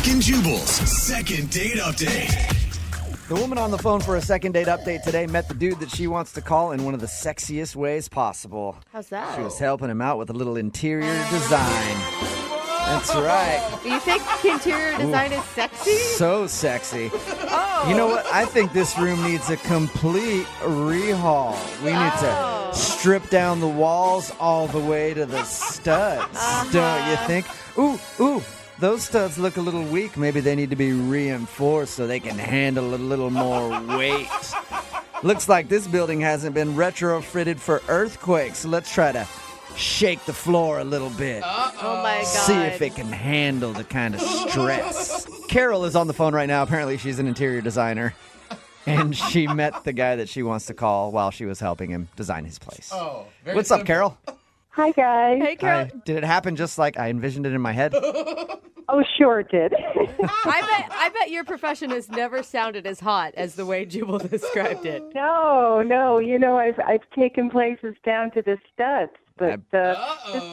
Brooke and Jubal's second date update. The woman on the phone for a second date update today met the dude that she wants to call in one of the sexiest ways possible. How's that? She was helping him out with a little interior design. That's right. You think interior design is sexy? So sexy. Oh. You know what? I think this room needs a complete rehaul. We need to strip down the walls all the way to the studs. Don't you think? Ooh. Those studs look a little weak. Maybe they need to be reinforced so they can handle a little more weight. Looks like this building hasn't been retrofitted for earthquakes. So let's try to shake the floor a little bit. Oh my God. See if it can handle the kind of stress. Carol is on the phone right now. Apparently she's an interior designer. And she met the guy that she wants to call while she was helping him design his place. What's up, Carol? Hi, guys. Hey, Carol. Hi. Did it happen just like I envisioned it in my head? Oh, sure it did. I bet your profession has never sounded as hot as the way Jubal described it. No. You know, I've taken places down to the studs, but this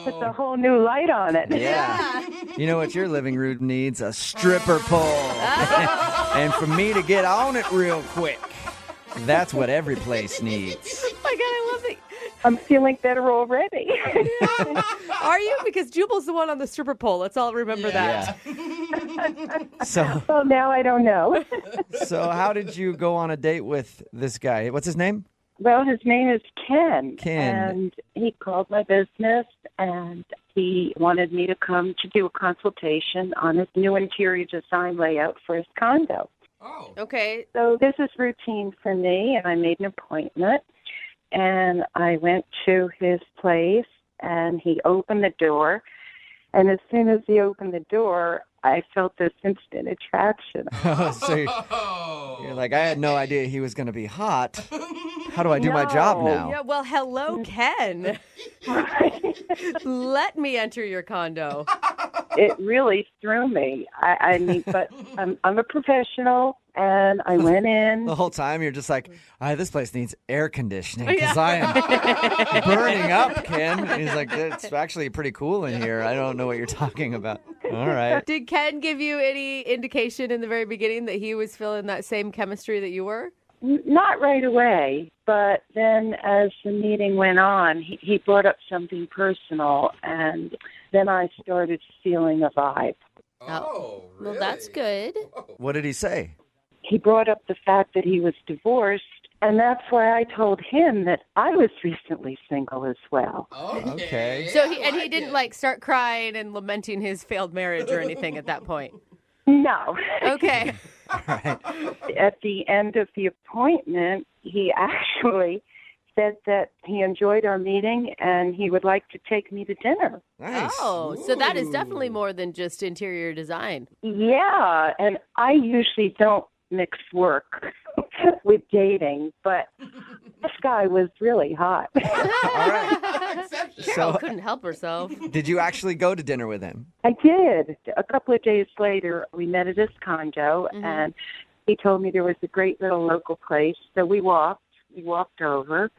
puts a whole new light on it. Yeah. You know what your living room needs? A stripper pole. And for me to get on it real quick. That's what every place needs. Oh my God, I love it. I'm feeling better already. Are you? Because Jubal's the one on the stripper pole. Let's all remember that. Yeah. Well, now I don't know. So how did you go on a date with this guy? What's his name? Well, his name is Ken. Ken. And he called my business, and he wanted me to come to do a consultation on his new interior design layout for his condo. Oh. Okay. So this is routine for me, and I made an appointment. And I went to his place, and he opened the door. And as soon as he opened the door, I felt this instant attraction. So you're like, I had no idea he was going to be hot. How do I do my job now? Yeah, well, hello, Ken. Let me enter your condo. It really threw me. I mean, but I'm a professional, and I went in. The whole time you're just like, this place needs air conditioning because I am burning up, Ken. And he's like, it's actually pretty cool in here. I don't know what you're talking about. All right. Did Ken give you any indication in the very beginning that he was feeling that same chemistry that you were? Not right away, but then as the meeting went on, he brought up something personal, and then I started feeling a vibe. Oh, really? Well, that's good. What did he say? He brought up the fact that he was divorced, and that's why I told him that I was recently single as well. Okay. So he didn't like start crying and lamenting his failed marriage or anything at that point? No. Okay. All right. At the end of the appointment, he actually said that he enjoyed our meeting and he would like to take me to dinner. Nice. Oh, so that is definitely more than just interior design. Yeah, and I usually don't mix work with dating, but this guy was really hot. All right. Carol couldn't help herself. Did you actually go to dinner with him? I did. A couple of days later, we met at his condo, and he told me there was a great little local place. So we walked over,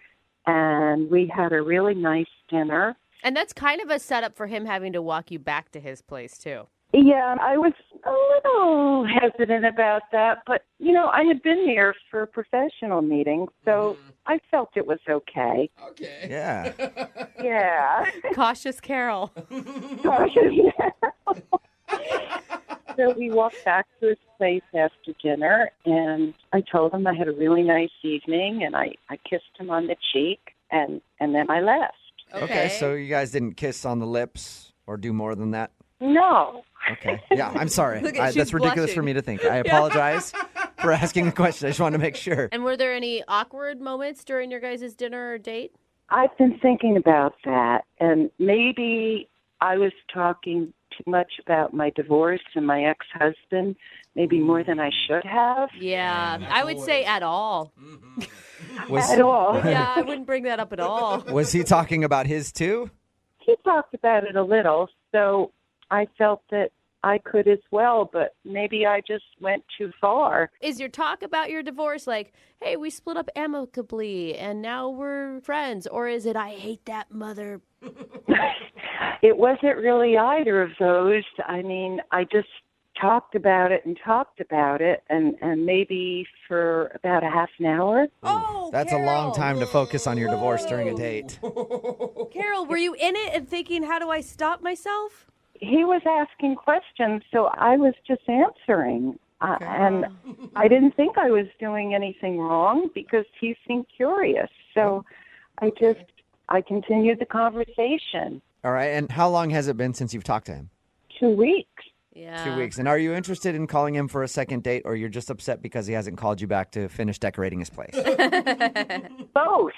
and we had a really nice dinner. And that's kind of a setup for him having to walk you back to his place, too. Yeah, I was a little hesitant about that, but, you know, I had been there for a professional meeting, so I felt it was okay. Okay. Yeah. Yeah. Cautious Carol. So we walked back to his place after dinner, and I told him I had a really nice evening, and I kissed him on the cheek, and then I left. Okay, so you guys didn't kiss on the lips or do more than that? No. Okay. Yeah, I'm sorry. Look at- she's That's ridiculous for blushing. me to think. I apologize for asking the question. I just wanted to make sure. And were there any awkward moments during your guys' dinner or date? I've been thinking about that, and maybe I was talking too much about my divorce and my ex-husband, maybe more than I should have. Yeah, I would say at all. At all. Yeah, I wouldn't bring that up at all. Was he talking about his too? He talked about it a little, so I felt that I could as well, but maybe I just went too far. Is your talk about your divorce like, hey, we split up amicably and now we're friends? Or is it, I hate that mother? It wasn't really either of those. I mean, I just talked about it, and maybe for about a half an hour. Oh, That's Carol. a long time to focus on your divorce during a date. Carol, were you in it and thinking, how do I stop myself? He was asking questions, so I was just answering. And I didn't think I was doing anything wrong because he seemed curious. So I continued the conversation. All right, and how long has it been since you've talked to him? 2 weeks. Yeah. 2 weeks. And are you interested in calling him for a second date, or you're just upset because he hasn't called you back to finish decorating his place? Both.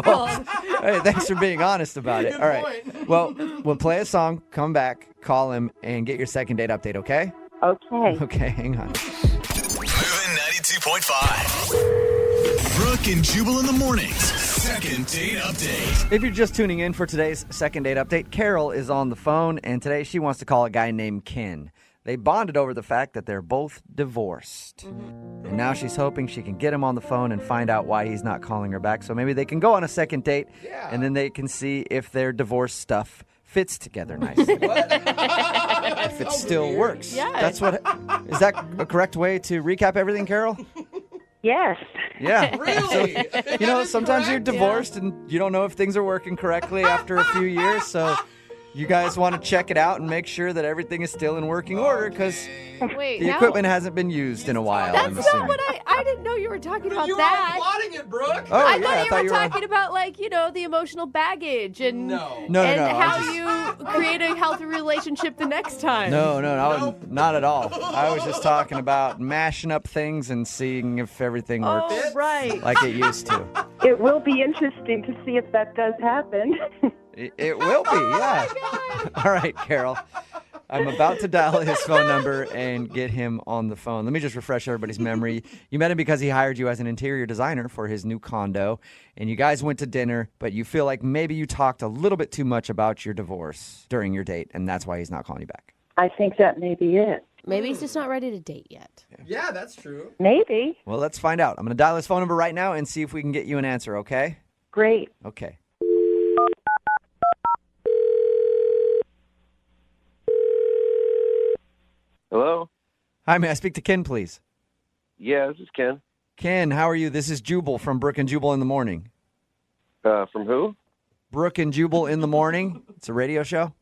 Both. Hey, thanks for being honest about it. All right. Well, we'll play a song, come back, call him, and get your second date update, okay? Okay. Okay, hang on. Moving 92.5. Brooke and Jubal in the mornings. Second date update. If you're just tuning in for today's second date update, Carol is on the phone, and today she wants to call a guy named Ken. They bonded over the fact that they're both divorced. And now she's hoping she can get him on the phone and find out why he's not calling her back. So maybe they can go on a second date, and then they can see if their divorce stuff fits together nicely. If it still works. Yeah. Is that a correct way to recap everything, Carol? Yes. Yeah. Really? So, sometimes you're divorced and you don't know if things are working correctly after a few years. So you guys want to check it out and make sure that everything is still in working order because Wait, the now- equipment hasn't been used in a while. I'm That's assuming. not what I didn't know you were talking about You were that. plotting it, Brooke. Oh, I yeah, thought you were you talking about, the emotional baggage and, No. No, and I'm how just- you create a healthy relationship the next time. No, not at all. I was just talking about mashing up things and seeing if everything works Oh, right. like it used to. It will be interesting to see if that does happen. It will be, yeah. All right, Carol. I'm about to dial his phone number and get him on the phone. Let me just refresh everybody's memory. You met him because he hired you as an interior designer for his new condo, and you guys went to dinner, but you feel like maybe you talked a little bit too much about your divorce during your date, and that's why he's not calling you back. I think that may be it. Maybe he's just not ready to date yet. Yeah, that's true. Maybe. Well, let's find out. I'm going to dial his phone number right now and see if we can get you an answer, okay? Great. Okay. Hello? Hi, may I speak to Ken, please? Yeah, this is Ken. Ken, how are you? This is Jubal from Brooke and Jubal in the Morning. From who? Brooke and Jubal in the Morning. It's a radio show.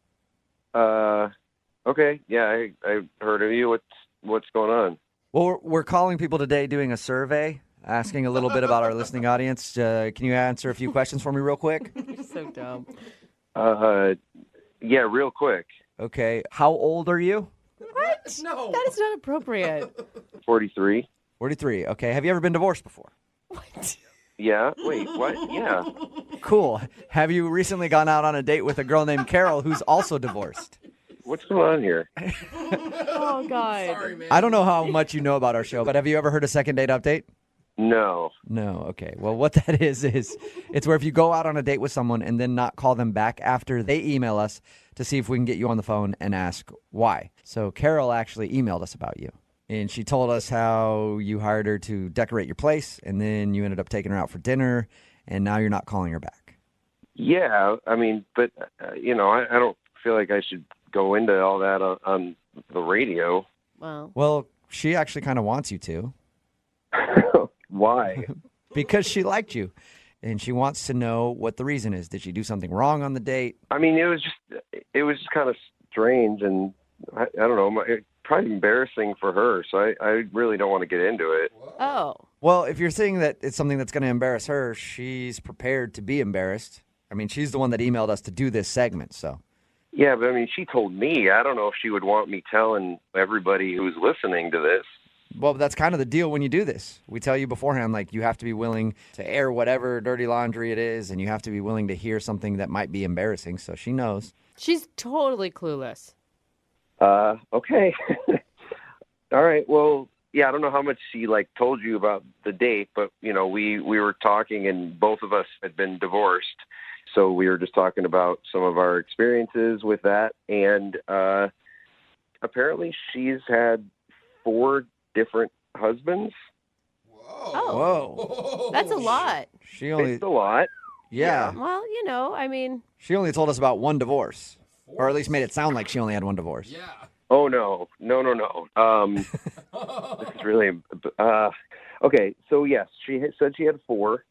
Okay. Yeah, I heard of you. What's going on? Well, we're calling people today doing a survey, asking a little bit about our listening audience. Can you answer a few questions for me real quick? You're so dumb. Yeah, real quick. Okay. How old are you? What? No. That is not appropriate. 43. 43. Okay. Have you ever been divorced before? Yeah. Wait, what? Yeah. Cool. Have you recently gone out on a date with a girl named Carol who's also divorced? What's going on here? Oh, God. Sorry, man. I don't know how much you know about our show, but have you ever heard a second date update? No. No. Okay. Well, what that is it's where if you go out on a date with someone and then not call them back after they email us to see if we can get you on the phone and ask why. So Carol actually emailed us about you. And she told us how you hired her to decorate your place, and then you ended up taking her out for dinner, and now you're not calling her back. Yeah, I mean, but, I don't feel like I should go into all that on the radio. Well, Well, she actually kind of wants you to Why? because she liked you, and she wants to know what the reason is. Did she do something wrong on the date? I mean, it was just kind of strange, and I don't know, probably embarrassing for her, so I really don't want to get into it. oh. Well, if you're saying that it's something that's going to embarrass her, she's prepared to be embarrassed. I mean, she's the one that emailed us to do this segment, so. Yeah, but I mean, she told me. I don't know if she would want me telling everybody who's listening to this. Well, that's kind of the deal when you do this. We tell you beforehand, like, you have to be willing to air whatever dirty laundry it is, and you have to be willing to hear something that might be embarrassing, so she knows. She's totally clueless. Okay. All right. Well, yeah, I don't know how much she told you about the date, but we were talking, and both of us had been divorced, so we were just talking about some of our experiences with that, and apparently she's had 4 different husbands. Oh. Whoa. That's a lot. She only, It's a lot. yeah, Well, I mean, she only told us about one divorce, or at least made it sound like she only had one divorce. Yeah. Oh, no. This is really, okay. So yes, she said she had 4.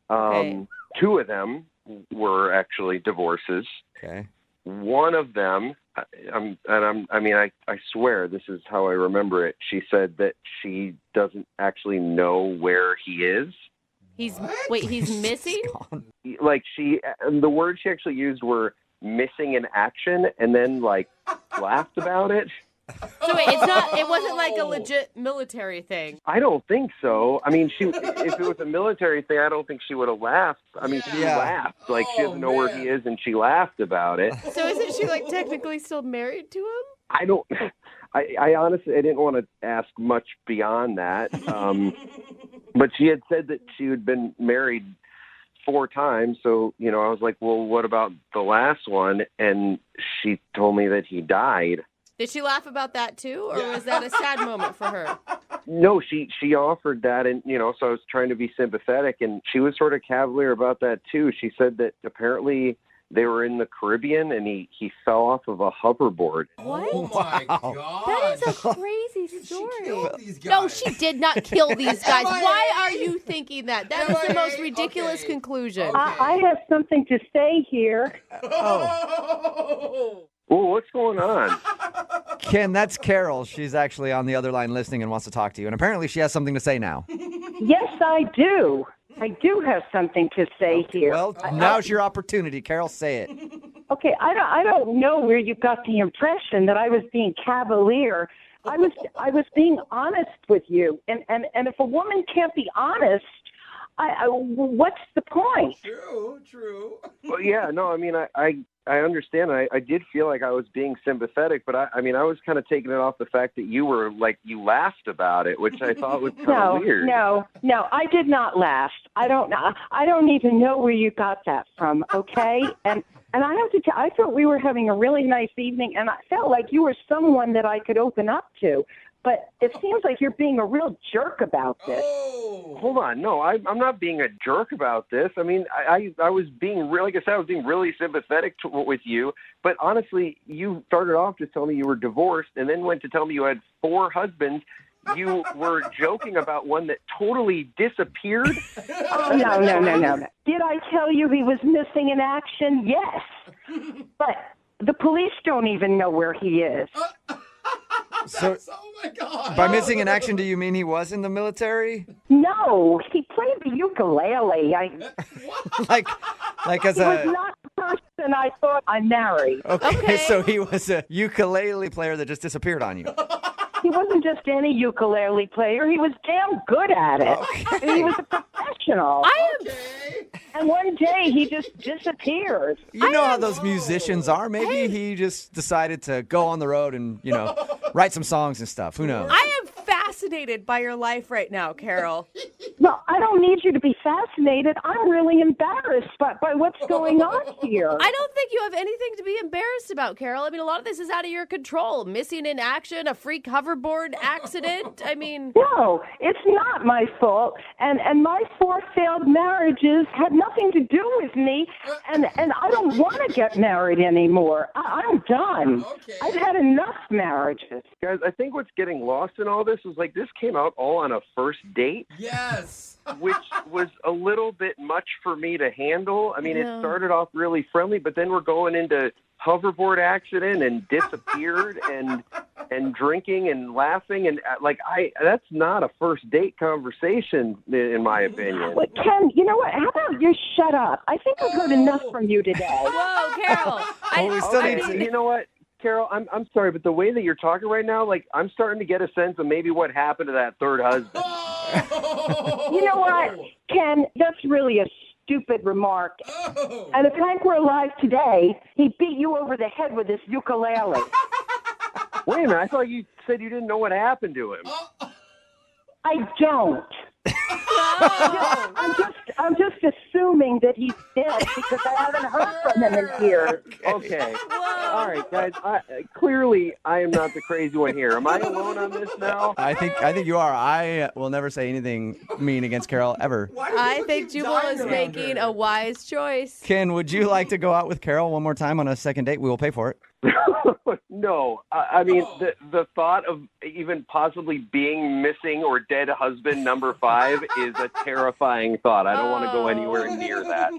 Okay. 2 of them were actually divorces. Okay. One of them, I swear this is how I remember it. She said that she doesn't actually know where he is. He's missing? Like the words she actually used were missing in action, and then like laughed about it. So wait, it wasn't like a legit military thing. I don't think so. I mean, if it was a military thing, I don't think she would have laughed. I mean, she laughed. Like, she doesn't know where he is, and she laughed about it. So isn't she, like, technically still married to him? I honestly, I didn't want to ask much beyond that. But she had said that she had been married 4 times. So, I was like, well, what about the last one? And she told me that he died. Did she laugh about that too, or was that a sad moment for her? No, she offered that, and so I was trying to be sympathetic, and she was sort of cavalier about that too. She said that apparently they were in the Caribbean, and he fell off of a hoverboard. What? Oh my God! That is a crazy story. She killed these guys. No, she did not kill these guys. Why are you thinking that? That is the most ridiculous conclusion. I have something to say here. Oh. Oh, what's going on? Ken, that's Carol. She's actually on the other line listening and wants to talk to you. And apparently she has something to say now. Yes, I do. I do have something to say here. Well, now's your opportunity. Carol, say it. Okay, I don't know where you got the impression that I was being cavalier. I was being honest with you, and if a woman can't be honest, what's the point? True. Well, yeah, no, I mean, I understand. I did feel like I was being sympathetic, but I was kind of taking it off the fact that you were like, you laughed about it, which I thought was kind of weird. No, I did not laugh. I don't even know where you got that from, okay? And I have to tell, I thought we were having a really nice evening, and I felt like you were someone that I could open up to. But it seems like you're being a real jerk about this. Oh. Hold on. No, I'm not being a jerk about this. I mean, I was being really, like I said, I was being really sympathetic with you. But honestly, you started off just telling me you were divorced and then went to tell me you had 4 husbands. You were joking about one that totally disappeared. Oh, no. Did I tell you he was missing in action? Yes. But the police don't even know where he is. So, Oh my God! by missing in action, do you mean he was in the military? No, he played the ukulele. like as He was a... not the person I thought I married. Okay, so he was a ukulele player that just disappeared on you. He wasn't just any ukulele player. He was damn good at it. Okay. He was a professional. And one day he just disappeared. You know how those musicians are. Maybe he just decided to go on the road and, write some songs and stuff. Who knows? I am fascinated by your life right now, Carol. Well, I don't need you to be fascinated. I'm really embarrassed by what's going on here. I don't think you have anything to be embarrassed about, Carol. I mean, a lot of this is out of your control. Missing in action, a freak hoverboard accident. I mean... No, it's not my fault. And my 4 failed marriages had nothing to do with me. And I don't want to get married anymore. I'm done. Okay. I've had enough marriages. Guys, I think what's getting lost in all this is like this came out all on a first date. Yes. Which was a little bit much for me to handle. I mean, Yeah. It started off really friendly, but then we're going into hoverboard accident and disappeared and drinking and laughing and that's not a first date conversation in my opinion. But Ken, you know what? How about you shut up? I think I've heard enough from you today. Whoa, Carol. We still need to... You know what? Carol, I'm sorry, but the way that you're talking right now, like I'm starting to get a sense of maybe what happened to that 3rd husband. You know what, Ken? That's really a stupid remark. And if Hank were alive today, he'd beat you over the head with his ukulele. Wait a minute, I thought you said you didn't know what happened to him. I don't. I'm just assuming that he's dead because I haven't heard from him in years. Okay. All right, guys. Clearly, I am not the crazy one here. Am I alone on this now? I think you are. I will never say anything mean against Carol ever. I think Jubal is making a wise choice. Ken, would you like to go out with Carol one more time on a second date? We will pay for it. No, I mean the thought of even possibly being missing or dead husband number 5 is a terrifying thought. I don't want to go anywhere near that.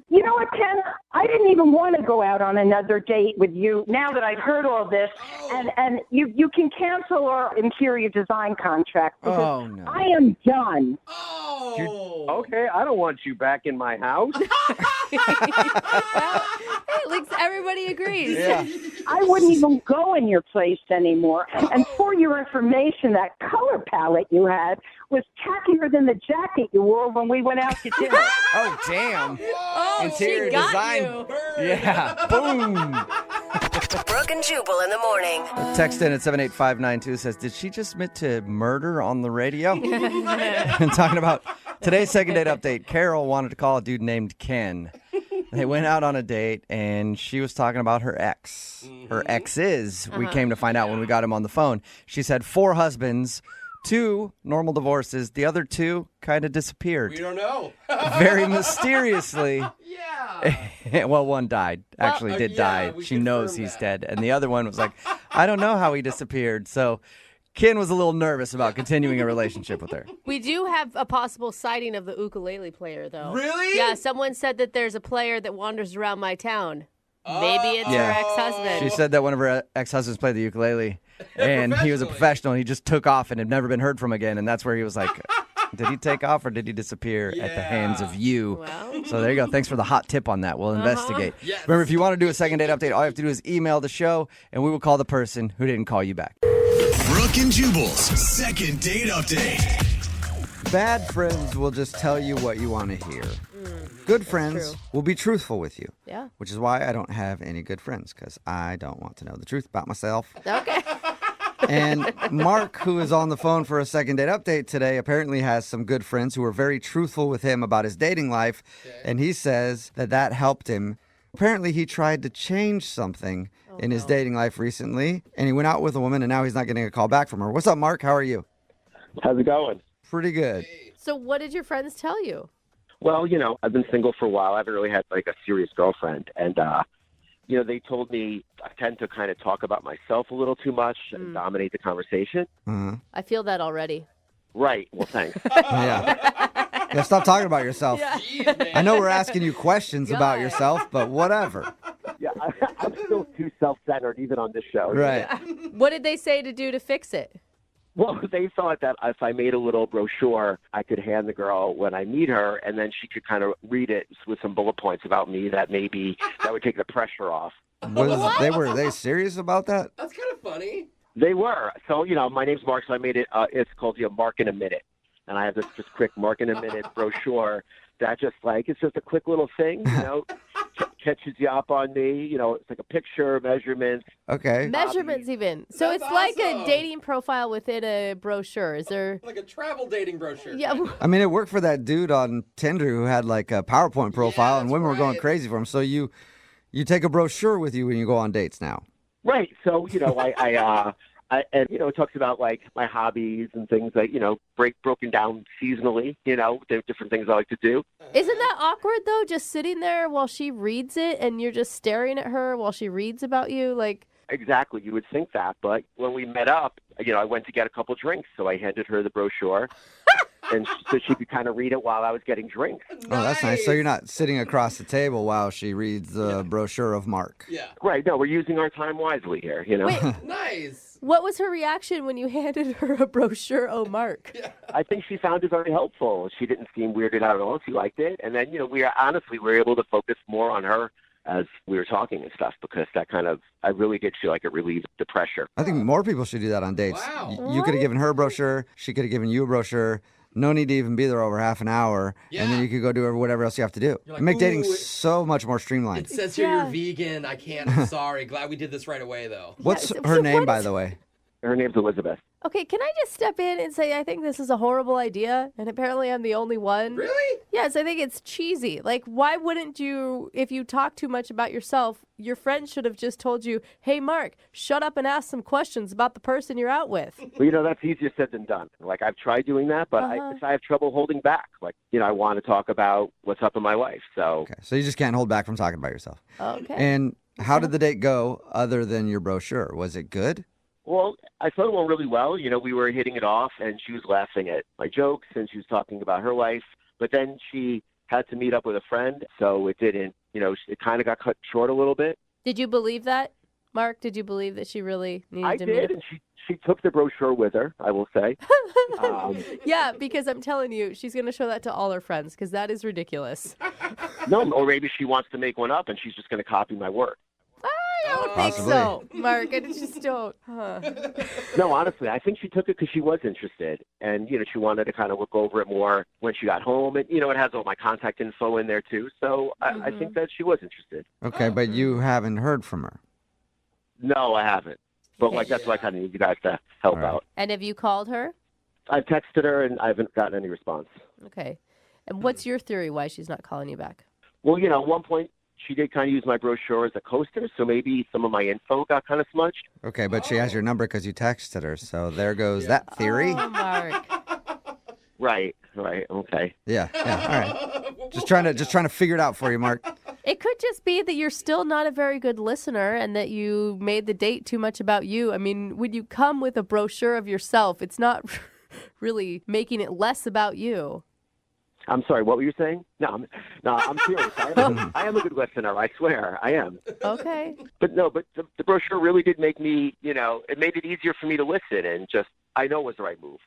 You know what, Ken? I didn't even want to go out on another date with you now that I've heard all this. And you can cancel our interior design contract because Oh, no. I am done. Oh. Okay, I don't want you back in my house. At least everybody agrees. Yeah. I wouldn't even go in your place anymore. And for your information, that color palette you had was tackier than the jacket you wore when we went out to dinner. Oh, damn. Oh, Interior she got design. you. Yeah. Boom. Brooke and Jubal in the morning. Text in at 78592 says, did she just admit to murder on the radio? And talking about today's second date update, Carol wanted to call a dude named Ken. They went out on a date, and she was talking about her ex. Her exes, we came to find out when we got him on the phone. She said 4 husbands, 2 normal divorces. The other 2 kind of disappeared. We don't know. Very mysteriously. Yeah. Well, one died. Actually, did die. we She knows confirmed he's that. dead. And the other one was like, I don't know how he disappeared. So Ken was a little nervous about continuing a relationship with her. We do have a possible sighting of the ukulele player, though. Really? Yeah, someone said that there's a player that wanders around my town. Maybe it's her Yeah. ex-husband. She said that one of her ex-husbands played the ukulele, and he was a professional, and he just took off and had never been heard from again. And that's where he was like, did he take off or did he disappear at the hands of you? Well. So there you go. Thanks for the hot tip on that. We'll investigate. Yes. Remember, if you want to do a second date update, all you have to do is email the show, and we will call the person who didn't call you back. Brooke and Jubal's second date update. Bad friends will just tell you what you want to hear. Good friends true. will be truthful with you. Yeah. Which is why I don't have any good friends, because I don't want to know the truth about myself. Okay. And Mark, who is on the phone for a second date update today, apparently has some good friends who are very truthful with him about his dating life. And he says that helped him. Apparently, he tried to change something in his dating life recently, and he went out with a woman, and now he's not getting a call back from her. What's up, Mark? How are you? How's it going? Pretty good. So what did your friends tell you? Well, I've been single for a while. I haven't really had like a serious girlfriend. And, they told me I tend to kind of talk about myself a little too much and dominate the conversation. Uh-huh. I feel that already. Right. Well, thanks. Yeah, stop talking about yourself. Jeez, man. I know we're asking you questions about yourself, but whatever. Yeah, I'm still too self-centered even on this show. Right. What did they say to do to fix it? Well, they thought that if I made a little brochure, I could hand the girl when I meet her, and then she could kind of read it with some bullet points about me that maybe that would take the pressure off. Were they serious about that? That's kind of funny. They were. So, my name's Mark, so I made it, it's called Mark in a Minute. And I have this just quick Mark in a Minute brochure that it's just a quick little thing, catches you up on me. It's like a picture, measurements. Okay. Measurements even. So That's it's like a awesome. dating profile within a brochure. Is there... Like a travel dating brochure. Yeah. I mean, it worked for that dude on Tinder who had like a PowerPoint profile, and that's women were going right. crazy for him. So you take a brochure with you when you go on dates now. Right. So, it talks about like my hobbies and things like, broken down seasonally, the different things I like to do. Isn't that awkward, though, just sitting there while she reads it and you're just staring at her while she reads about you? Like, Exactly. You would think that. But when we met up, I went to get a couple drinks. So I handed her the brochure and so she could kind of read it while I was getting drinks. Oh, that's nice. So you're not sitting across the table while she reads the brochure of Mark. Yeah. Right. No, we're using our time wisely here, wait, Nice. what was her reaction when you handed her a brochure, oh, Mark? I think she found it very helpful. She didn't seem weirded out at all. She liked it. And then, we were able to focus more on her as we were talking and stuff, because that I really did feel like it relieved the pressure. I think more people should do that on dates. Wow. You could have given her a brochure. She could have given you a brochure. No need to even be there over half an hour. And then Yeah. you could go do whatever else you have to do. You're like, Make dating "Ooh, so much more streamlined. It says here Yeah. you're vegan. I can't. I'm sorry. Glad we did this right away, though. What's so her what name, by is- the way? Her name's Elizabeth. Okay, can I just step in and say I think this is a horrible idea, and apparently I'm the only one? Really? Yes, I think it's cheesy. Like, why wouldn't you, if you talk too much about yourself, your friend should have just told you, hey, Mark, shut up and ask some questions about the person you're out with. Well, that's easier said than done. Like, I've tried doing that, but I have trouble holding back. Like, I want to talk about what's up in my life. So, Okay. So you just can't hold back from talking about yourself. Okay. And How did the date go other than your brochure? Was it good? Well, I thought it went really well. You know, we were hitting it off, and she was laughing at my jokes, and she was talking about her life. But then she had to meet up with a friend, so it didn't, it kind of got cut short a little bit. Did you believe that, Mark? Did you believe that she really needed I to did, meet up? and she took the brochure with her, I will say. Yeah, because I'm telling you, she's going to show that to all her friends because that is ridiculous. No, or maybe she wants to make one up, and she's just going to copy my work. I don't think Possibly. so, Mark. I just don't. Huh. No, honestly, I think she took it because she was interested, and she wanted to kind of look over it more when she got home, and it has all my contact info in there too. So I think that she was interested. Okay, but you haven't heard from her. No, I haven't. But that's why I kind of need you guys to help All right. out. And have you called her? I've texted her, and I haven't gotten any response. Okay. And what's your theory why she's not calling you back? Well, at one point, she did kind of use my brochure as a coaster, so maybe some of my info got kind of smudged. Okay, but she has your number because you texted her, so there goes that theory. Oh, Mark. Right, okay. Yeah, all right. Just trying to figure it out for you, Mark. It could just be that you're still not a very good listener and that you made the date too much about you. I mean, when you come with a brochure of yourself, it's not really making it less about you. I'm sorry, what were you saying? No, I'm serious. I am a good listener, I swear, I am. Okay. But the brochure really did make me, it made it easier for me to listen, and I know it was the right move.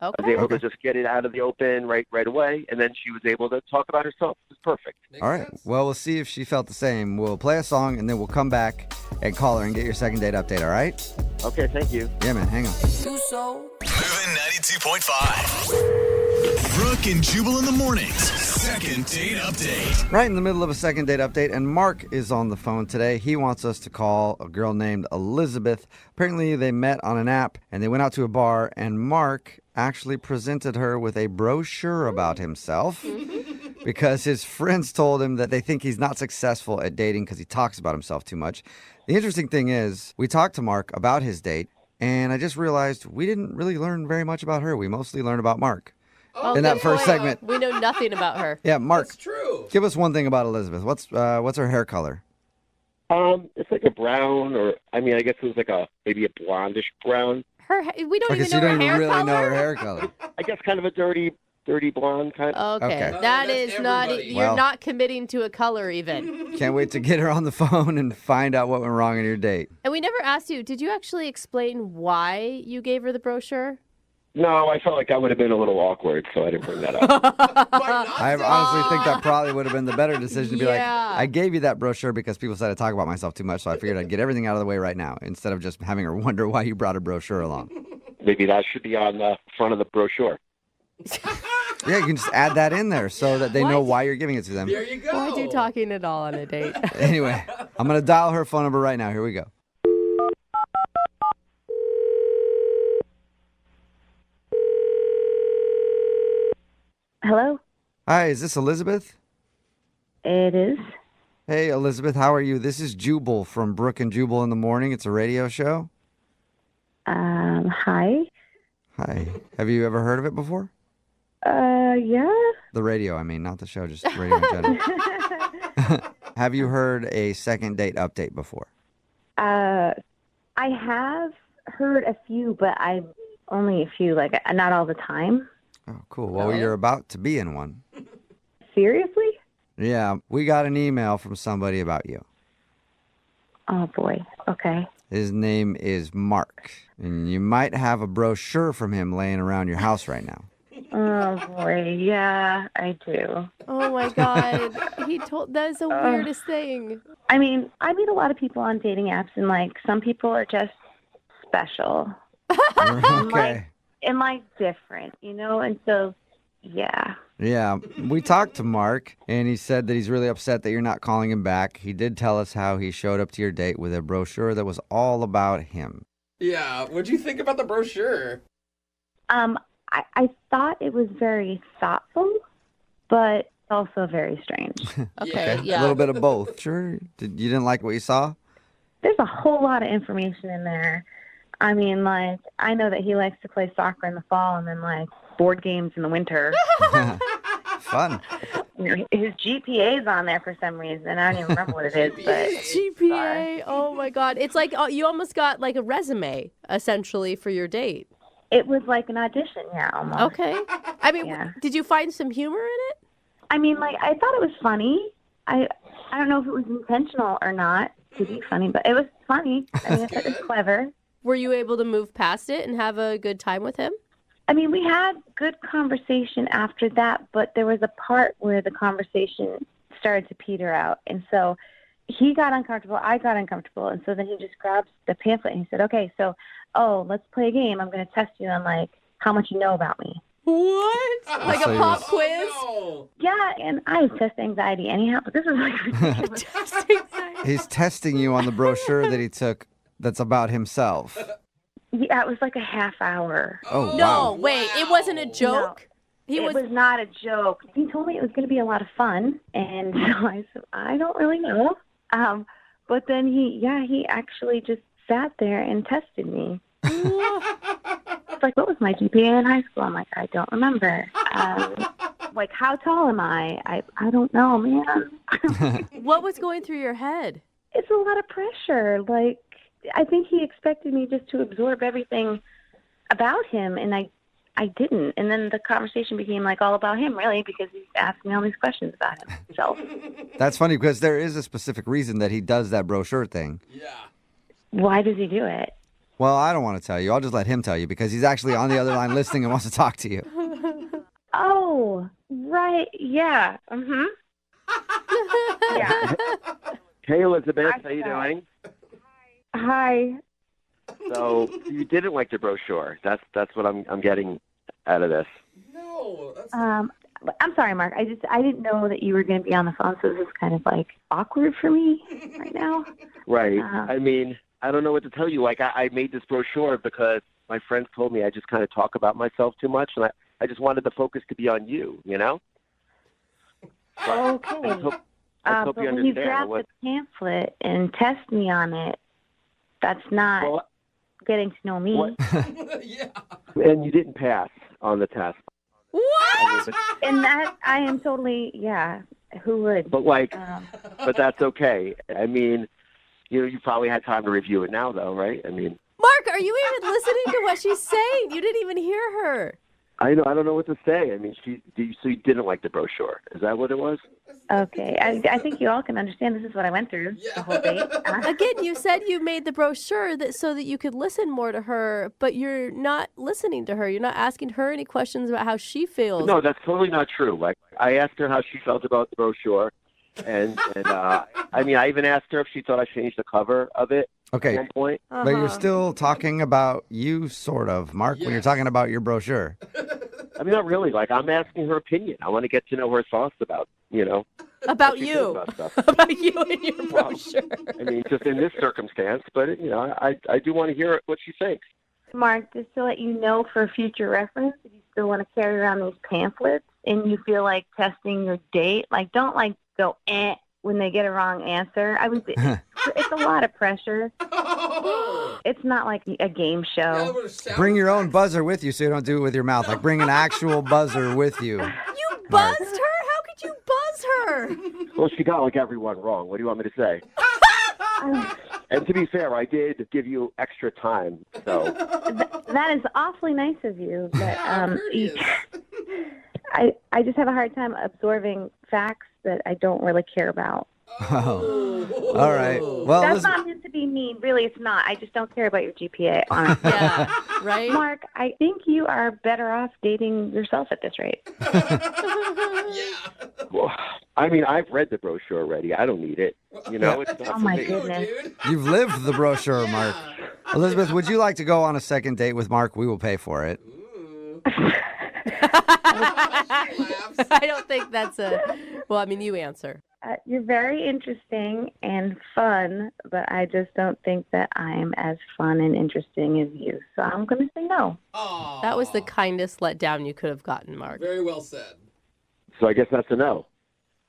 I was Okay. able to just get it out of the open right away, and then she was able to talk about herself. It was perfect. Makes All right. sense. Well, we'll see if she felt the same. We'll play a song, and then we'll come back and call her and get your second date update, all right? Okay, thank you. Yeah, man, hang on. Moving 92.5. Brooke and Jubal in the mornings. Second date update. Right in the middle of a second date update, and Mark is on the phone today. He wants us to call a girl named Elizabeth. Apparently, they met on an app, and they went out to a bar, and Mark actually presented her with a brochure about himself because his friends told him that they think he's not successful at dating because he talks about himself too much. The interesting thing is, we talked to Mark about his date, and I just realized we didn't really learn very much about her. We mostly learned about Mark. In that good first point. segment. We know nothing about her. Yeah, Mark, That's true. give us one thing about Elizabeth. What's her hair color? It's like a brown, or I guess it was like maybe a blondish brown. We don't Okay, even so you know don't her even hair really color. know her hair color. I guess kind of a dirty blonde kind. Okay. Okay. Oh, That that's is not. everybody. You're Well- not committing to a color even. Can't wait to get her on the phone and find out what went wrong in your date. And we never asked you. Did you actually explain why you gave her the brochure? No, I felt like that would have been a little awkward, so I didn't bring that up. I honestly think that probably would have been the better decision to be like, Yeah. I gave you that brochure because people said I talk about myself too much, so I figured I'd get everything out of the way right now instead of just having her wonder why you brought a brochure along. Maybe that should be on the front of the brochure. Yeah, you can just add that in there so that they know What? why you're giving it to them. There you go. Why'd you talking at all on a date? Anyway, I'm going to dial her phone number right now. Here we go. Hello? Hi, is this Elizabeth? It is. Hey, Elizabeth, how are you? This is Jubal from Brooke and Jubal in the Morning. It's a radio show. Hi. Hi. Have you ever heard of it before? Yeah. The radio, I mean, not the show, just radio in general. Have you heard a second date update before? I have heard a few, but I only a few, like not all the time. Oh, cool. Well, you're about to be in one. Seriously? Yeah, we got an email from somebody about you. Oh boy. Okay. His name is Mark, and you might have a brochure from him laying around your house right now. Oh boy. Yeah, I do. Oh my God. That is the weirdest thing. I mean, I meet a lot of people on dating apps, and like some people are just special Okay. and like different, and so yeah. Yeah, we talked to Mark, and he said that he's really upset that you're not calling him back. He did tell us how he showed up to your date with a brochure that was all about him. Yeah. What'd you think about the brochure? I thought it was very thoughtful, but also very strange. Okay, A yeah. little bit of both. Sure. You didn't like what you saw? There's a whole lot of information in there. I mean, like, I know that he likes to play soccer in the fall and then, like, board games in the winter. Fun. his GPA's on there for some reason. I don't even remember what it is, but GPA. Oh my God. It's like you almost got like a resume essentially for your date. it was like an audition, yeah, almost. Okay. I mean, Yeah. did you find some humor in it? I mean, like, I thought it was funny. I don't know if it was intentional or not to be funny, but it was funny. I mean, I thought it was clever. Were you able to move past it and have a good time with him? I mean, we had good conversation after that, but there was a part where the conversation started to peter out. And so he got uncomfortable, I got uncomfortable, and so then he just grabbed the pamphlet and he said, okay, so, let's play a game. I'm going to test you on, like, how much you know about me. What? Like a pop quiz? No. Yeah, and I have test anxiety anyhow, but this is like ridiculous. He's testing you on the brochure that he took that's about himself. Yeah, it was like a half hour. Oh, No, wow. wait, it wasn't a joke? It was not a joke. He told me it was going to be a lot of fun, and so I said, I don't really know. But then he actually just sat there and tested me. It's like, what was my GPA in high school? I'm like, I don't remember. Like, how tall am I? I don't know, man. What was going through your head? It's a lot of pressure. Like, I think he expected me just to absorb everything about him, and I didn't. And then the conversation became like all about him, really, because he's asking me all these questions about himself. That's funny because there is a specific reason that he does that brochure thing. Yeah. Why does he do it? Well, I don't want to tell you. I'll just let him tell you because he's actually on the other line listening and wants to talk to you. Oh, right. Yeah. Mm-hmm. Yeah. Hey, Elizabeth, how you doing? Hi. So you didn't like the brochure. That's what I'm getting out of this. No. That's... I'm sorry, Mark. I didn't know that you were going to be on the phone, so this is kind of like awkward for me right now. Right. I mean, I don't know what to tell you. Like, I made this brochure because my friends told me I just kind of talk about myself too much, and I just wanted the focus to be on you, you know? Okay. I hope but you when you understand. grab the pamphlet and test me on it, that's not getting to know me. What? Yeah. And you didn't pass on the test. What? And that, I am totally, yeah, who would? But but that's okay. I mean, you probably had time to review it now, though, right? I mean, Mark, are you even listening to what she's saying? You didn't even hear her. I don't know what to say. I mean, so you didn't like the brochure. Is that what it was? Okay. I think you all can understand this is what I went through the whole date. Again, you said you made the brochure so that you could listen more to her, but you're not listening to her. You're not asking her any questions about how she feels. No, that's totally not true. Like, I asked her how she felt about the brochure, and I mean, I even asked her if she thought I changed the cover of it Okay. at one point. But you're still talking about you, sort of, Mark, when you're talking about your brochure. I mean, not really. Like, I'm asking her opinion. I want to get to know her thoughts about, About what she you. feels about stuff. About you and your brochure. I mean, just in this circumstance, but, I do want to hear what she thinks. Mark, just to let you know for future reference, if you still want to carry around these pamphlets and you feel like testing your date, like, don't, like, go, when they get a wrong answer. It's a lot of pressure. It's not like a game show. Bring your own buzzer with you so you don't do it with your mouth. Like, bring an actual buzzer with you. You buzzed her? How could you buzz her? Well, she got, like, everyone wrong. What do you want me to say? And to be fair, I did give you extra time, so. That is awfully nice of you, but I just have a hard time absorbing facts that I don't really care about. Oh. All right. Well, That's not meant to be mean. Really, it's not. I just don't care about your GPA, honestly. Yeah, right? Mark, I think you are better off dating yourself at this rate. Yeah. Well, I mean, I've read the brochure already. I don't need it. It's not Oh, for my me. goodness. Dude. you've lived the brochure, Mark. Elizabeth, would you like to go on a second date with Mark? We will pay for it. Ooh. I don't think that's well, I mean, you answer. You're very interesting and fun, but I just don't think that I'm as fun and interesting as you. So I'm going to say no. Aw. That was the kindest letdown you could have gotten, Mark. Very well said. So I guess that's a no.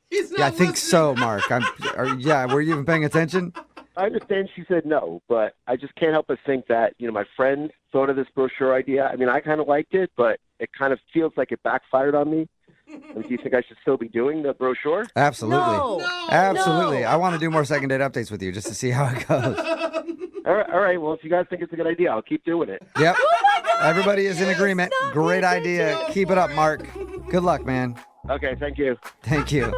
He's not Yeah, I think listening. so, Mark. Were you even paying attention? I understand she said no, but I just can't help but think that, my friend thought of this brochure idea. I mean, I kind of liked it, but it kind of feels like it backfired on me. I mean, do you think I should still be doing the brochure? Absolutely. No. Absolutely. No. I want to do more second date updates with you just to see how it goes. All right. Well, if you guys think it's a good idea, I'll keep doing it. Yep. Everybody is in agreement. Great idea. Keep it up, Mark. Good luck, man. Okay, thank you. Thank you.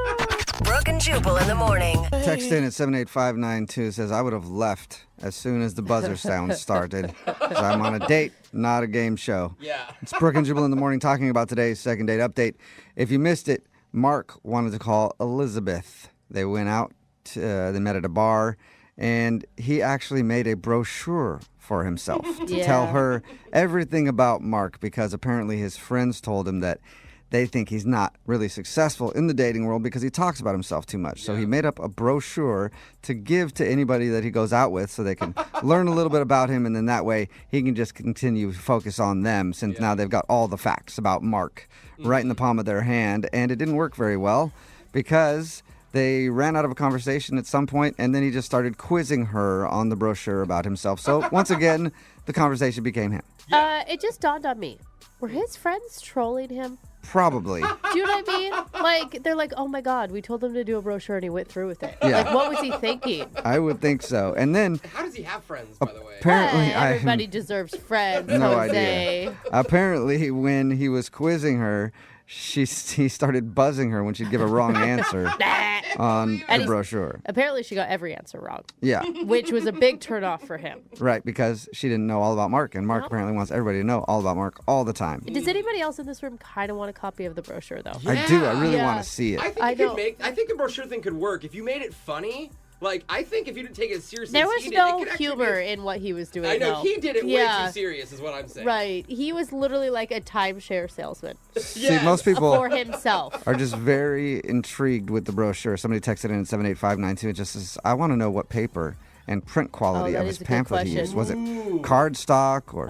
Brooke and Jubal in the morning. Text in at 78592 says, I would have left as soon as the buzzer sound started. 'Cause I'm on a date, not a game show. Yeah. It's Brooke and Jubal in the morning talking about today's second date update. If you missed it, Mark wanted to call Elizabeth. They went out, they met at a bar, and he actually made a brochure for himself to tell her everything about Mark because apparently his friends told him that they think he's not really successful in the dating world because he talks about himself too much. So he made up a brochure to give to anybody that he goes out with so they can learn a little bit about him, and then that way he can just continue to focus on them since now they've got all the facts about Mark right in the palm of their hand. And it didn't work very well because they ran out of a conversation at some point, and then he just started quizzing her on the brochure about himself. So once again, the conversation became him. It just dawned on me. Were his friends trolling him? Probably. Do you know what I mean? Like, they're like, oh my God, we told him to do a brochure and he went through with it. Yeah. Like, what was he thinking? I would think so. And then How does he have friends, by the way? apparently, Everybody deserves friends, no Jose. idea. Apparently, when he was quizzing her, he started buzzing her when she'd give a wrong answer on the brochure. Apparently, she got every answer wrong, Yeah, which was a big turnoff for him. right, because she didn't know all about Mark, and Mark apparently wants everybody to know all about Mark all the time. Does anybody else in this room kind of want a copy of the brochure, though? I do. I really Yeah. want to see it. I think I you could know. I think the brochure thing could work if you made it funny. Like, I think if you didn't take it as seriously There as was he did, no it could actually humor be in what he was doing. I know though. he did it way Yeah. too serious, is what I'm saying. Right. He was literally like a timeshare salesman See, most people for himself. are just very intrigued with the brochure. Somebody texted in at 78592 and just says, I want to know what paper and print quality that of is his a good pamphlet he question. used. Was it cardstock or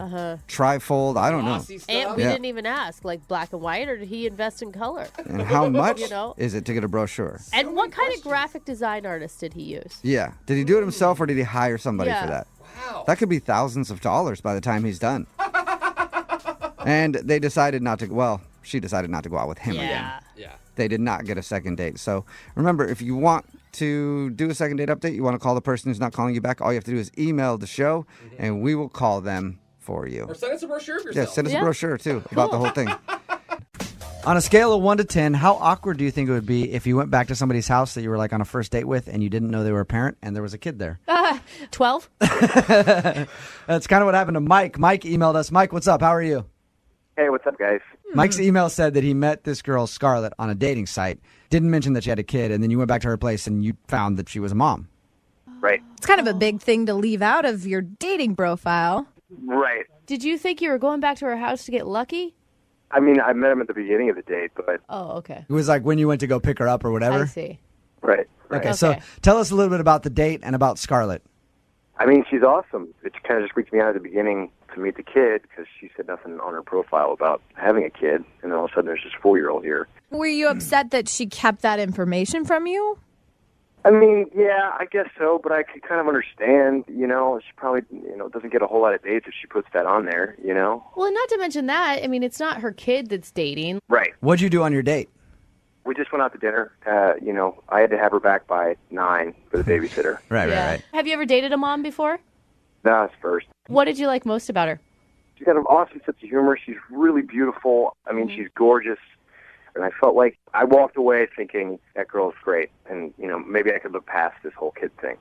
trifold? I don't know. Glossy stuff. And we Yeah. didn't even ask, like black and white, or did he invest in color? And how much You know? is it to get a brochure? And what kind of graphic design artist did he use? Yeah. Did he do it himself or did he hire somebody Yeah. for that? Wow. That could be thousands of dollars by the time he's done. And they decided not to, well, she decided not to go out with him again. Yeah. Yeah. They did not get a second date. So remember, if you want to do a second date update, you want to call the person who's not calling you back, all you have to do is email the show and we will call them for you. Or send us a brochure of Yeah, yourself. send us a Yeah. brochure too about the whole thing. On a scale of 1 to 10, how awkward do you think it would be if you went back to somebody's house that you were like on a first date with and you didn't know they were a parent and there was a kid there? 12? That's kind of what happened to Mike. Mike emailed us. Mike, what's up? How are you? Hey, what's up, guys? Mike's email said that he met this girl, Scarlett, on a dating site. Didn't mention that she had a kid, and then you went back to her place and you found that she was a mom. Right. It's kind of a big thing to leave out of your dating profile. Right. Did you think you were going back to her house to get lucky? I mean, I met him at the beginning of the date, but Oh, okay. It was like when you went to go pick her up or whatever. I see. right. Okay, so tell us a little bit about the date and about Scarlett. I mean, she's awesome. It kind of just freaked me out at the beginning to meet the kid because she said nothing on her profile about having a kid, and then all of a sudden there's this 4-year-old here. Were you upset that she kept that information from you? I mean, yeah, I guess so, but I could kind of understand, she probably, doesn't get a whole lot of dates if she puts that on there, Well, and not to mention that, I mean, it's not her kid that's dating. Right. What'd you do on your date? We just went out to dinner. I had to have her back by 9 for the babysitter. Right. Have you ever dated a mom before? That's first. What did you like most about her? She's got an awesome sense of humor. She's really beautiful. I mean, she's gorgeous. And I felt like I walked away thinking, that girl's great. And, maybe I could look past this whole kid thing.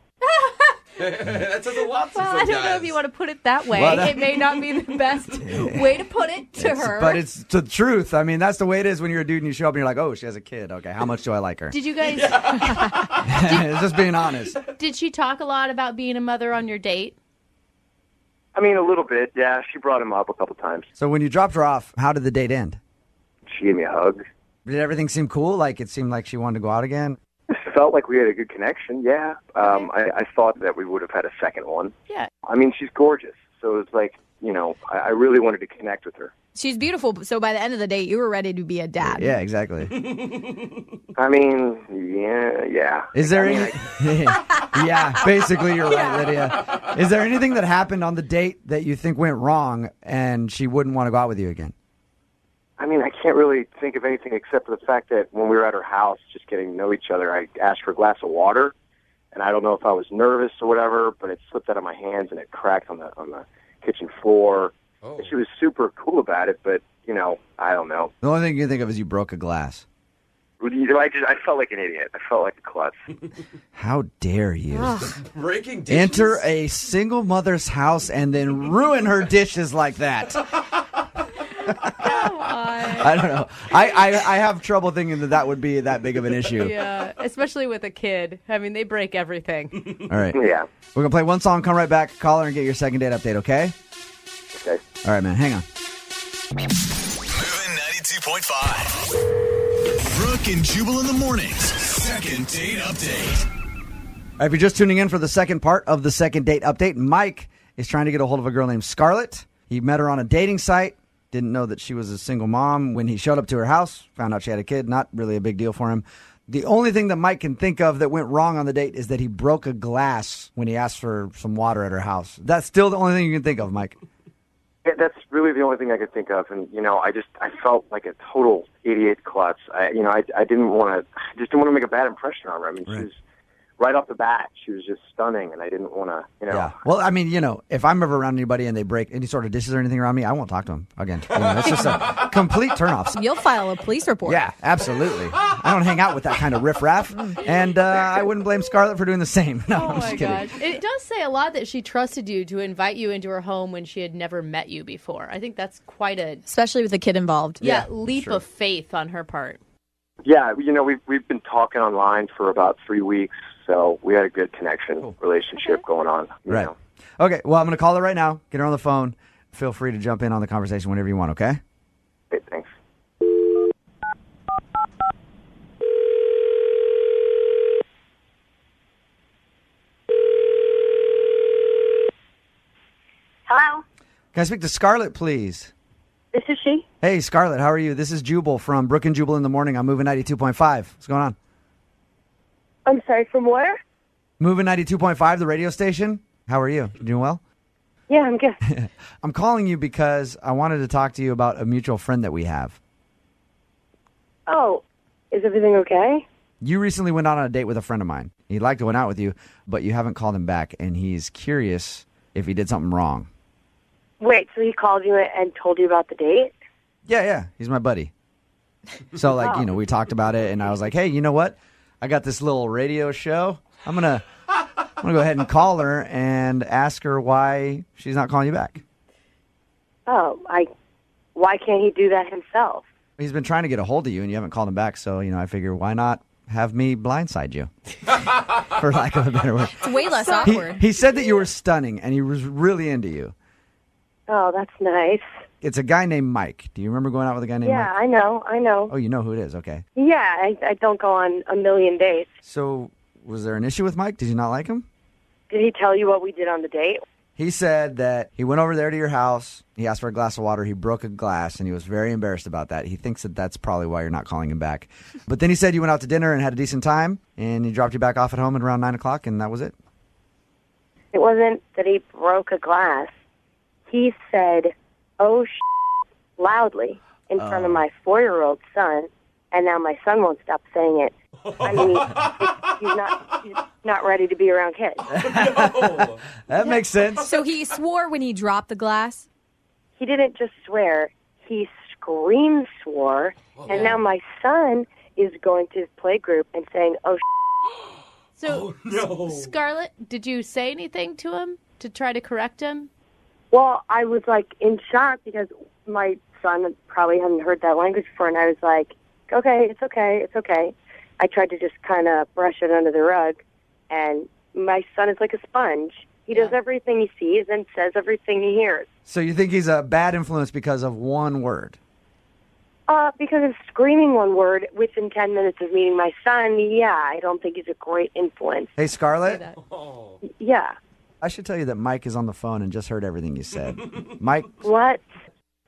That says a lot to Well, some I don't know guys. if you want to put it that way. Well, It may not be the best way to put it to her. But it's the truth. I mean, that's the way it is when you're a dude and you show up and you're like, oh, she has a kid. Okay, how much do I like her? Did you guys? It's just being honest. Did she talk a lot about being a mother on your date? I mean, a little bit, yeah. She brought him up a couple times. So when you dropped her off, how did the date end? She gave me a hug. Did everything seem cool? Like it seemed like she wanted to go out again? It felt like we had a good connection, yeah. I thought that we would have had a second one. Yeah. I mean, she's gorgeous. So it's like, I really wanted to connect with her. She's beautiful, so by the end of the date, you were ready to be a dad. Yeah, exactly. I mean, yeah. Is there any? Yeah, basically you're right, Lydia. Is there anything that happened on the date that you think went wrong and she wouldn't want to go out with you again? I mean, I can't really think of anything except for the fact that when we were at her house, just getting to know each other, I asked for a glass of water, and I don't know if I was nervous or whatever, but it slipped out of my hands and it cracked on the kitchen floor. Oh. And she was super cool about it, but I don't know. The only thing you can think of is you broke a glass. I felt like an idiot. I felt like a klutz. How dare you? Breaking dishes? Enter a single mother's house and then ruin her dishes like that. I don't know. I have trouble thinking that would be that big of an issue. Yeah, especially with a kid. I mean, they break everything. All right. Yeah. We're going to play one song, come right back, call her, and get your second date update, okay? Okay. All right, man. Hang on. Moving 92.5. Brooke and Jubal in the mornings. Second date update. All right, if you're just tuning in for the second part of the second date update, Mike is trying to get a hold of a girl named Scarlett. He met her on a dating site. Didn't know that she was a single mom. When he showed up to her house, found out she had a kid. Not really a big deal for him. The only thing that Mike can think of that went wrong on the date is that he broke a glass when he asked for some water at her house. That's still the only thing you can think of, Mike. Yeah, that's really the only thing I could think of, and I felt like a total idiot klutz. I didn't want to make a bad impression on her. I mean, Right. She was right off the bat. She was just stunning, and I didn't want to, Yeah. Well, I mean, if I'm ever around anybody and they break any sort of dishes or anything around me, I won't talk to them again. It's just a complete turnoff. You'll file a police report. Yeah, absolutely. I don't hang out with that kind of riffraff, and I wouldn't blame Scarlett for doing the same. No, I'm just kidding. Gosh. It does say a lot that she trusted you to invite you into her home when she had never met you before. I think that's quite a Especially with a kid involved. leap true. of faith on her part. Yeah, we've been talking online for about 3 weeks, so we had a good relationship going on. you Right. know. Okay, well, I'm going to call her right now, get her on the phone. Feel free to jump in on the conversation whenever you want, okay? Okay, thanks. Hello, Can I speak to Scarlett, please? this is she. Hey, Scarlett, how are you? This is Jubal from Brooke and Jubal in the morning. I'm moving 92.5. What's going on? I'm sorry, from where? Moving 92.5, the radio station. How are you? You doing well? Yeah, I'm good. I'm calling you because I wanted to talk to you about a mutual friend that we have. Oh, is everything okay? You recently went out on a date with a friend of mine. He'd like to went out with you, but you haven't called him back, and he's curious if he did something wrong. Wait, so he called you and told you about the date? Yeah, he's my buddy. So, we talked about it, and I was like, hey, you know what? I got this little radio show. I'm gonna go ahead and call her and ask her why she's not calling you back. Oh, why can't he do that himself? He's been trying to get a hold of you, and you haven't called him back, so, I figure why not have me blindside you, for lack of a better word. It's way less awkward. He said that you were stunning, and he was really into you. Oh, that's nice. It's a guy named Mike. Do you remember going out with a guy named Yeah, Mike? I know. Oh, you know who it is. Okay. Yeah, I don't go on a million dates. So was there an issue with Mike? Did you not like him? Did he tell you what we did on the date? He said that he went over there to your house. He asked for a glass of water. He broke a glass, and he was very embarrassed about that. He thinks that that's probably why you're not calling him back. But then he said you went out to dinner and had a decent time, and he dropped you back off at home at around 9 o'clock, and that was it. It wasn't that he broke a glass. He said, oh, loudly in front of my 4-year-old son, and now my son won't stop saying it. I mean, he's not ready to be around kids. That makes sense. So he swore when he dropped the glass? He didn't just swear. He scream swore, and now my son is going to his playgroup and saying, oh, So, Scarlett, did you say anything to him to try to correct him? Well, I was, in shock because my son probably hadn't heard that language before, and I was like, okay, it's okay, it's okay. I tried to just kind of brush it under the rug, and my son is like a sponge. He does everything he sees and says everything he hears. So you think he's a bad influence because of one word? Because of screaming one word within 10 minutes of meeting my son, I don't think he's a great influence. Hey, Scarlett? Yeah. I should tell you that Mike is on the phone and just heard everything you said. Mike? What?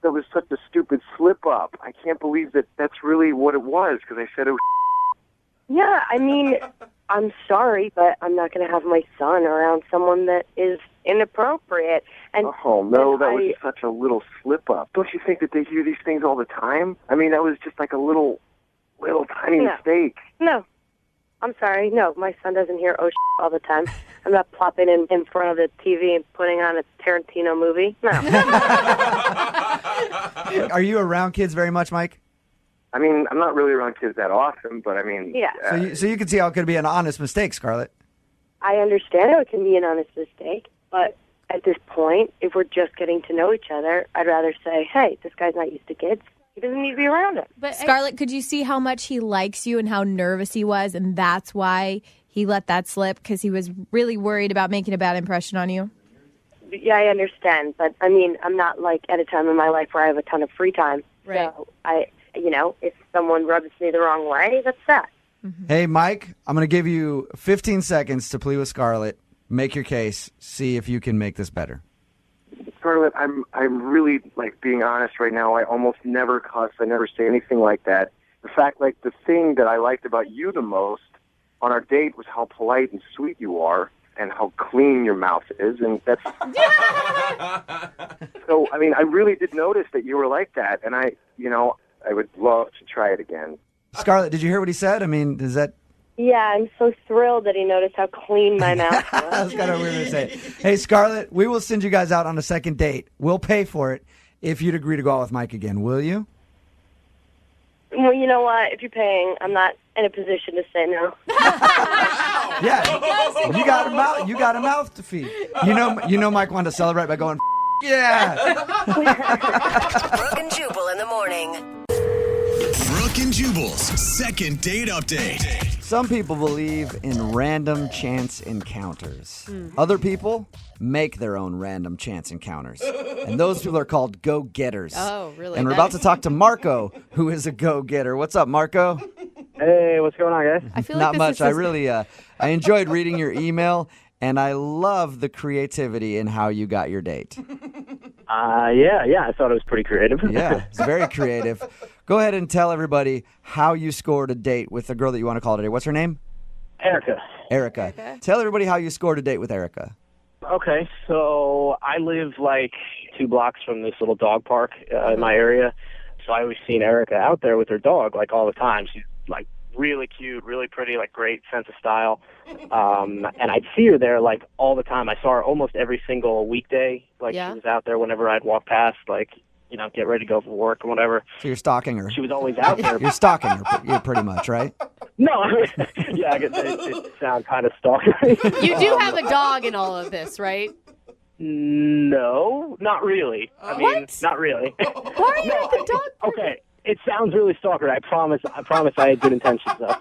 That was such a stupid slip-up. I can't believe that that's really what it was, because I said, oh, Yeah, I mean, I'm sorry, but I'm not going to have my son around someone that is inappropriate. And Oh, no, and that was such a little slip-up. Don't you think that they hear these things all the time? I mean, that was just like a little tiny mistake. No. I'm sorry. No, my son doesn't hear oh all the time. I'm not plopping in front of the TV and putting on a Tarantino movie. No. Are you around kids very much, Mike? I mean, I'm not really around kids that often, but I mean... Yeah. So you can see how it could be an honest mistake, Scarlett. I understand how it can be an honest mistake, but at this point, if we're just getting to know each other, I'd rather say, hey, this guy's not used to kids. He doesn't need to be around it. But Scarlett, could you see how much he likes you and how nervous he was, and that's why he let that slip, because he was really worried about making a bad impression on you? Yeah, I understand, but I mean, I'm not like at a time in my life where I have a ton of free time. Right. So if someone rubs me the wrong way, that's that. Mm-hmm. Hey, Mike, I'm going to give you 15 seconds to plead with Scarlett. Make your case. See if you can make this better. Scarlett, I'm really, being honest right now. I almost never cuss. I never say anything like that. In fact, the thing that I liked about you the most on our date was how polite and sweet you are and how clean your mouth is. And that's... So, I mean, I really did notice that you were like that. And I would love to try it again. Scarlett, did you hear what he said? I mean, does that... Yeah, I'm so thrilled that he noticed how clean my mouth was. That's kind of weird to say. Hey, Scarlett, we will send you guys out on a second date. We'll pay for it if you'd agree to go out with Mike again. Will you? Well, you know what? If you're paying, I'm not in a position to say no. Yeah, you got a mouth to feed. You know, Mike wanted to celebrate by going, yeah. Brooke and Jubal in the morning. Brooke and Jubal's second date update. Some people believe in random chance encounters. Other people make their own random chance encounters. And those people are called go-getters. Oh, really? And we're about to talk to Marco, who is a go-getter. What's up, Marco? Hey, what's going on, guys? I feel Not like much. I really, I enjoyed reading your email, and I love the creativity in how you got your date. Yeah, I thought it was pretty creative. Yeah, it's very creative. Go ahead and tell everybody how you scored a date with the girl that you want to call today. What's her name? Erica. Tell everybody how you scored a date with Erica. Okay, so I live 2 blocks from this little dog park in my area, so I always seen Erica out there with her dog all the time. She's really cute, really pretty, great sense of style. And I'd see her there all the time. I saw her almost every single weekday. She was out there whenever I'd walk past, get ready to go for work or whatever. So you're stalking her. She was always out there. You're stalking her, pretty much, right? No, yeah, I guess it sounds kind of stalkery. You do have a dog in all of this, right? No, not really. I mean, not really. Why are you at the dog? Okay. It sounds really stalkery. I promise I had good intentions, though.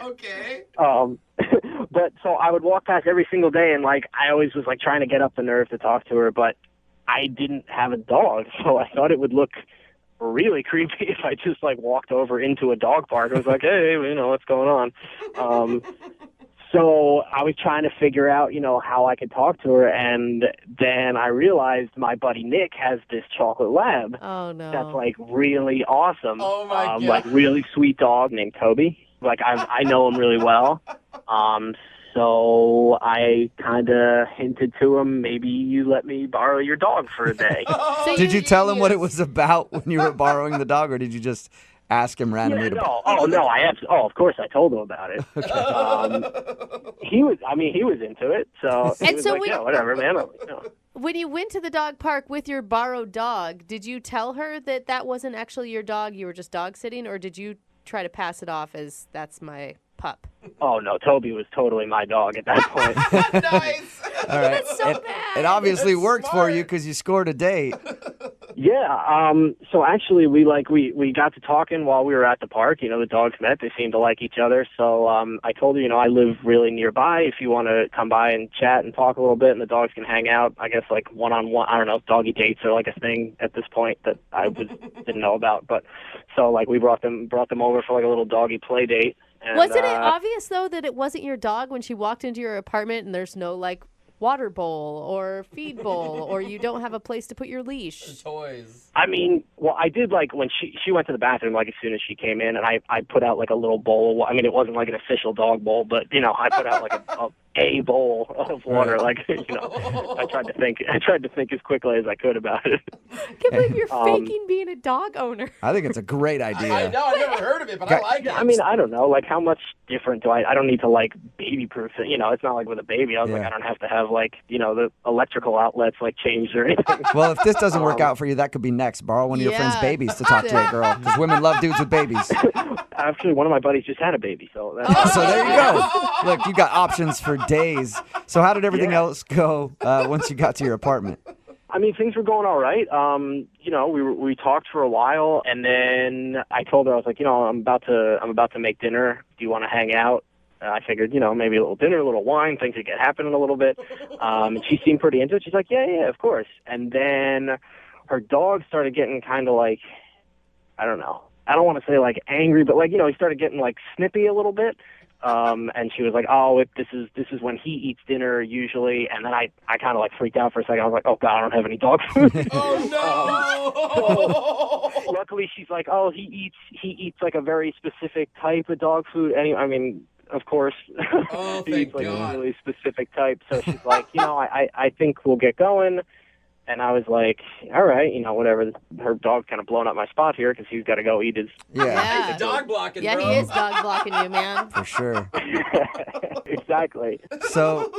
Okay. But so I would walk past every single day, and I always was trying to get up the nerve to talk to her, but I didn't have a dog, so I thought it would look really creepy if I just walked over into a dog park. I was like, hey, what's going on? So I was trying to figure out, how I could talk to her, and then I realized my buddy Nick has this chocolate lab. Oh, no. That's really awesome. Oh, my God. Really sweet dog named Toby. I know him really well. So I kind of hinted to him, maybe you let me borrow your dog for a day. Did you tell him what it was about when you were borrowing the dog, or did you just ask him randomly? Of course I told him about it. He was into it, so he was whatever, man. When you went to the dog park with your borrowed dog, did you tell her that wasn't actually your dog, you were just dog sitting, or did you try to pass it off as that's my pup? Oh, no, Toby was totally my dog at that point. Nice. All right. That's so bad. It obviously That's worked smart. for you because you scored a date. Yeah, so actually we got to talking while we were at the park. The dogs met. They seemed to like each other. So I told her, I live really nearby. If you want to come by and chat and talk a little bit and the dogs can hang out, I guess one-on-one, I don't know, doggy dates are a thing at this point that I didn't know about. But so we brought them over for a little doggy play date. And, wasn't it obvious, though, that it wasn't your dog when she walked into your apartment and there's no, water bowl or feed bowl or you don't have a place to put your leash? Toys. I mean, well, I did when she went to the bathroom as soon as she came in, and I put out a little bowl. I mean, it wasn't an official dog bowl, but I put out a a bowl of water. Like, I tried to think as quickly as I could about it. I can't believe you're faking being a dog owner. I think it's a great idea. I know, I've never heard of it, but I like it. I mean, I don't know, like how much different do I don't need to like baby-proof it. It's not like with a baby. I was like, I don't have to have like, the electrical outlets like changed or anything. Well, if this doesn't work out for you, that could be next. Borrow one of your friend's babies to talk to a girl, because women love dudes with babies. Actually, one of my buddies just had a baby, so so there you go. Look, you got options for days. So how did everything else go once you got to your apartment? I mean, things were going all right. We talked for a while, and then I told her, I was like, I'm about to make dinner. Do you want to hang out? I figured, maybe a little dinner, a little wine, things could get happening a little bit. And she seemed pretty into it. She's like, yeah, of course. And then her dog started getting kind of like, I don't know. I don't want to say like angry, but like, he started getting like snippy a little bit. And she was like, this is when he eats dinner usually. And then I kind of like freaked out for a second. I was like, oh God, I don't have any dog food. Oh no! So, luckily she's like, he eats like a very specific type of dog food. Of course, he eats like a really specific type. So she's like, I think we'll get going. And I was like, all right, whatever. Her dog's kind of blowing up my spot here because he's got to go eat his... Yeah. He's dog blocking, bro. bro. He is dog blocking you, man. For sure. Exactly. So,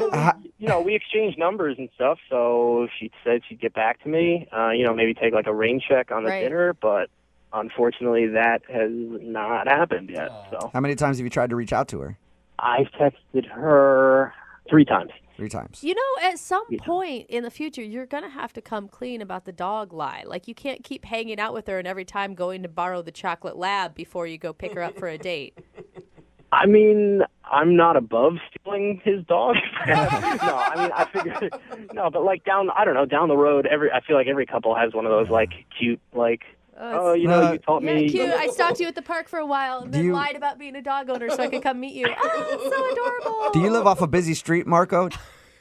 we exchanged numbers and stuff, so she said she'd get back to me, maybe take like a rain check on the dinner, but unfortunately that has not happened yet. So how many times have you tried to reach out to her? I've texted her 3 times. 3 times. At some point in the future, you're going to have to come clean about the dog lie. Like, you can't keep hanging out with her and every time going to borrow the chocolate lab before you go pick her up for a date. I mean, I'm not above stealing his dog. I figured, but like down the road, I feel like every couple has one of those like cute, like, you taught me. Cute. I stalked you at the park for a while and then lied about being a dog owner so I could come meet you. Oh, it's so adorable. Do you live off a busy street, Marco?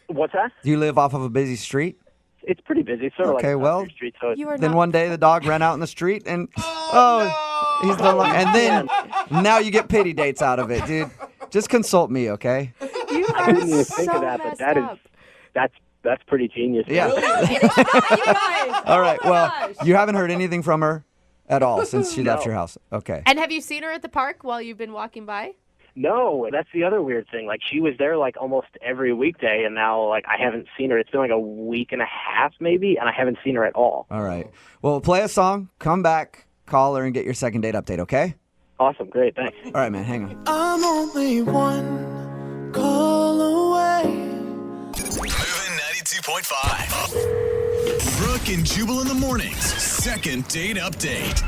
What's that? Do you live off of a busy street? It's pretty busy. It's sort of like a street. So then one day the dog ran out in the street and he's the and then now you get pity dates out of it, dude. Just consult me, okay? I didn't even think of that, but that's pretty genius. Yeah. All right. Well, you haven't heard anything from her at all since she left your house. Okay. And have you seen her at the park while you've been walking by? No, that's the other weird thing. Like, she was there like almost every weekday, and now like I haven't seen her. It's been like a week and a half maybe, and I haven't seen her at all. All right. Well, play a song, come back, call her, and get your second date update, okay? Awesome. Great. Thanks. All right, man. Hang on. I'm only one call away. Moving 92.5. Brooke and Jubal in the mornings. Second date update.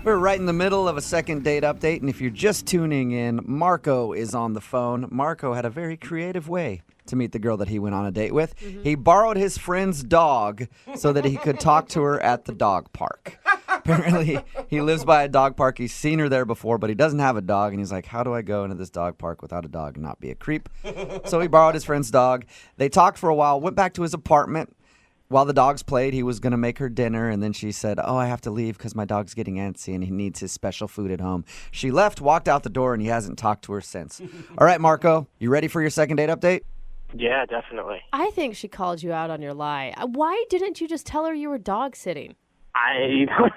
We're right in the middle of a second date update, and if you're just tuning in, Marco is on the phone. Marco had a very creative way to meet the girl that he went on a date with. Mm-hmm. He borrowed his friend's dog so that he could talk to her at the dog park. Apparently, he lives by a dog park. He's seen her there before, but he doesn't have a dog, and he's like, how do I go into this dog park without a dog and not be a creep? So he borrowed his friend's dog. They talked for a while, went back to his apartment. While the dogs played, he was going to make her dinner, and then she said, I have to leave because my dog's getting antsy and he needs his special food at home. She left, walked out the door, and he hasn't talked to her since. All right, Marco, you ready for your second date update? Yeah, definitely. I think she called you out on your lie. Why didn't you just tell her you were dog sitting?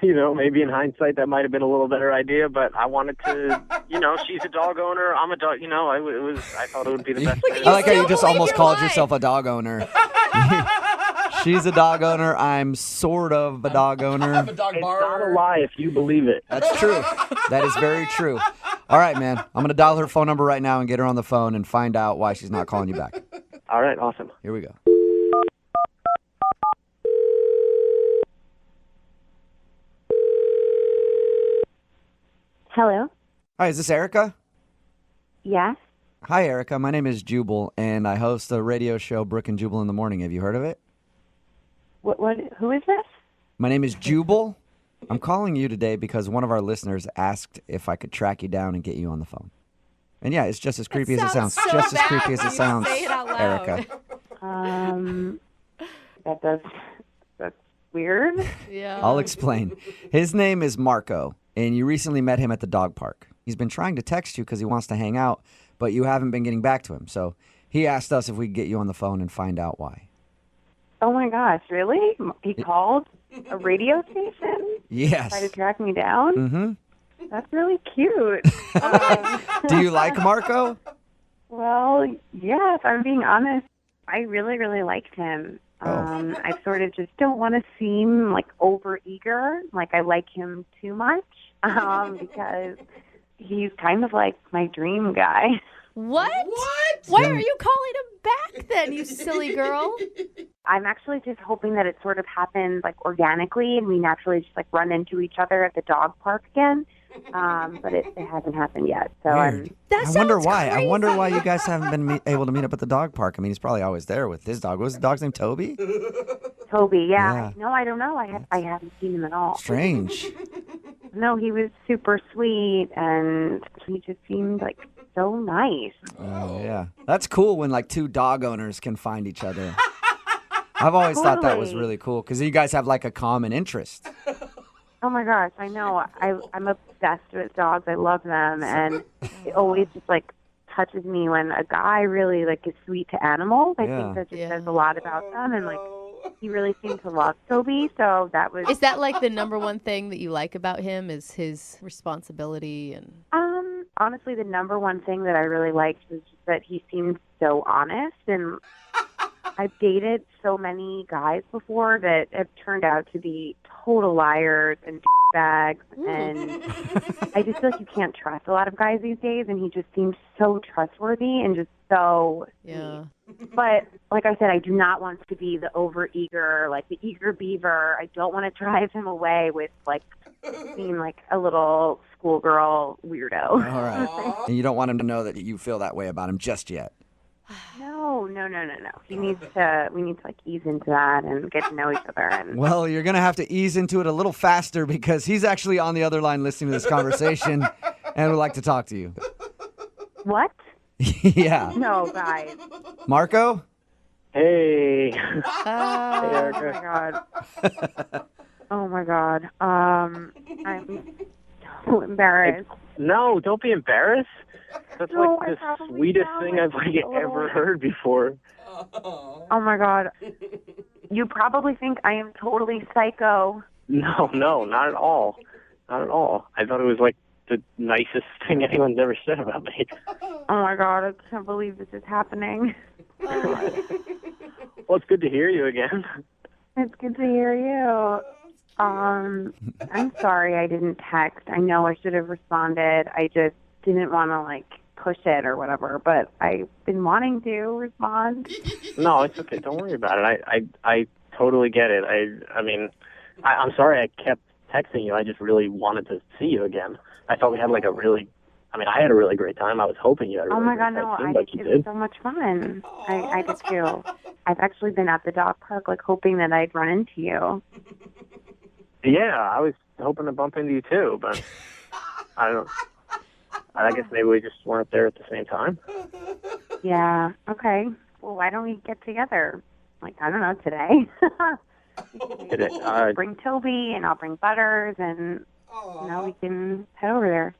Maybe in hindsight that might have been a little better idea, but I wanted to, she's a dog owner, I'm a dog, I thought it would be the best. I like how you just almost called yourself a dog owner. She's a dog owner. I'm sort of a dog owner. I'm a dog borrower. It's not a lie if you believe it. That's true. That is very true. All right, man. I'm going to dial her phone number right now and get her on the phone and find out why she's not calling you back. All right, awesome. Here we go. Hello? Hi, is this Erica? Yes. Hi, Erica. My name is Jubal, and I host a radio show, Brooke and Jubal in the Morning. Have you heard of it? What? Who is this? My name is Jubal. I'm calling you today because one of our listeners asked if I could track you down and get you on the phone. And yeah, it's just as creepy as it sounds. So just as bad creepy as when it you sounds, say it out loud. Erica. That's weird. Yeah. I'll explain. His name is Marco, and you recently met him at the dog park. He's been trying to text you because he wants to hang out, but you haven't been getting back to him. So he asked us if we could get you on the phone and find out why. Oh my gosh, really? He called a radio station? Yes. Tried to track me down? Mm-hmm. That's really cute. Do you like Marco? Well, yeah, if I'm being honest, I really, really liked him. I sort of just don't want to seem like overeager, like I like him too much, because he's kind of like my dream guy. What? Why are you calling him back then, you silly girl? I'm actually just hoping that it sort of happens like organically and we naturally just like run into each other at the dog park again. But it hasn't happened yet. So Weird. I wonder why. I wonder why you guys haven't been able to meet up at the dog park. I mean, he's probably always there with his dog. Was the dog's name Toby? Toby, yeah. Yeah. No, I don't know. I haven't seen him at all. Strange. No, he was super sweet and he just seemed like so nice. Oh, yeah. That's cool when like two dog owners can find each other. I've always thought that was really cool because you guys have like a common interest. Oh my gosh, I know. I'm obsessed with dogs. I love them, and it always just like touches me when a guy really like is sweet to animals. I think that just says a lot about them, and like he really seemed to love Toby. So that was. Is that like the number one thing that you like about him? Is his responsibility and? Honestly, the number one thing that I really liked was just that he seemed so honest, and I've dated so many guys before that have turned out to be total liars and bags, and I just feel like you can't trust a lot of guys these days, and he just seemed so trustworthy and just so sweet. But like I said, I do not want to be the overeager, like the eager beaver. I don't want to drive him away with like being like a little schoolgirl weirdo. All right. And you don't want him to know that you feel that way about him just yet. No. We need to like ease into that and get to know each other. And Well, you're going to have to ease into it a little faster because he's actually on the other line listening to this conversation and would like to talk to you. What? Yeah. No, guys. Marco? Hey. Hey, Erica. Oh my god. I'm so embarrassed. No, don't be embarrassed. That's No, like I the probably sweetest sound thing like I've like a little- ever heard before. Oh my god. You probably think I am totally psycho. No, not at all. Not at all. I thought it was like the nicest thing anyone's ever said about me. Oh my god, I can't believe this is happening. Well, it's good to hear you again. It's good to hear you. I'm sorry I didn't text. I know I should have responded. I just didn't want to like push it or whatever, but I've been wanting to respond. No, it's okay. Don't worry about it. I totally get it. I mean, I'm sorry I kept texting you. I just really wanted to see you again. I thought we had like I had a really great time. I was hoping you had a really Oh my great god, time. no, It seemed like you it was so much fun. I did too. I've actually been at the dog park like hoping that I'd run into you. Yeah, I was hoping to bump into you too, but I don't. I guess maybe we just weren't there at the same time. Yeah, okay. Well, why don't we get together? Like, I don't know, today? Bring Toby, and I'll bring Butters, and we can head over there.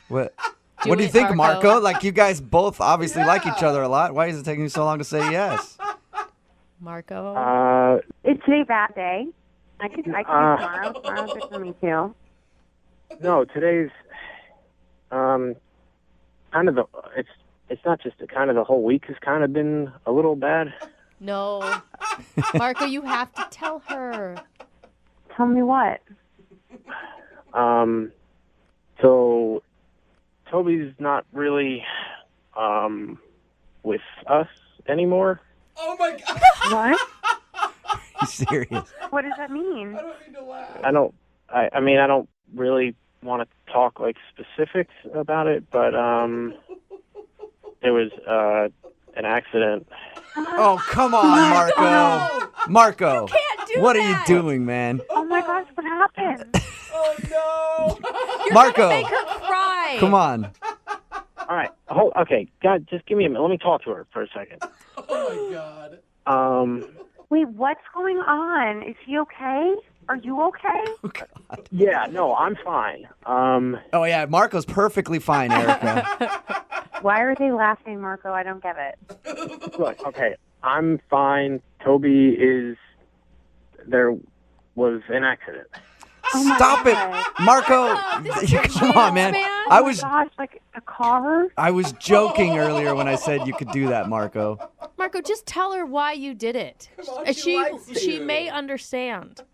What do you think, Marco? Like, you guys both obviously like each other a lot. Why is it taking you so long to say yes? Marco? It's a bad day. I could do tomorrow. Tomorrow's good for me, too. No, today's kind of the. It's not just kind of the whole week has kind of been a little bad. No. Marco, you have to tell her. Tell me what? So Toby's not really with us anymore. Oh my god. What? Are you serious? What does that mean? I don't mean to laugh. I mean, I don't really want to talk like specifics about it, but there was an accident. Oh, come on, Marco. Marco, You can't do what that. are you doing, man? Oh my gosh, what happened? Oh no. You're Marco. gonna make her cry. Come on. All right. Okay. God, just give me a minute. Let me talk to her for a second. Oh my god. Wait, what's going on? Is he okay? Are you okay? Yeah, no, I'm fine. Oh, yeah, Marco's perfectly fine, Erica. Why are they laughing, Marco? I don't get it. Look, okay, I'm fine. Toby is... There was an accident. Stop it, Marco. Come on, man. I was Gosh, like a car? I was joking earlier when I said you could do that, Marco. Marco, just tell her why you did it. She may understand.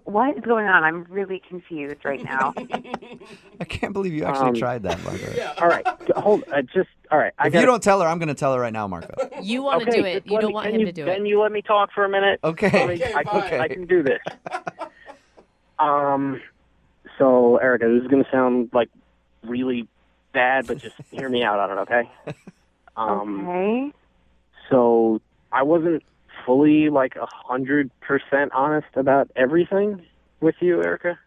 What is going on? I'm really confused right now. I can't believe you actually tried that, Marco. All right, hold. All right. If you don't tell her, I'm going to tell her right now, Marco. You want to do it. You don't want him to do it. Can you let me talk for a minute? Okay. I can do this. So, Erica, this is going to sound like really bad, but just hear me out on it, okay? Okay. So, I wasn't fully, 100% honest about everything with you, Erica.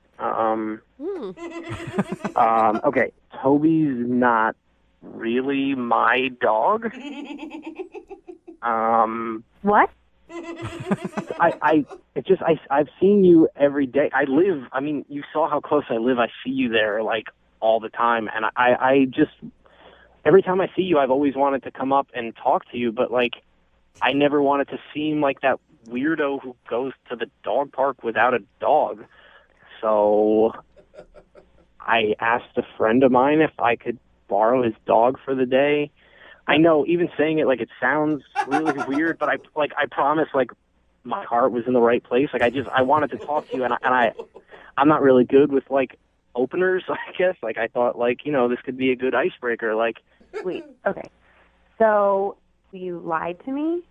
Okay, Toby's not really my dog. What? I've seen you every day. You saw how close I live. I see you there all the time, and I just every time I see you, I've always wanted to come up and talk to you, but I never wanted to seem like that weirdo who goes to the dog park without a dog. So I asked a friend of mine if I could borrow his dog for the day. I know, even saying it, it sounds really weird, but I promise, my heart was in the right place. I wanted to talk to you, and I'm not really good with, openers, I guess. I thought, this could be a good icebreaker, Wait, okay. So, you lied to me?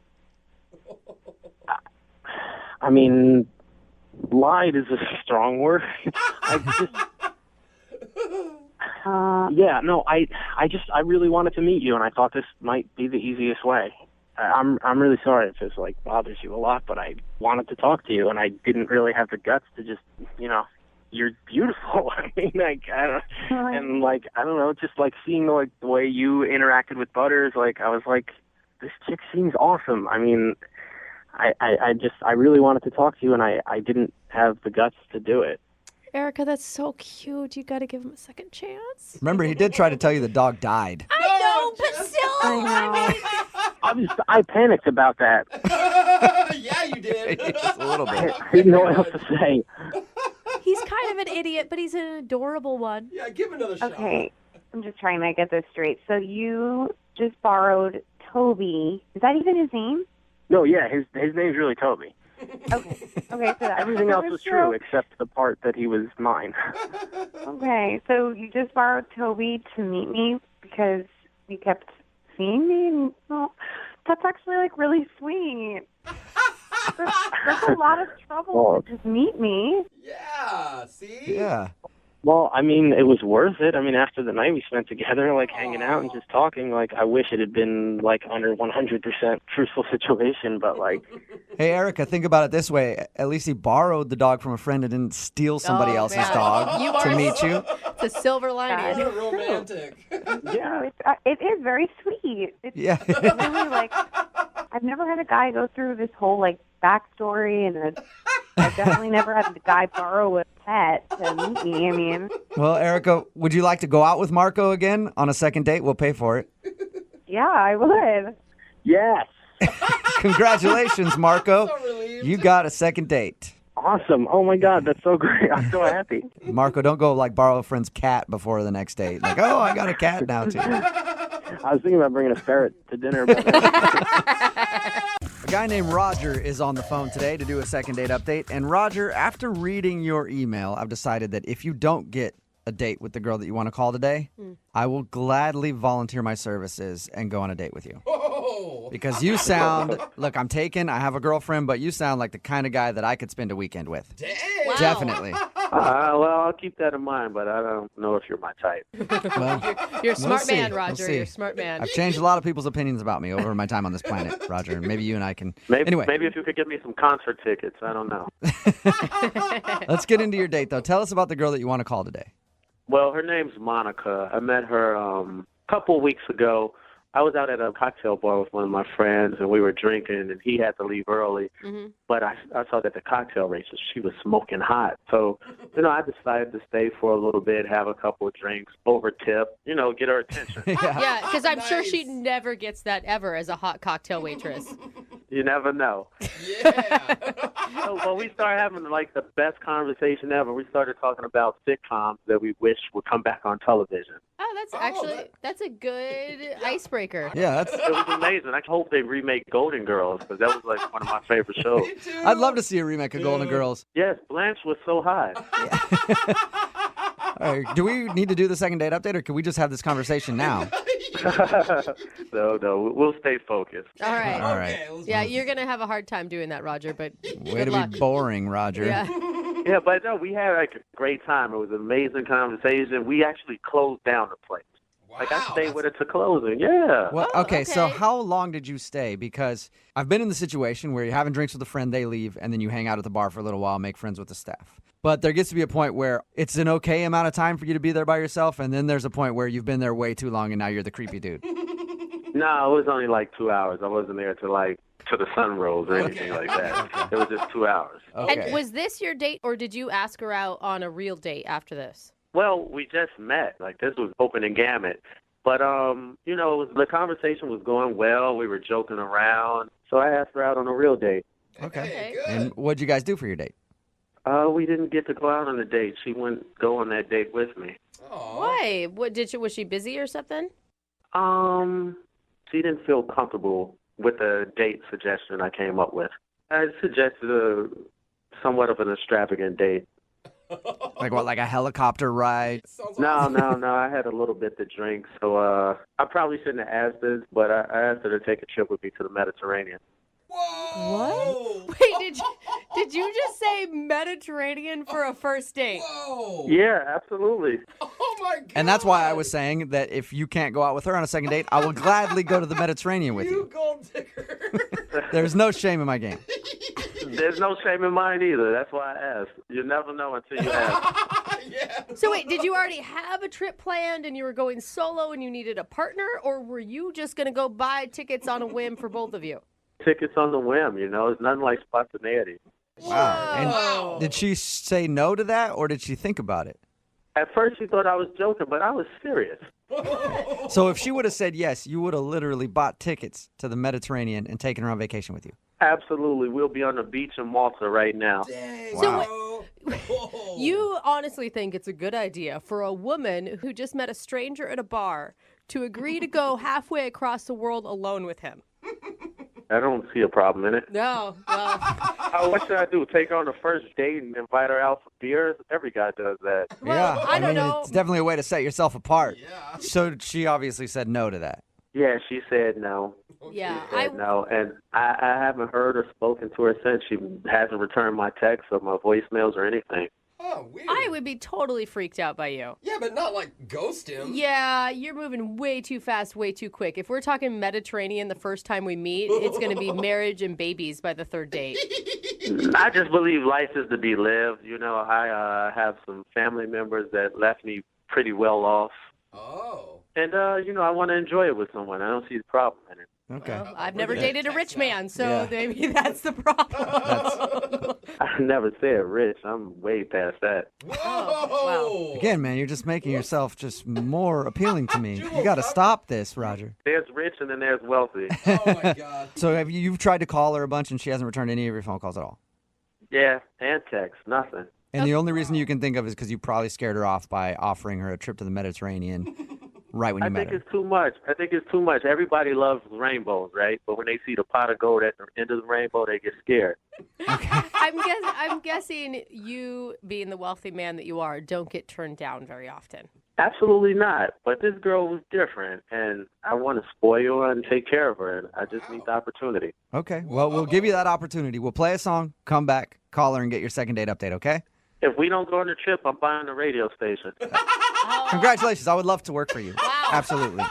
Lied is a strong word. I really wanted to meet you, and I thought this might be the easiest way. I'm really sorry if this bothers you a lot, but I wanted to talk to you, and I didn't really have the guts to just, you're beautiful. I don't know, just seeing the way you interacted with Butters, I was like, this chick seems awesome. I really wanted to talk to you, and I didn't have the guts to do it. Erica, that's so cute. You got to give him a second chance. Remember, he did try to tell you the dog died. I know, but still. I panicked about that. Yeah, you did. Just a little bit. I didn't know what else to say. He's kind of an idiot, but he's an adorable one. Yeah, give him another shot. Okay, I'm just trying to get this straight. So you just borrowed Toby. Is that even his name? No, yeah, his name's really Toby. Okay, so that's everything else was true except the part that he was mine. Okay, so you just borrowed Toby to meet me because you kept seeing me? Well, that's actually really sweet. That's a lot of trouble to just meet me. Yeah, see? Yeah. Well, it was worth it. After the night we spent together, hanging out and just talking, I wish it had been, under 100% truthful situation, but, Hey, Erica, think about it this way. At least he borrowed the dog from a friend and didn't steal somebody else's dog to meet you. It's a silver lining. What a romantic. Yeah. It is very sweet. It's Yeah. really, I've never had a guy go through this whole, backstory, and I've definitely never had a guy borrow a pet to meet me. Well, Erica, would you like to go out with Marco again on a second date? We'll pay for it. Yeah, I would. Yes. Congratulations, Marco. So relieved. You got a second date. Awesome. Oh, my God, that's so great. I'm so happy. Marco, don't go borrow a friend's cat before the next date. Oh, I got a cat now, too. I was thinking about bringing a ferret to dinner. But A guy named Roger is on the phone today to do a second date update. And Roger, after reading your email, I've decided that if you don't get a date with the girl that you want to call today, I will gladly volunteer my services and go on a date with you. Oh. Because you sound, look, I'm taken, I have a girlfriend, but you sound like the kind of guy that I could spend a weekend with. Dang. Wow. Definitely. Well, I'll keep that in mind, but I don't know if you're my type. Well, You're a smart man, We'll Roger. see. You're a smart man. I've changed a lot of people's opinions about me over my time on this planet, Roger. Maybe you and I can. Maybe Anyway, if you could give me some concert tickets, I don't know. let's get into your date, though. Tell us about the girl that you want to call today. Well, her name's Monica. I met her a couple weeks ago. I was out at a cocktail bar with one of my friends, and we were drinking, and he had to leave early. Mm-hmm. But I saw that the cocktail waitress, she was smoking hot. So, I decided to stay for a little bit, have a couple of drinks, over tip, get her attention. Yeah, because I'm sure she never gets that ever as a hot cocktail waitress. You never know. Yeah. So we started having the best conversation ever. We started talking about sitcoms that we wish would come back on television. Oh, that's a good icebreaker. Yeah, It was amazing. I hope they remake Golden Girls because that was one of my favorite shows. I'd love to see a remake of Golden Girls. Yes, Blanche was so hot. All right, do we need to do the second date update, or can we just have this conversation now? No, we'll stay focused. All right. All right. Yeah, you're going to have a hard time doing that, Roger, but Way good to luck. be boring, Roger. Yeah. Yeah, but no, we had a great time. It was an amazing conversation. We actually closed down the place. Wow, I stayed with it to closing. Yeah. Well, okay, so how long did you stay? Because I've been in the situation where you're having drinks with a friend, they leave, and then you hang out at the bar for a little while, make friends with the staff. But there gets to be a point where it's an okay amount of time for you to be there by yourself, and then there's a point where you've been there way too long, and now you're the creepy dude. No, it was only 2 hours. I wasn't there till the sun rose or anything like that. It was just 2 hours. Okay. And was this your date, or did you ask her out on a real date after this? Well, we just met. This was open and gamut. But, the conversation was going well. We were joking around. So I asked her out on a real date. Okay. And what'd you guys do for your date? We didn't get to go out on a date. She wouldn't go on that date with me. Why? Was she busy or something? She didn't feel comfortable with the date suggestion I came up with. I suggested somewhat of an extravagant date. Like a helicopter ride? No. I had a little bit to drink, so I probably shouldn't have asked this, but I asked her to take a trip with me to the Mediterranean. Whoa! What? Wait, did you just say Mediterranean for a first date? Whoa! Yeah, absolutely. Oh my God! And that's why I was saying that if you can't go out with her on a second date, I will gladly go to the Mediterranean with you. Gold digger. There's no shame in my game. There's no shame in mine either. That's why I asked. You never know until you ask. Yeah. So wait, did you already have a trip planned and you were going solo and you needed a partner, or were you just going to go buy tickets on a whim for both of you? Tickets on the whim, It's nothing like spontaneity. Wow. And did she say no to that, or did she think about it? At first, she thought I was joking, but I was serious. So if she would have said yes, you would have literally bought tickets to the Mediterranean and taken her on vacation with you. Absolutely. We'll be on the beach in Malta right now. Dang, Wow. You honestly think it's a good idea for a woman who just met a stranger at a bar to agree to go halfway across the world alone with him? I don't see a problem in it. No. Well, What should I do? Take her on the first date and invite her out for beers? Every guy does that. Yeah, I don't know. It's definitely a way to set yourself apart. Yeah. So she obviously said no to that. Yeah, she said no. yeah. She said no, and I haven't heard or spoken to her since. She hasn't returned my texts or my voicemails or anything. Oh, weird. I would be totally freaked out by you. Yeah, but not ghost him. Yeah, you're moving way too fast, way too quick. If we're talking Mediterranean the first time we meet, it's going to be marriage and babies by the third date. I just believe life is to be lived. I have some family members that left me pretty well off. Oh. And, I want to enjoy it with someone. I don't see the problem in it. Okay. Well, I've never dated a rich man, so Yeah. maybe that's the problem. I never said rich. I'm way past that. Whoa. Again, man, you're just making yourself just more appealing to me. You got to stop this, Roger. There's rich and then there's wealthy. Oh my God. So you've tried to call her a bunch and she hasn't returned any of your phone calls at all? Yeah, and text, nothing. And the only reason you can think of is because you probably scared her off by offering her a trip to the Mediterranean right when you I met think her. it's too much. Everybody loves rainbows, right? But when they see the pot of gold at the end of the rainbow, they get scared. I'm guessing you, being the wealthy man that you are, don't get turned down very often. Absolutely not. But this girl was different, and I want to spoil her and take care of her, and I just need the opportunity. Okay, well, we'll give you that opportunity. We'll play a song, come back, call her, and get your second date update, okay? If we don't go on the trip, I'm buying a radio station. Congratulations. I would love to work for you. Wow. Absolutely.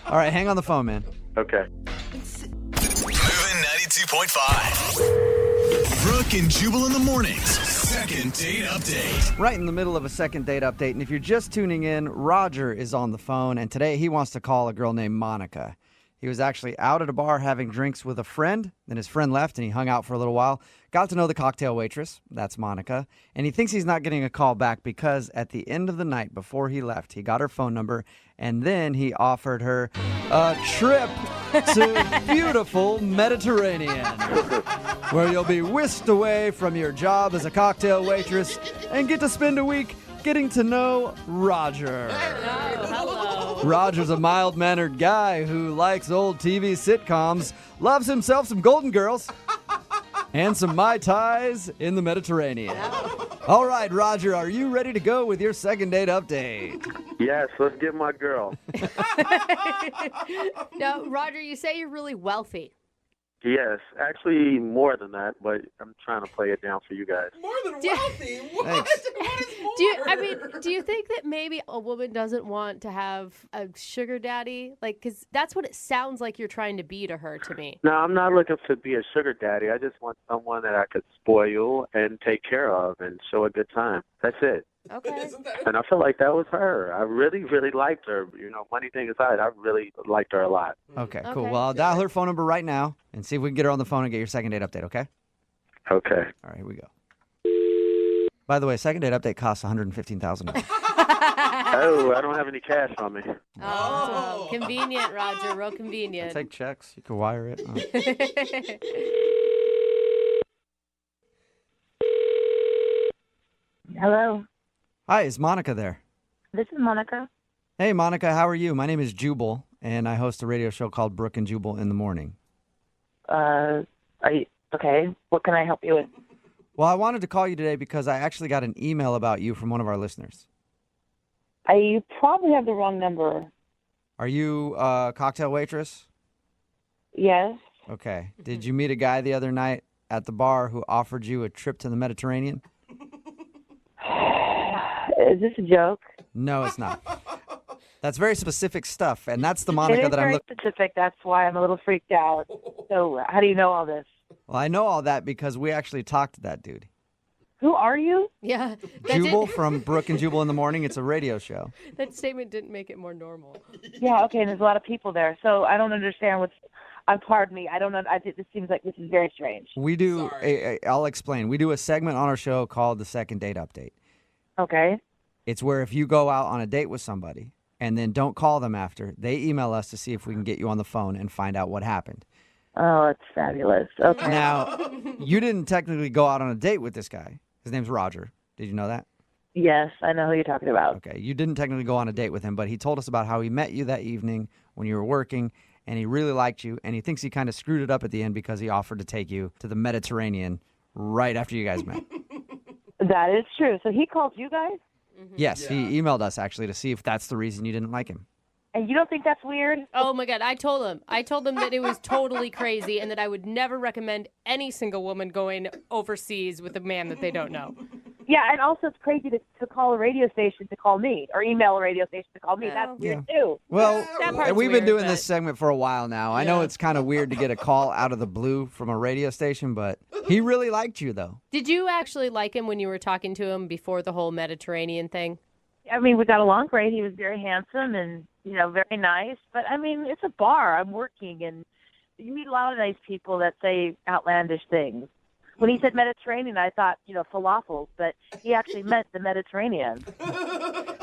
All right, hang on the phone, man. Okay. Moving 92.5. Brooke and Jubal in the mornings. Second date update. Right in the middle of a second date update, and if you're just tuning in, Roger is on the phone, and today he wants to call a girl named Monica. He was actually out at a bar having drinks with a friend, then his friend left, and he hung out for a little while. Got to know the cocktail waitress, that's Monica, and he thinks he's not getting a call back because at the end of the night before he left, he got her phone number, and then he offered her a trip to beautiful Mediterranean, where you'll be whisked away from your job as a cocktail waitress and get to spend a week getting to know Roger. Hello. Roger's a mild-mannered guy who likes old TV sitcoms, loves himself some Golden Girls, and some Mai Tais in the Mediterranean. All right, Roger, are you ready to go with your second date update? Yes, let's get my girl. Now, Roger, you say you're really wealthy. Yes, actually more than that, but I'm trying to play it down for you guys. More than wealthy? What? Thanks. What is more? Do you think that maybe a woman doesn't want to have a sugar daddy? Like, because that's what it sounds like you're trying to be to her, to me. No, I'm not looking to be a sugar daddy. I just want someone that I could spoil and take care of and show a good time. That's it. Okay. And I feel like that was her. I really, really liked her. You know, money thing aside, I really liked her a lot. Okay, cool. Okay. Well, I'll dial her phone number right now and see if we can get her on the phone and get your second date update, okay? Okay. All right, here we go. By the way, second date update costs $115,000. Oh, I don't have any cash on me. Oh, convenient, Roger. Real convenient. Take checks. You can wire it. Hello, Hi, is Monica there? this is Monica. Hey, Monica, how are you? My name is Jubal, and I host a radio show called Brooke and Jubal in the morning. Are you okay? What can I help you with? Well, I wanted to call you today because I actually got an email about you from one of our listeners. You probably have the wrong number. Are you a cocktail waitress? Yes. Okay. Did you meet a guy the other night at the bar who offered you a trip to the Mediterranean? Is this a joke? No, it's not. That's very specific stuff, and that's the It Monica is that I'm very looking. specific. That's why I'm a little freaked out. So, how do you know all this? Well, I know all that because we actually talked to that dude. Who are you? Yeah. Jubal from Brooke and Jubal in the morning. It's a radio show. That statement didn't make it more normal. Yeah. Okay. And there's a lot of people there, so I don't understand what's. Pardon me. I don't know. I think this seems like this is very strange. We do. I'll explain. We do a segment on our show called the Second Date Update. Okay. It's where if you go out on a date with somebody and then don't call them after, they email us to see if we can get you on the phone and find out what happened. Oh, it's fabulous. Okay. Now, you didn't technically go out on a date with this guy. His name's Roger. Did you know that? Yes, I know who you're talking about. Okay. You didn't technically go on a date with him, but he told us about how he met you that evening when you were working, and he really liked you, and he thinks he kind of screwed it up at the end because he offered to take you to the Mediterranean right after you guys met. That is true. So he called you guys? Yes, he emailed us actually to see if that's the reason you didn't like him. And you don't think that's weird? Oh my God, I told him that it was totally crazy and that I would never recommend any single woman going overseas with a man that they don't know. Yeah, and also it's crazy to call a radio station to call me or email a radio station to call me. That's weird too. Well, That part's we've been weird, doing but- this segment for a while now. I know it's kind of weird to get a call out of the blue from a radio station, but he really liked you, though. Did you actually like him when you were talking to him before the whole Mediterranean thing? I mean, we got along great. He was very handsome and, very nice. But, I mean, it's a bar. I'm working, and you meet a lot of nice people that say outlandish things. When he said Mediterranean, I thought, falafels, but he actually meant the Mediterranean.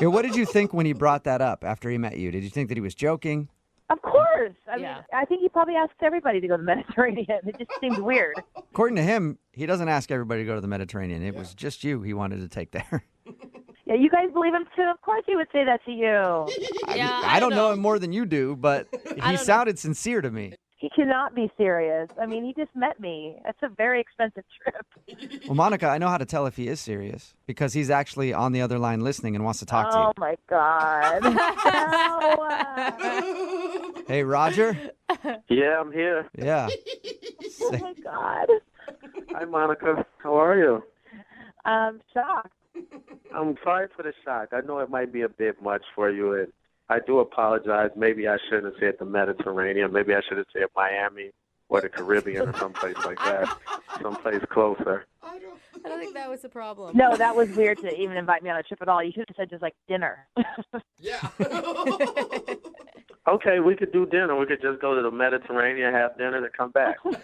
Yeah, what did you think when he brought that up after he met you? Did you think that he was joking? Of course. I mean, I think he probably asked everybody to go to the Mediterranean. It just seemed weird. According to him, he doesn't ask everybody to go to the Mediterranean. It was just you he wanted to take there. Yeah, you guys believe him too? Of course he would say that to you. I don't know him more than you do, but he sounded sincere to me. He cannot be serious. I mean, he just met me. That's a very expensive trip. Well, Monica, I know how to tell if he is serious because he's actually on the other line listening and wants to talk to you. Oh, my God. No. Hey, Roger? Yeah, I'm here. Yeah. Oh, my God. Hi, Monica. How are you? I'm shocked. I'm sorry for the shock. I know it might be a bit much for you, and I do apologize. Maybe I shouldn't have said the Mediterranean. Maybe I should have said Miami. or the Caribbean or someplace like that, someplace closer. I don't think that was the problem. No, that was weird to even invite me on a trip at all. You should have said just like dinner. Yeah. Okay, we could do dinner. We could just go to the Mediterranean, have dinner, and come back. Come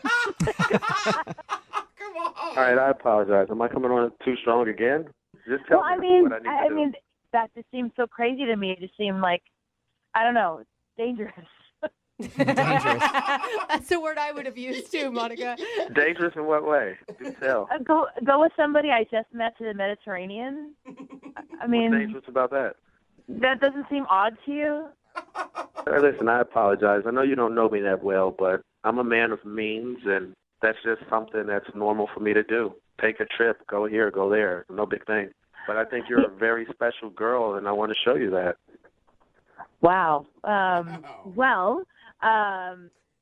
on. All right, I apologize. Am I coming on too strong again? Just tell Well, me what I need to do. mean, that just seems so crazy to me. It just seemed like, I don't know, dangerous. That's the word I would have used too, Monica. Dangerous in what way? Do tell. Go with somebody I just met to the Mediterranean. I mean, What's dangerous about that? that doesn't seem odd to you. Listen, I apologize. I know you don't know me that well, but I'm a man of means, and that's just something that's normal for me to do. Take a trip, go here, go there. No big thing. But I think you're a very special girl, and I want to show you that. Wow.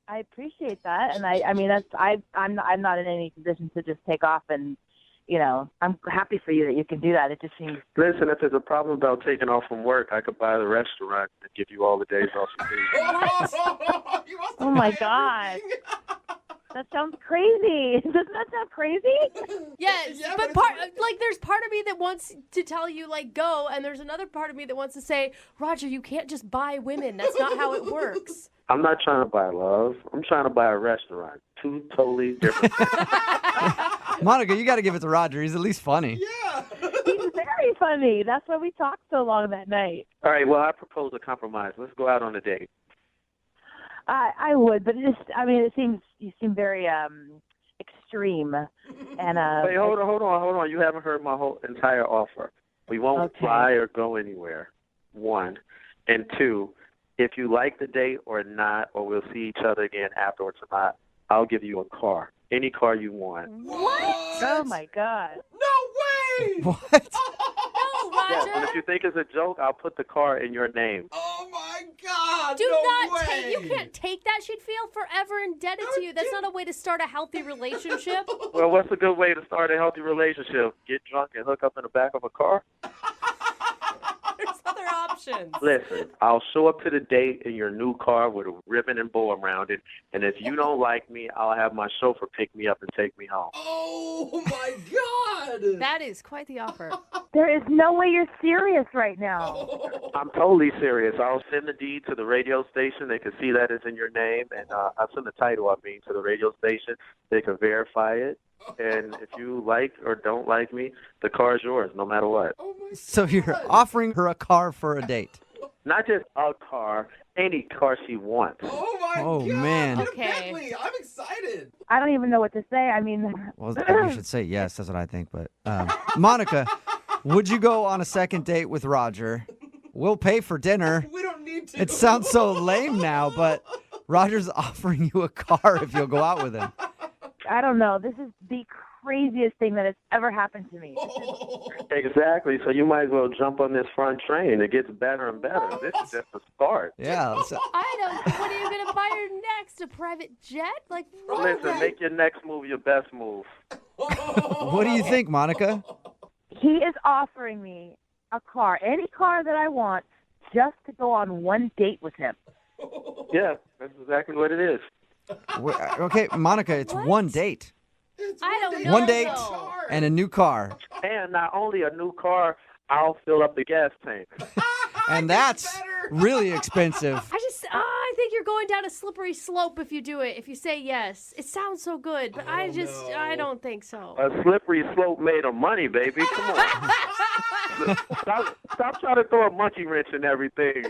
I appreciate that, and I mean that's I'm not in any position to just take off, and I'm happy for you that you can do that. It just seems. Listen, if there's a problem about taking off from work, I could buy the restaurant and give you all the days off you need. Oh my God. That sounds crazy. Doesn't that sound crazy? Yes, but there's part of me that wants to tell you go, and there's another part of me that wants to say, Roger, you can't just buy women. That's not how it works. I'm not trying to buy love. I'm trying to buy a restaurant. Two totally different things. Monica, you got to give it to Roger. He's at least funny. Yeah. He's very funny. That's why we talked so long that night. All right, well, I propose a compromise. Let's go out on a date. I would, but it seem very extreme. And Wait, hold on. You haven't heard my whole entire offer. We won't fly or go anywhere. 1. And 2, if you like the date or not, or we'll see each other again afterwards or not, I'll give you a car. Any car you want. What? Oh my God. No way! What? No, Roger. Yes, and if you think it's a joke, I'll put the car in your name. Oh my God! Do no not way. take. You can't take that. She'd feel forever indebted to you. That's not a way to start a healthy relationship. Well, what's a good way to start a healthy relationship? Get drunk and hook up in the back of a car? There's other options. Listen, I'll show up to the date in your new car with a ribbon and bow around it, and if you don't like me, I'll have my chauffeur pick me up and take me home. Oh my God! That is quite the offer. There is no way you're serious right now. I'm totally serious. I'll send the deed to the radio station. They can see that it's in your name, and I'll send the title, to the radio station. They can verify it. And if you like or don't like me, the car is yours, no matter what. So you're offering her a car for a date. Not just a car, any car she wants. Oh my God! Man. Get a Okay. Bentley. I'm excited. I don't even know what to say. I mean, Well, you should say yes. That's what I think. But Monica, would you go on a second date with Roger? We'll pay for dinner. We don't need to. It sounds so lame now, but Roger's offering you a car if you'll go out with him. I don't know. This is the craziest thing that has ever happened to me. Exactly. So you might as well jump on this front train. It gets better and better. This is just the start. Yeah. So, I don't. What are you going to buy her next? A private jet? Listen, make your next move your best move. what do you think, Monica? He is offering me a car, any car that I want, just to go on one date with him. Yeah, that's exactly what it is. Okay, Monica, it's one date. I don't know. One date and a new car. And not only a new car, I'll fill up the gas tank. And that's really expensive. I think you're going down a slippery slope if you do it. If you say yes, it sounds so good, but I don't think so. A slippery slope made of money, baby. Come on. Stop trying to throw a monkey wrench in everything.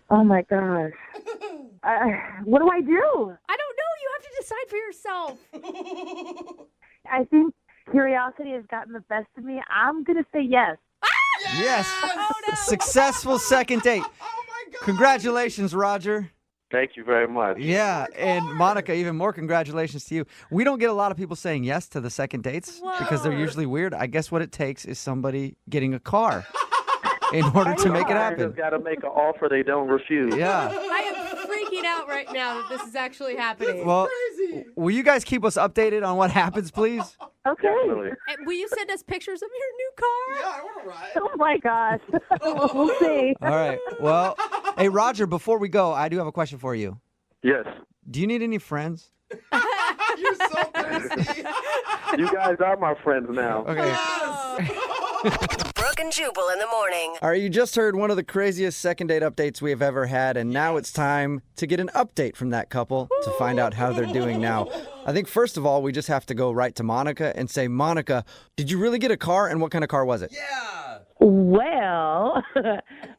Oh my gosh. What do I do? I don't know. You have to decide for yourself. I think curiosity has gotten the best of me. I'm going to say yes. Yes. Oh, no. Successful second date. Congratulations, Roger. Thank you very much. Yeah, and Monica, even more congratulations to you. We don't get a lot of people saying yes to the second dates because they're usually weird. I guess what it takes is somebody getting a car in order to make it happen. Just got to make an offer they don't refuse. Yeah. I am freaking out right now that this is actually happening. Well, will you guys keep us updated on what happens, please? Okay. And will you send us pictures of your new car? Yeah, I want to ride. Oh my gosh. We'll see. All right. Well, hey, Roger, before we go, I do have a question for you. Yes. Do you need any friends? You're so thirsty. You guys are my friends now. Okay. Brooke and Jubal in the morning. All right, you just heard one of the craziest second date updates we have ever had, and now it's time to get an update from that couple to find out how they're doing now. I think, first of all, we just have to go right to Monica and say, Monica, did you really get a car, and what kind of car was it? Yeah. Well,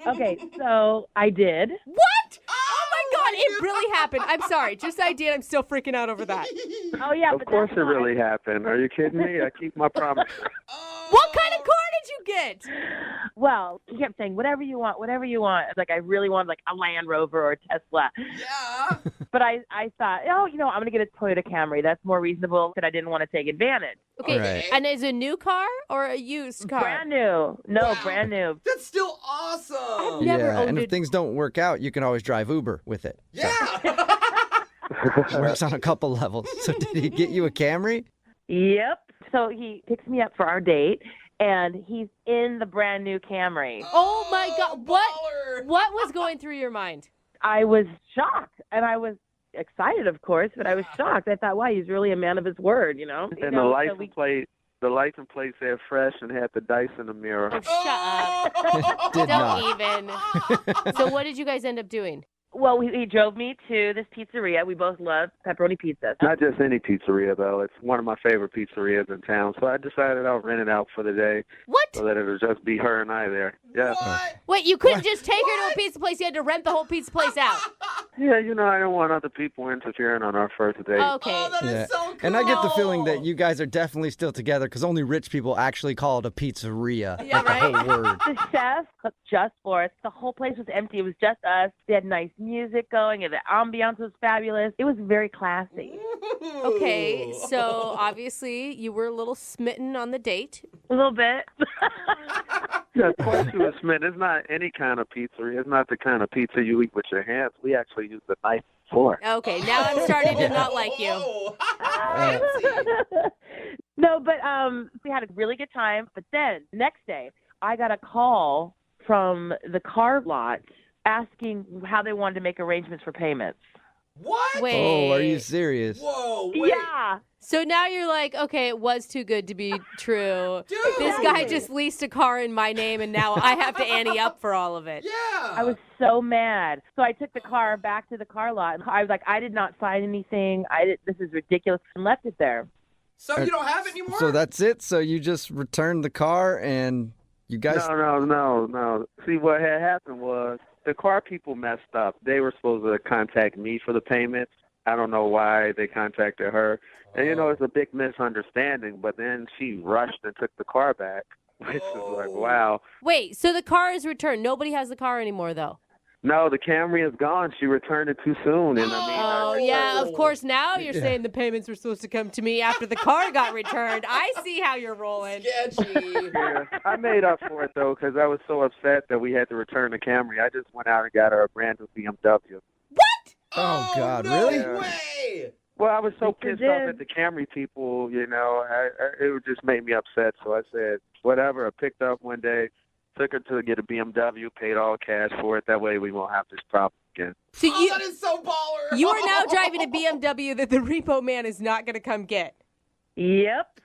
okay, so I did. What? Oh my God, it really happened. I'm sorry. Just I did. I'm still freaking out over that. Oh, yeah. Of course it really happened. Are you kidding me? I keep my promise. What kind of car did you get? Well, he kept saying, whatever you want, whatever you want. Like, I really wanted, like, a Land Rover or a Tesla. Yeah. But I thought, oh, I'm going to get a Toyota Camry. That's more reasonable, but I didn't want to take advantage. Okay, Right. and is it a new car or a used car? Brand new. No, brand new. That's still awesome. Never yeah, owned and if it. things don't work out, you can always drive Uber with it. Yeah. It works on a couple levels. So did he get you a Camry? Yep. So he picks me up for our date, and he's in the brand new Camry. Oh my God. Baller. What was going through your mind? I was shocked, and I was excited, of course, but I was shocked. I thought, wow, he's really a man of his word, you know? And the license plate. The license plate said fresh and had the dice in the mirror. Oh, shut up. Did Don't not. even. So what did you guys end up doing? Well, he drove me to this pizzeria. We both love pepperoni pizza. Not just any pizzeria, though. It's one of my favorite pizzerias in town. So I decided I'll rent it out for the day. What? So that it'll just be her and I there. Yeah. What? Wait, you couldn't just take her to a pizza place. You had to rent the whole pizza place out. Yeah, I don't want other people interfering on our first date. Okay. Oh, that is Yeah. so cool. And I get the feeling that you guys are definitely still together because only rich people actually call it a pizzeria. Yeah, like right? the whole word. The chef cooked just for us. The whole place was empty. It was just us. They had nice music going, and the ambiance was fabulous. It was very classy. Okay, so obviously you were a little smitten on the date. A little bit. Yeah, of course you was smitten. It's not any kind of pizzeria. It's not the kind of pizza you eat with your hands. We actually use the knife for. Okay, now I'm starting to not like you. No, but we had a really good time. But then next day, I got a call from the car lot asking how they wanted to make arrangements for payments. What? Wait. Oh, are you serious? Whoa. Wait. Yeah. So now you're like, okay, it was too good to be true. Dude. This guy just leased a car in my name, and now I have to ante up for all of it. Yeah. I was so mad. So I took the car back to the car lot, and I was like, I did not sign anything. This is ridiculous, and left it there. So you don't have it anymore? So that's it? So you just returned the car and you guys... No. See, what had happened was the car people messed up. They were supposed to contact me for the payments. I don't know why they contacted her. And, it's a big misunderstanding. But then she rushed and took the car back, which is like, wow. Wait, so the car is returned. Nobody has the car anymore, though. No, the Camry is gone. She returned it too soon. And Oh, yeah, of course. Now you're saying the payments were supposed to come to me after the car got returned. I see how you're rolling. Sketchy. Yeah, I made up for it, though, because I was so upset that we had to return the Camry. I just went out and got her a brand new BMW. What? Oh, God, no really? way. Well, I was so You pissed did. off at the Camry people, it just made me upset. So I said, whatever. I picked up one day, took her to get a BMW, paid all cash for it. That way we won't have this problem again. So That is so baller. you are now driving a BMW that the repo man is not going to come get. Yep.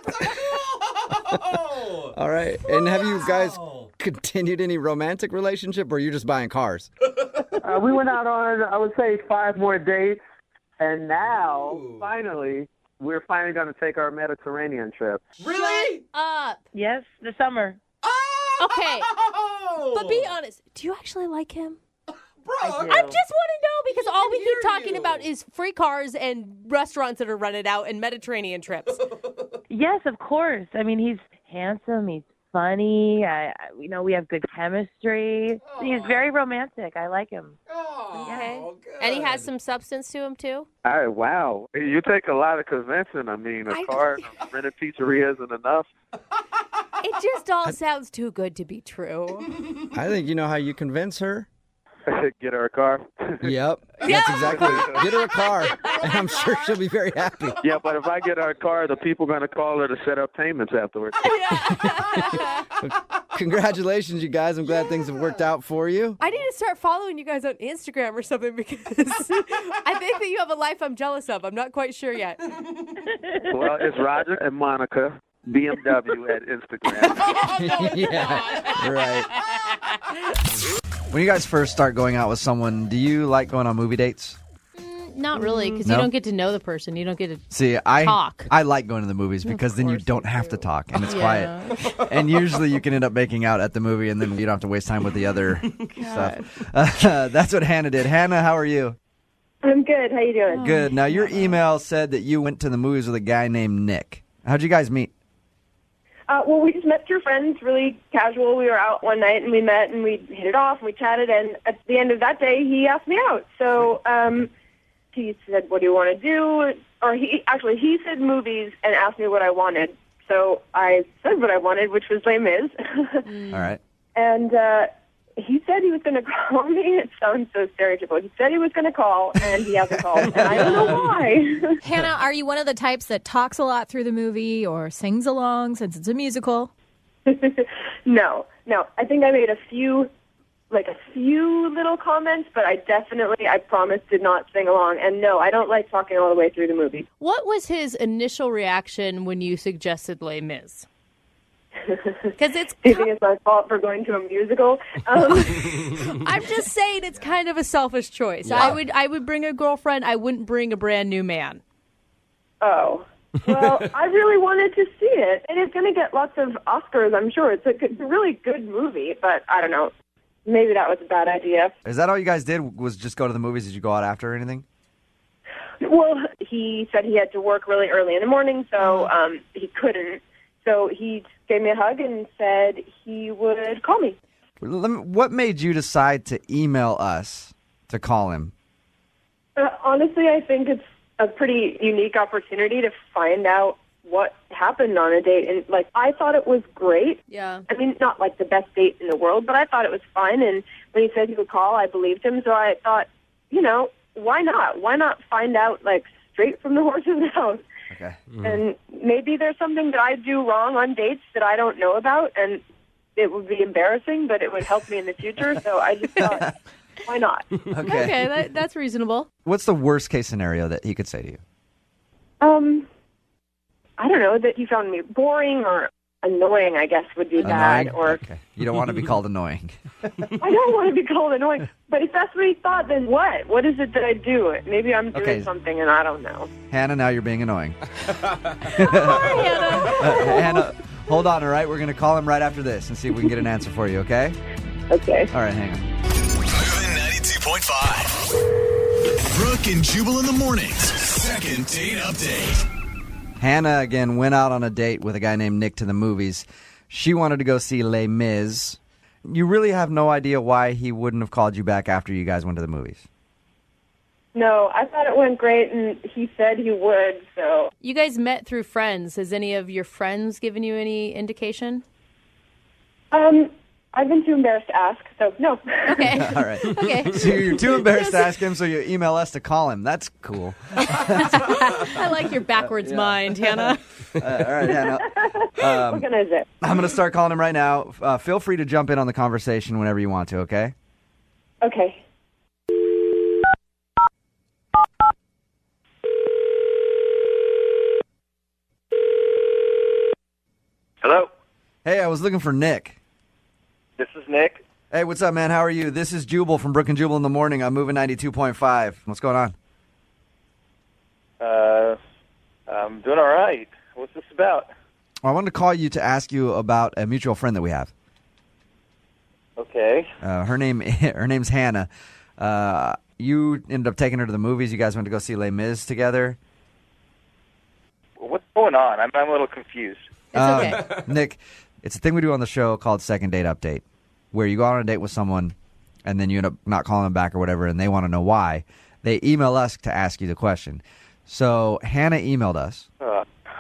That's so cool. All right. And have you guys continued any romantic relationship or are you just buying cars? We went out on, I would say, 5 more dates. And now, finally, we're finally going to take our Mediterranean trip. Really? Up. Yes, the summer. Okay. But be honest, do you actually like him? Bro, I I do. just want to know because all we keep hear talking you. about is free cars and restaurants that are rented out and Mediterranean trips. Yes, of course. I mean, he's handsome. He's funny. We have good chemistry. He's very romantic. I like him. Okay. Oh, good. And he has some substance to him, too? Wow. You take a lot of convincing. I mean, a car and rented pizzeria isn't enough. It just all sounds too good to be true. I think you know how you convince her. Get her a car. Yep. That's exactly it. Get her a car, and I'm sure she'll be very happy. Yeah, but if I get her a car, the people are going to call her to set up payments afterwards. Congratulations, you guys. I'm glad things have worked out for you. I need to start following you guys on Instagram or something because I think that you have a life I'm jealous of. I'm not quite sure yet. Well, it's Roger and Monica, BMW at Instagram. Yeah, right. When you guys first start going out with someone, do you like going on movie dates? Not really, because No? you don't get to know the person. You don't get to See, talk. I like going to the movies because then you don't have to talk and it's Yeah. quiet. And usually you can end up making out at the movie and then you don't have to waste time with the other stuff. That's what Hannah did. Hannah, how are you? I'm good. How you doing? Good. Now, your email said that you went to the movies with a guy named Nick. How'd you guys meet? Well, we just met through friends, really casual. We were out one night and we met and we hit it off and we chatted. And at the end of that day, he asked me out. So he said, "What do you want to do?" Or he said movies and asked me what I wanted. So I said what I wanted, which was Les Mis. All right. And he said he was going to call me. It sounds so stereotypical. He said he was going to call, and he hasn't called. And I don't know why. Hannah, are you one of the types that talks a lot through the movie or sings along since it's a musical? No. I think I made a few little comments, but I promise, did not sing along. And no, I don't like talking all the way through the movie. What was his initial reaction when you suggested Les Mis? Because it's Do you think it's my fault for going to a musical? I'm just saying it's kind of a selfish choice. Yeah. I would bring a girlfriend. I wouldn't bring a brand new man. Oh. Well, I really wanted to see it, and it's going to get lots of Oscars, I'm sure. It's a really good movie, but I don't know. Maybe that was a bad idea. Is that all you guys did, was just go to the movies? Did you go out after or anything? Well, he said he had to work really early in the morning, so he couldn't. So he gave me a hug and said he would call me. What made you decide to email us to call him? Honestly, I think it's a pretty unique opportunity to find out what happened on a date. And, I thought it was great. Yeah. I mean, not, the best date in the world, but I thought it was fun. And when he said he would call, I believed him. So I thought, why not? Why not find out, straight from the horse's mouth? Okay. And maybe there's something that I do wrong on dates that I don't know about, and it would be embarrassing, but it would help me in the future. So I just thought, why not? Okay, that's reasonable. What's the worst case scenario that he could say to you? I don't know, that he found me boring or annoying, I guess, would be bad. Annoying? Or Okay. You don't want to be called annoying. I don't want to be called annoying. But if that's what he thought, then what? What is it that I do? Maybe I'm doing something and I don't know. Hannah, now you're being annoying. Hi, Hannah. Hannah, hold on, all right? We're going to call him right after this and see if we can get an answer for you, okay? Okay. All right, hang on. Moving 92.5. Brooke and Jubal in the mornings. Second date update. Hannah, again, went out on a date with a guy named Nick to the movies. She wanted to go see Les Mis. You really have no idea why he wouldn't have called you back after you guys went to the movies. No, I thought it went great, and he said he would, so. You guys met through friends. Has any of your friends given you any indication? I've been too embarrassed to ask, so no. Okay. All right. Okay. So you're too embarrassed to ask him, so you email us to call him. That's cool. I like your backwards mind, Hannah. All right, Hannah. What can I say? I'm going to start calling him right now. Feel free to jump in on the conversation whenever you want to, okay? Okay. Hello? Hey, I was looking for Nick. This is Nick. Hey, what's up, man? How are you? This is Jubal from Brooke and Jubal in the morning. I'm moving 92.5. What's going on? I'm doing all right. What's this about? Well, I wanted to call you to ask you about a mutual friend that we have. Okay. Her name's Hannah. You ended up taking her to the movies. You guys went to go see Les Mis together. What's going on? I'm a little confused. Okay. Nick, it's a thing we do on the show called Second Date Update, where you go on a date with someone, and then you end up not calling them back or whatever, and they want to know why. They email us to ask you the question. So Hannah emailed us.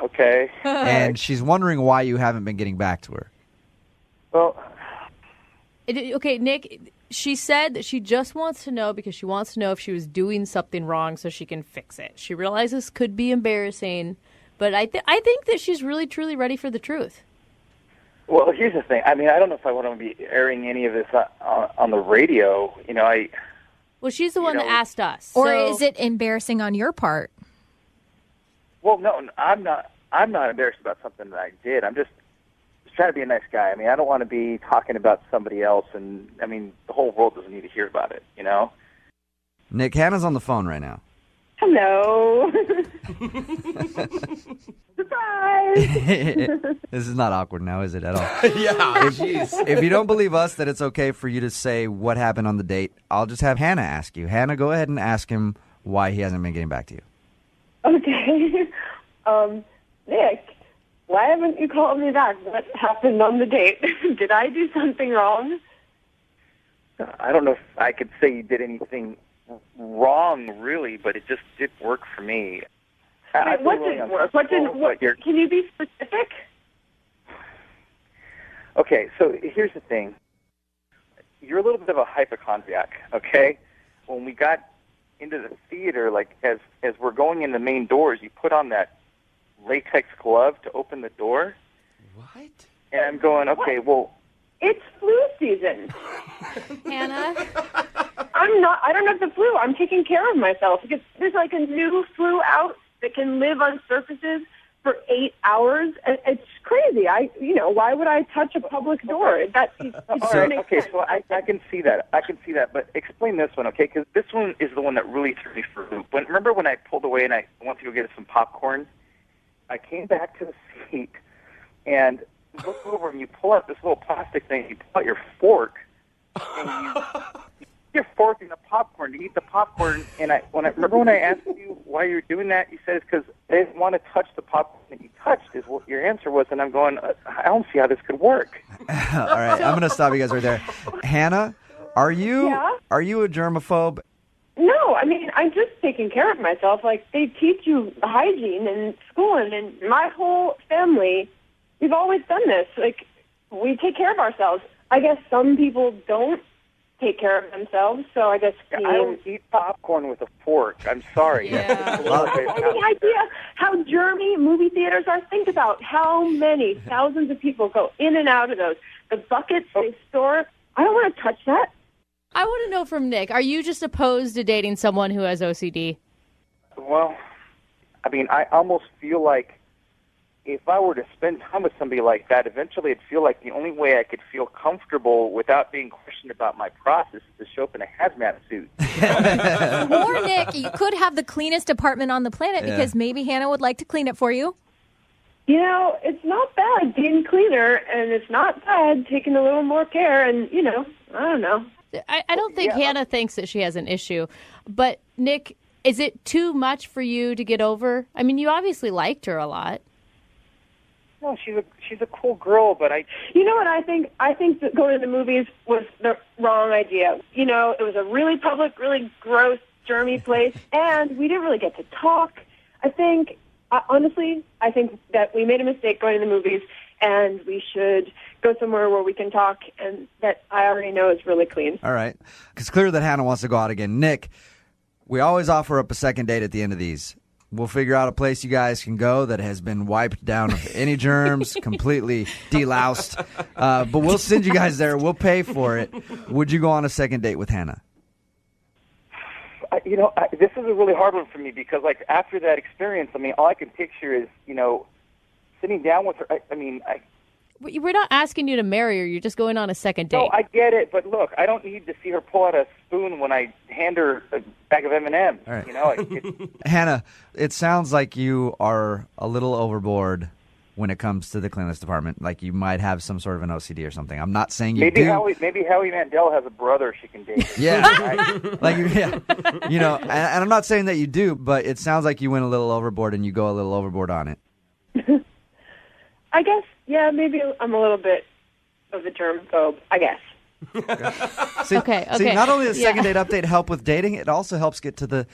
Okay. And she's wondering why you haven't been getting back to her. Well, Okay, Nick, she said that she just wants to know because she wants to know if she was doing something wrong so she can fix it. She realizes could be embarrassing, but I think that she's really, truly ready for the truth. Well, here's the thing. I mean, I don't know if I want to be airing any of this on the radio. Well, she's the one that asked us. Or so- is it embarrassing on your part? Well, no, I'm not. I'm not embarrassed about something that I did. I'm just trying to be a nice guy. I mean, I don't want to be talking about somebody else, and I mean, the whole world doesn't need to hear about it. Nick, Hannah's on the phone right now. Hello. Surprise. This is not awkward now, is it, at all? Yeah, If you don't believe us that it's okay for you to say what happened on the date, I'll just have Hannah ask you. Hannah, go ahead and ask him why he hasn't been getting back to you. Okay. Nick, why haven't you called me back? What happened on the date? Did I do something wrong? I don't know if I could say you did anything wrong, really, but it just didn't work for me. Wait, what didn't work? Can you be specific? Okay, so here's the thing. You're a little bit of a hypochondriac, okay? When we got into the theater, like as we're going in the main doors, you put on that latex glove to open the door. What? And I'm going, okay, well, It's flu season. Hannah? I don't have the flu. I'm taking care of myself. Because there's like a new flu out that can live on surfaces for 8 hours. It's crazy. Why would I touch a public door? So I can see that. But explain this one, okay? Because this one is the one that really threw me for a loop. Remember when I pulled away and I went to go get some popcorn? I came back to the seat and look over and you pull out this little plastic thing. You pull out your fork and you your fork in the popcorn to eat the popcorn. And remember when I asked you why you were doing that, you said it's because they didn't want to touch the popcorn that you touched. Is what your answer was, and I'm going, I don't see how this could work. All right, I'm going to stop you guys right there. Hannah, are you a germaphobe? No, I mean, I'm just taking care of myself. Like, they teach you hygiene in school, and my whole family, we've always done this. Like, we take care of ourselves. I guess some people don't take care of themselves, so I guess... I don't eat popcorn with a fork. I'm sorry. Yeah. Any idea how germy movie theaters are? Think about how many thousands of people go in and out of those. The buckets they store, I don't want to touch that. I want to know from Nick, are you just opposed to dating someone who has OCD? Well, I mean, I almost feel like if I were to spend time with somebody like that, eventually I'd feel like the only way I could feel comfortable without being questioned about my process is to show up in a hazmat suit. Or, Nick, you could have the cleanest apartment on the planet because maybe Hannah would like to clean it for you. It's not bad being cleaner, and it's not bad taking a little more care, and, I don't know. I don't think Hannah thinks that she has an issue. But, Nick, is it too much for you to get over? I mean, you obviously liked her a lot. No, she's a cool girl, but You know what I think? I think that going to the movies was the wrong idea. It was a really public, really gross, germy place, and we didn't really get to talk. Honestly, I think that we made a mistake going to the movies, and we should go somewhere where we can talk, and that I already know is really clean. All right. It's clear that Hannah wants to go out again. Nick, we always offer up a second date at the end of these. We'll figure out a place you guys can go that has been wiped down of any germs, completely deloused. But we'll send you guys there. We'll pay for it. Would you go on a second date with Hannah? This is a really hard one for me because, after that experience, I mean, all I can picture is, sitting down with her. We're not asking you to marry her. You're just going on a second date. No, I get it, but look, I don't need to see her pull out a spoon when I hand her a bag of M&Ms. All right. Hannah, it sounds like you are a little overboard when it comes to the cleanliness department. Like you might have some sort of an OCD or something. I'm not saying you do. Maybe Howie Mandel has a brother she can date. Yeah. And I'm not saying that you do, but it sounds like you went a little overboard and you go a little overboard on it. I guess, maybe I'm a little bit of a germphobe, I guess. See, okay. Not only does second date update help with dating, it also helps get to the,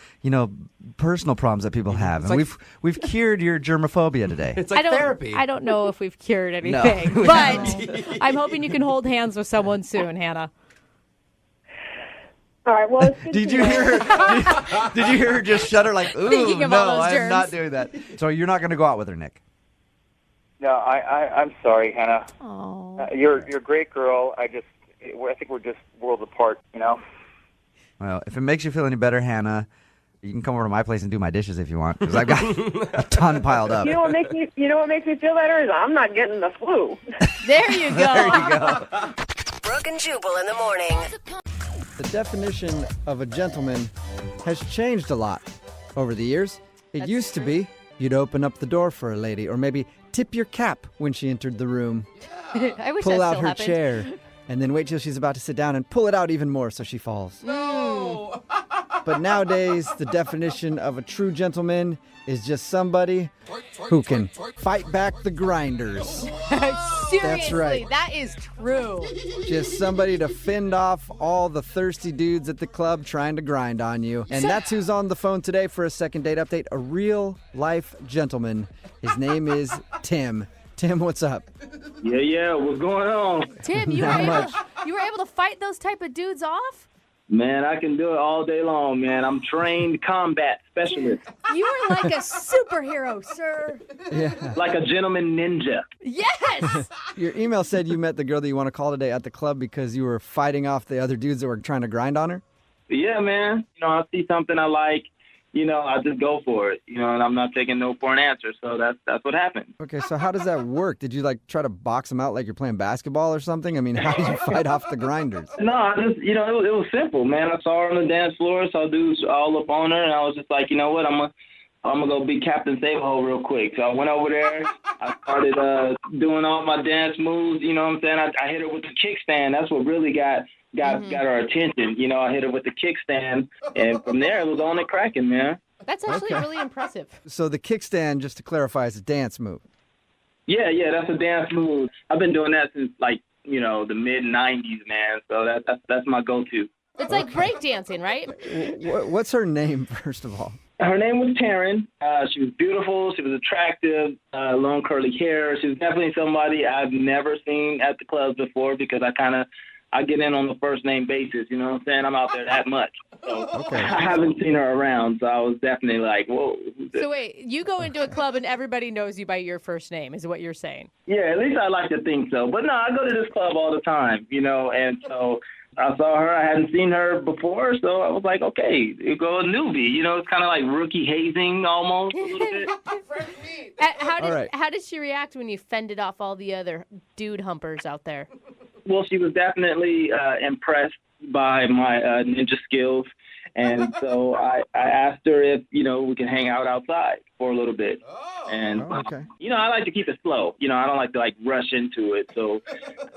personal problems that people have. And we've cured your germophobia today. It's like therapy. I don't know if we've cured anything, but I'm hoping you can hold hands with someone soon, Hannah. All right, well, did you hear her? Did you hear her just shudder like, ooh, Thinking of all no, those I'm not doing that. So you're not going to go out with her, Nick? No, I'm sorry, Hannah. Oh. You're a great girl. I think we're just worlds apart, you know? Well, if it makes you feel any better, Hannah, you can come over to my place and do my dishes if you want, because I've got a ton piled up. You know what makes me feel better is I'm not getting the flu. There you go. There you go. Brooke and Jubal in the morning. The definition of a gentleman has changed a lot over the years. It used to be you'd open up the door for a lady, or maybe tip your cap when she entered the room. I wish pull that out still her happened. chair, and then wait till she's about to sit down and pull it out even more so she falls. No. But nowadays, the definition of a true gentleman is just somebody who can fight back the grinders. Seriously, That's right. that is true. Just somebody to fend off all the thirsty dudes at the club trying to grind on you. And that's who's on the phone today for a second date update, a real-life gentleman. His name is Tim. Tim, what's up? Yeah, what's going on? Tim, you were able to fight those type of dudes off? Man, I can do it all day long, man. I'm trained combat specialist. You are like a superhero, sir. Yeah. Like a gentleman ninja. Yes! Your email said you met the girl that you want to call today at the club because you were fighting off the other dudes that were trying to grind on her? Yeah, man. I see something I like, I just go for it, and I'm not taking no for an answer. So that's what happened. Okay, so how does that work? Did you try to box them out like you're playing basketball or something? I mean, how do you fight off the grinders? No, I just, it was simple, man. I saw her on the dance floor, saw dudes all up on her, and I was just like, you know what, I'm gonna go be Captain Save-A-Hole real quick. So I went over there. I started doing all my dance moves. You know what I'm saying? I hit her with the kickstand. That's what really got her attention. I hit her with the kickstand, and from there it was on and cracking, man. That's actually really impressive. So the kickstand, just to clarify, is a dance move. Yeah, that's a dance move. I've been doing that since the mid '90s, man. So that's my go-to. It's like breakdancing, right? What's her name, first of all? Her name was Taryn. She was beautiful. She was attractive. Long curly hair. She was definitely somebody I've never seen at the clubs before because I get in on the first name basis. You know what I'm saying? I'm out there that much. So I haven't seen her around. So I was definitely like, whoa. So wait, you go into a club and everybody knows you by your first name, is what you're saying? Yeah, at least I like to think so. But no, I go to this club all the time, and so I saw her. I hadn't seen her before, so I was like, okay, you go a newbie. It's kind of like rookie hazing almost a little bit. How did she react when you fended off all the other dude humpers out there? Well, she was definitely impressed by my ninja skills. And so I asked her if, we can hang out outside for a little bit. And, okay. I like to keep it slow. I don't like to rush into it. So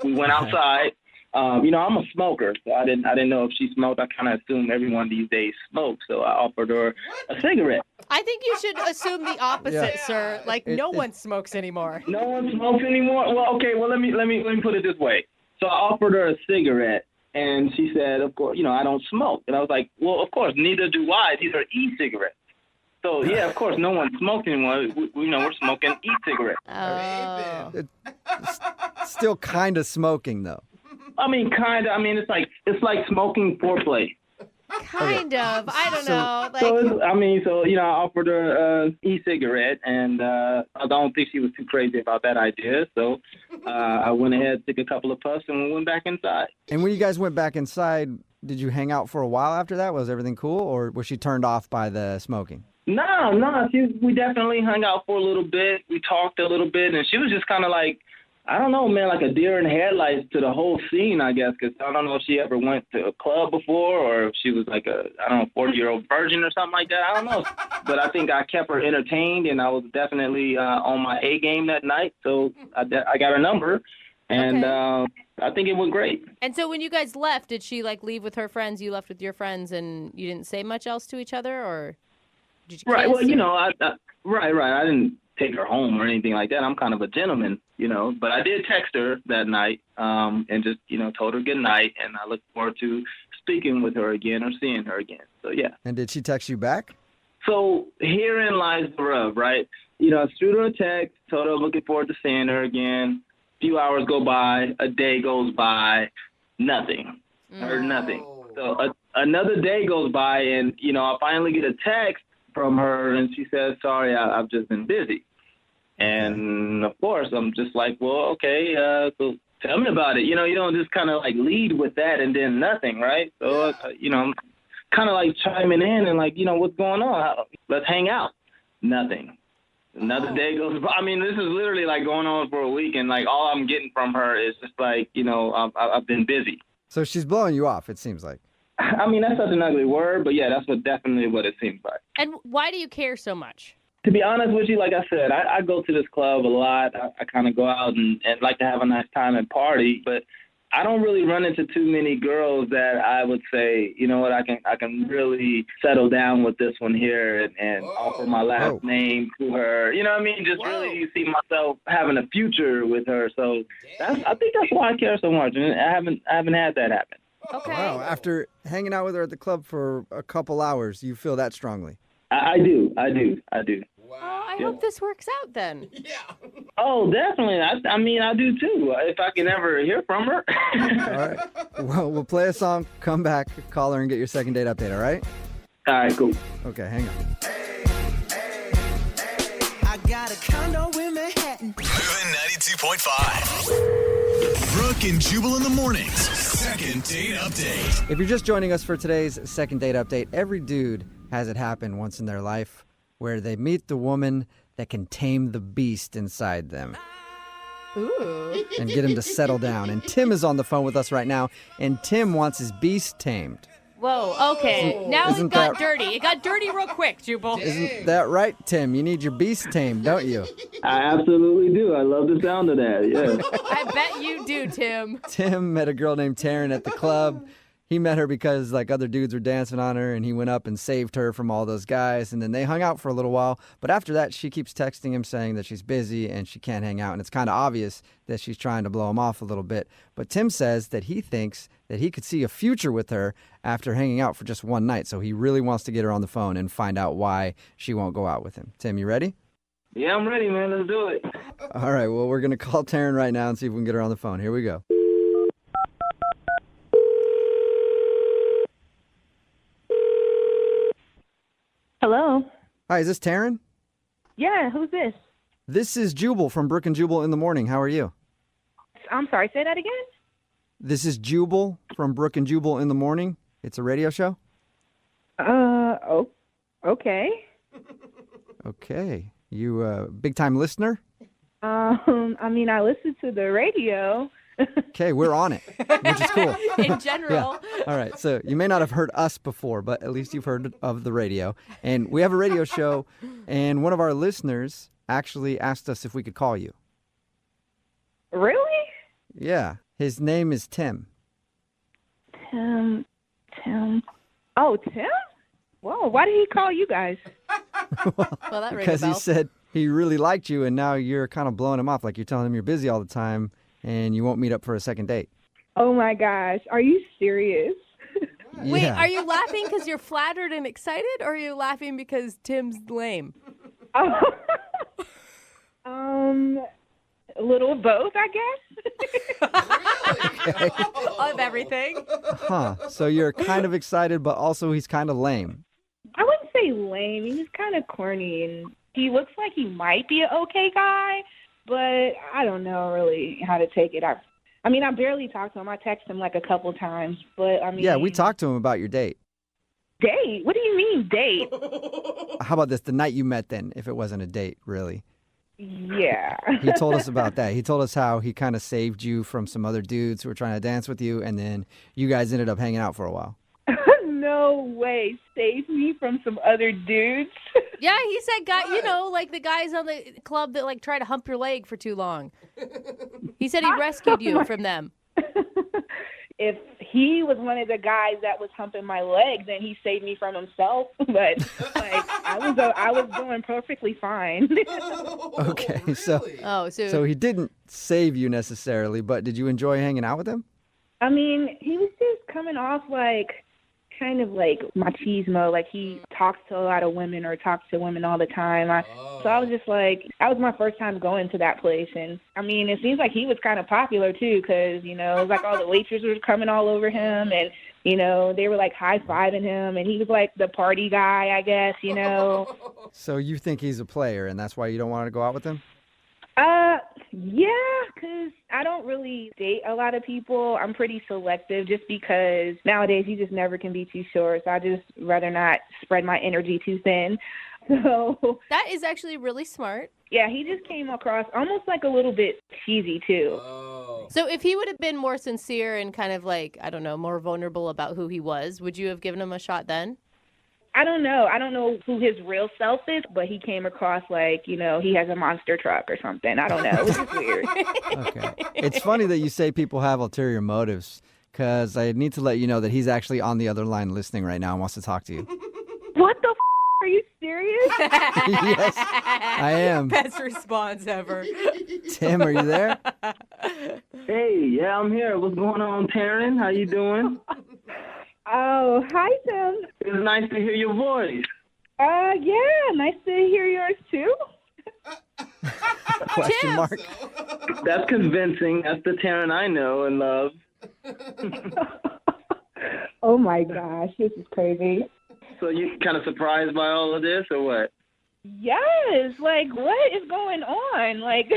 we went outside. I'm a smoker, so I didn't know if she smoked. I kind of assume everyone these days smokes, so I offered her a cigarette. I think you should assume the opposite, sir. No one smokes anymore. No one smokes anymore? Well, okay. Well, let me put it this way. So I offered her a cigarette, and she said, "Of course, I don't smoke." And I was like, "Well, of course, neither do I. These are e-cigarettes." So yeah, of course, no one smokes anymore. We're smoking e-cigarettes. Oh. It's still kind of smoking, though. I mean, kind of. I mean, it's like smoking foreplay. Kind of. I don't know. I offered her e-cigarette, and I don't think she was too crazy about that idea. So I went ahead, took a couple of puffs, and we went back inside. And when you guys went back inside, did you hang out for a while after that? Was everything cool, or was she turned off by the smoking? No. We definitely hung out for a little bit. We talked a little bit, and she was just kind of like, I don't know, man, like a deer in headlights to the whole scene, I guess, because I don't know if she ever went to a club before or if she was like a, 40-year-old virgin or something like that. I don't know. But I think I kept her entertained, and I was definitely on my A game that night. So I got her number, and I think it went great. And so when you guys left, did she leave with her friends? You left with your friends, and you didn't say much else to each other, or did you? Right. Well, right. I didn't take her home or anything like that. I'm kind of a gentleman, but I did text her that night and just, told her good night, and I look forward to speaking with her again or seeing her again. So, yeah. And did she text you back? So herein lies the rub, right? I shoot her a text, told her I'm looking forward to seeing her again. A few hours go by, a day goes by, nothing. Heard nothing. So another day goes by, and, I finally get a text from her, and she says, sorry, I've just been busy. And of course, I'm just like, well, okay, so tell me about it. You know, you don't just kind of like lead with that and then nothing, right? So, you know, I'm kind of like chiming in and like, you know, what's going on? Let's hang out. Nothing. Another day goes by. I mean, this is literally like going on for a week, and like all I'm getting from her is just like, you know, I've been busy. So she's blowing you off, it seems like. I mean, that's such an ugly word, but yeah, that's definitely what it seems like. And why do you care so much? To be honest with you, like I said, I go to this club a lot. I kind of go out and like to have a nice time and party, but I don't really run into too many girls that I would say, you know what, I can really settle down with this one here and offer my last name to her. You know what I mean? Just really see myself having a future with her. So I think that's why I care so much, and I haven't had that happen. Okay. Wow, after hanging out with her at the club for a couple hours, you feel that strongly? I do. I hope this works out then. Oh, definitely. I mean, I do too. If I can ever hear from her. All right. Well, we'll play a song, come back, call her, and get your second date update, all right? All right, cool. Okay, hang on. I got a condo in Manhattan. Moving 92.5. Brooke and Jubal in the mornings. Second date update. If you're just joining us for today's second date update, every dude has it happen once in their life where they meet the woman that can tame the beast inside them. Ooh. And get him to settle down. And Tim is on the phone with us right now, and Tim wants his beast tamed. Whoa, okay. Now it got dirty. It got dirty real quick, Jubal. Isn't that right, Tim? You need your beast tamed, don't you? I absolutely do. I love the sound of that, yeah. I bet you do, Tim. Tim met a girl named Taryn at the club. He met her because like other dudes were dancing on her, and he went up and saved her from all those guys, and then they hung out for a little while. But after that, she keeps texting him saying that she's busy and she can't hang out, and it's kind of obvious that she's trying to blow him off a little bit. But Tim says that he thinks that he could see a future with her after hanging out for just one night, so he really wants to get her on the phone and find out why she won't go out with him. Tim, you ready? Yeah, I'm ready, man. Let's do it. All right, well, we're going to call Taryn right now and see if we can get her on the phone. Here we go. Hello? Hi, is this Taryn? Yeah, who's this? This is Jubal from Brooke and Jubal in the morning. How are you? I'm sorry, say that again? This is Jubal from Brooke and Jubal in the morning. It's a radio show. Okay. Okay. You a big-time listener? I mean, I listen to the radio. Okay, we're on it, which is cool. In general. Yeah. All right, so you may not have heard us before, but at least you've heard of the radio. And we have a radio show, and one of our listeners actually asked us if we could call you. Really? Yeah, his name is Tim. Tim. Oh, Tim? Whoa, why did he call you guys? Well, that rings a Because he bell. said he really liked you, and now you're kind of blowing him off. Like you're telling him you're busy all the time, and you won't meet up for a second date. Oh, my gosh. Are you serious? Wait, Yeah. are you laughing because you're flattered and excited, or are you laughing because Tim's lame? A little of both, I guess. Of everything. Huh. So you're kind of excited, but also he's kind of lame. I wouldn't say lame. He's kind of corny, and he looks like he might be an okay guy, but I don't know really how to take it. I barely talk to him. I text him like a couple times, but I mean... Yeah, we talked to him about your date. Date? What do you mean, date? How about this? The night you met then, if it wasn't a date, really. Yeah. He told us about that. He told us how he kind of saved you from some other dudes who were trying to dance with you, and then you guys ended up hanging out for a while. No way. Save me from some other dudes? Yeah, he said, like the guys on the club that like try to hump your leg for too long. He said he rescued you from them. If he was one of the guys that was humping my leg, then he saved me from himself. But like I was doing perfectly fine. Okay, so he didn't save you necessarily, but did you enjoy hanging out with him? I mean, he was just coming off like kind of like machismo, like he talks to a lot of women or talks to women all the time. So I was just like, that was my first time going to that place. And I mean, it seems like he was kind of popular too, because, it was like all the waitresses were coming all over him, and, they were like high-fiving him, and he was like the party guy, I guess, So you think he's a player, and that's why you don't want to go out with him? Yeah, because, I don't really date a lot of people. I'm pretty selective just because nowadays you just never can be too sure. So I just rather not spread my energy too thin. So That is actually really smart. yeah, he just came across almost like a little bit cheesy too. So if he would have been more sincere and kind of like, I don't know, more vulnerable about who he was, would you have given him a shot then? I don't know. I don't know who his real self is, but he came across like, he has a monster truck or something. I don't know. It was just weird. Okay. It's funny that you say people have ulterior motives, because I need to let you know that he's actually on the other line listening right now and wants to talk to you. What the are you serious? Yes, I am. Best response ever. Tim, are you there? Hey, yeah, I'm here. What's going on, Taryn? How you doing? Oh, hi, Tim. It's nice to hear your voice. Yeah, nice to hear yours too. Question mark. That's convincing. That's the Taryn I know and love. Oh my gosh, this is crazy. So you kind of surprised by all of this, or what? Yes, like what is going on? Like,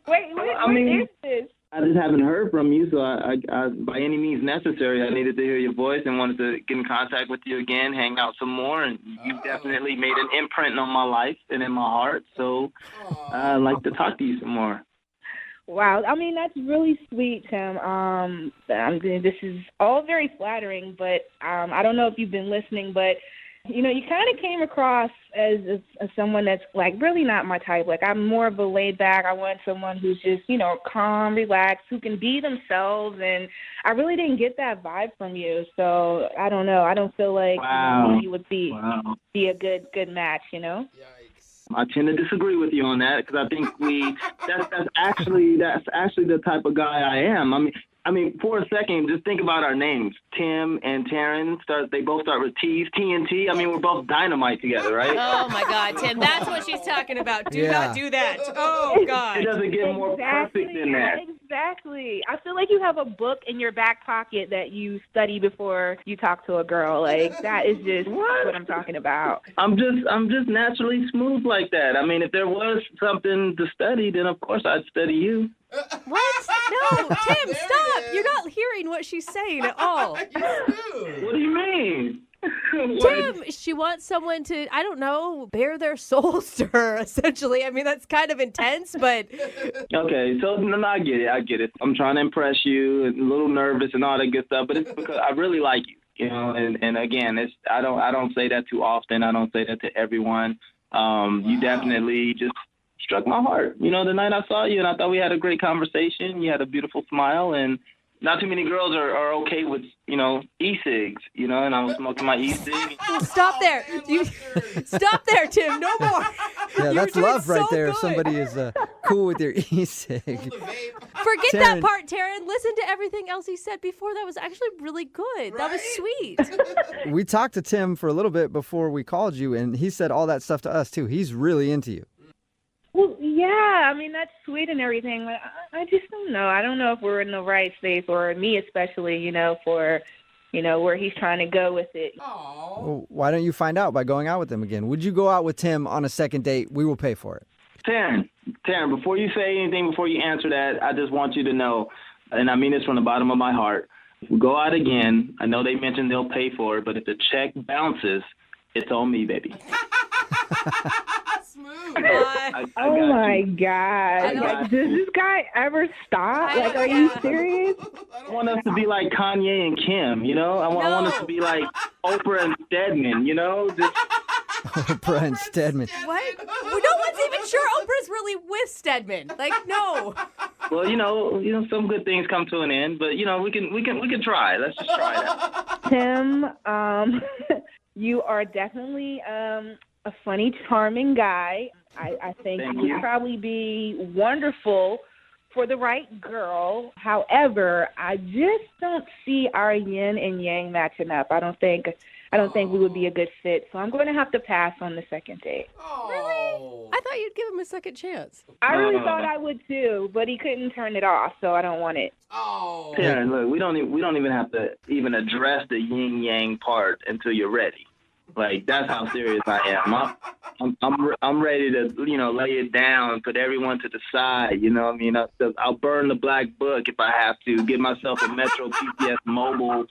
wait, what is this? I just haven't heard from you, so I by any means necessary, I needed to hear your voice and wanted to get in contact with you again, hang out some more, and you've definitely made an imprint on my life and in my heart, so I'd like to talk to you some more. Wow, I mean, that's really sweet, Tim. This is all very flattering, but I don't know if you've been listening, but you kind of came across as someone that's, like, really not my type. Like, I'm more of a laid back. I want someone who's just, calm, relaxed, who can be themselves. And I really didn't get that vibe from you. So I don't know. I don't feel like you would be a good match, I tend to disagree with you on that because I think that's actually the type of guy I am. I mean, for a second, just think about our names. Tim and Taryn, they both start with T's, TNT. I mean, we're both dynamite together, right? Oh, my God, Tim. That's what she's talking about. Do not do that. Oh, God. It doesn't get more perfect than that. Exactly. I feel like you have a book in your back pocket that you study before you talk to a girl. Like, that is just what I'm talking about. I'm just naturally smooth like that. I mean, if there was something to study, then of course I'd study you. What? No, Tim, stop. You're not hearing what she's saying at all. What do you mean? Tim, she wants someone to, I don't know, bare their souls to her, essentially. I mean, that's kind of intense, but... Okay, so no, I get it. I'm trying to impress you, and a little nervous and all that good stuff, but it's because I really like you, and again, I don't say that too often. I don't say that to everyone. You definitely just struck my heart. The night I saw you, and I thought we had a great conversation. You had a beautiful smile, and not too many girls are okay with, e-cigs, and I was smoking my e-cig. Stop there. Stop there, Tim. No more. Yeah, that's love right there. If Good. somebody is cool with their e-cig. Forget that part, Taryn. Listen to everything else he said before. That was actually really good. Right? That was sweet. We talked to Tim for a little bit before we called you, and he said all that stuff to us, too. He's really into you. Well, yeah, I mean, that's sweet and everything. But I just don't know. I don't know if we're in the right space, or me especially, for, where he's trying to go with it. Well, why don't you find out by going out with him again? Would you go out with Tim on a second date? We will pay for it. Taryn, before you say anything, before you answer that, I just want you to know, and I mean this from the bottom of my heart, if we go out again, I know they mentioned they'll pay for it, but if the check bounces, it's on me, baby. Oh my God. Like, does this guy ever stop? Like, are you serious? I want us to be like Kanye and Kim, I want us to be like Oprah and Stedman, just... Oprah and Stedman. What? No one's even sure Oprah's really with Stedman. Like, no. Well, some good things come to an end, but we can try. Let's just try that. Tim, you are definitely a funny, charming guy. I think you would probably be wonderful for the right girl. However, I just don't see our yin and yang matching up. I don't think we would be a good fit. So I'm going to have to pass on the second date. Really? I thought you'd give him a second chance. I really thought I would too, but he couldn't turn it off, so I don't want it. Taryn, look, we don't even have to even address the yin yang part until you're ready. Like, that's how serious I am. I'm ready to, lay it down, put everyone to the side. You know what I mean? I'll burn the black book if I have to, get myself a Metro PCS mobile,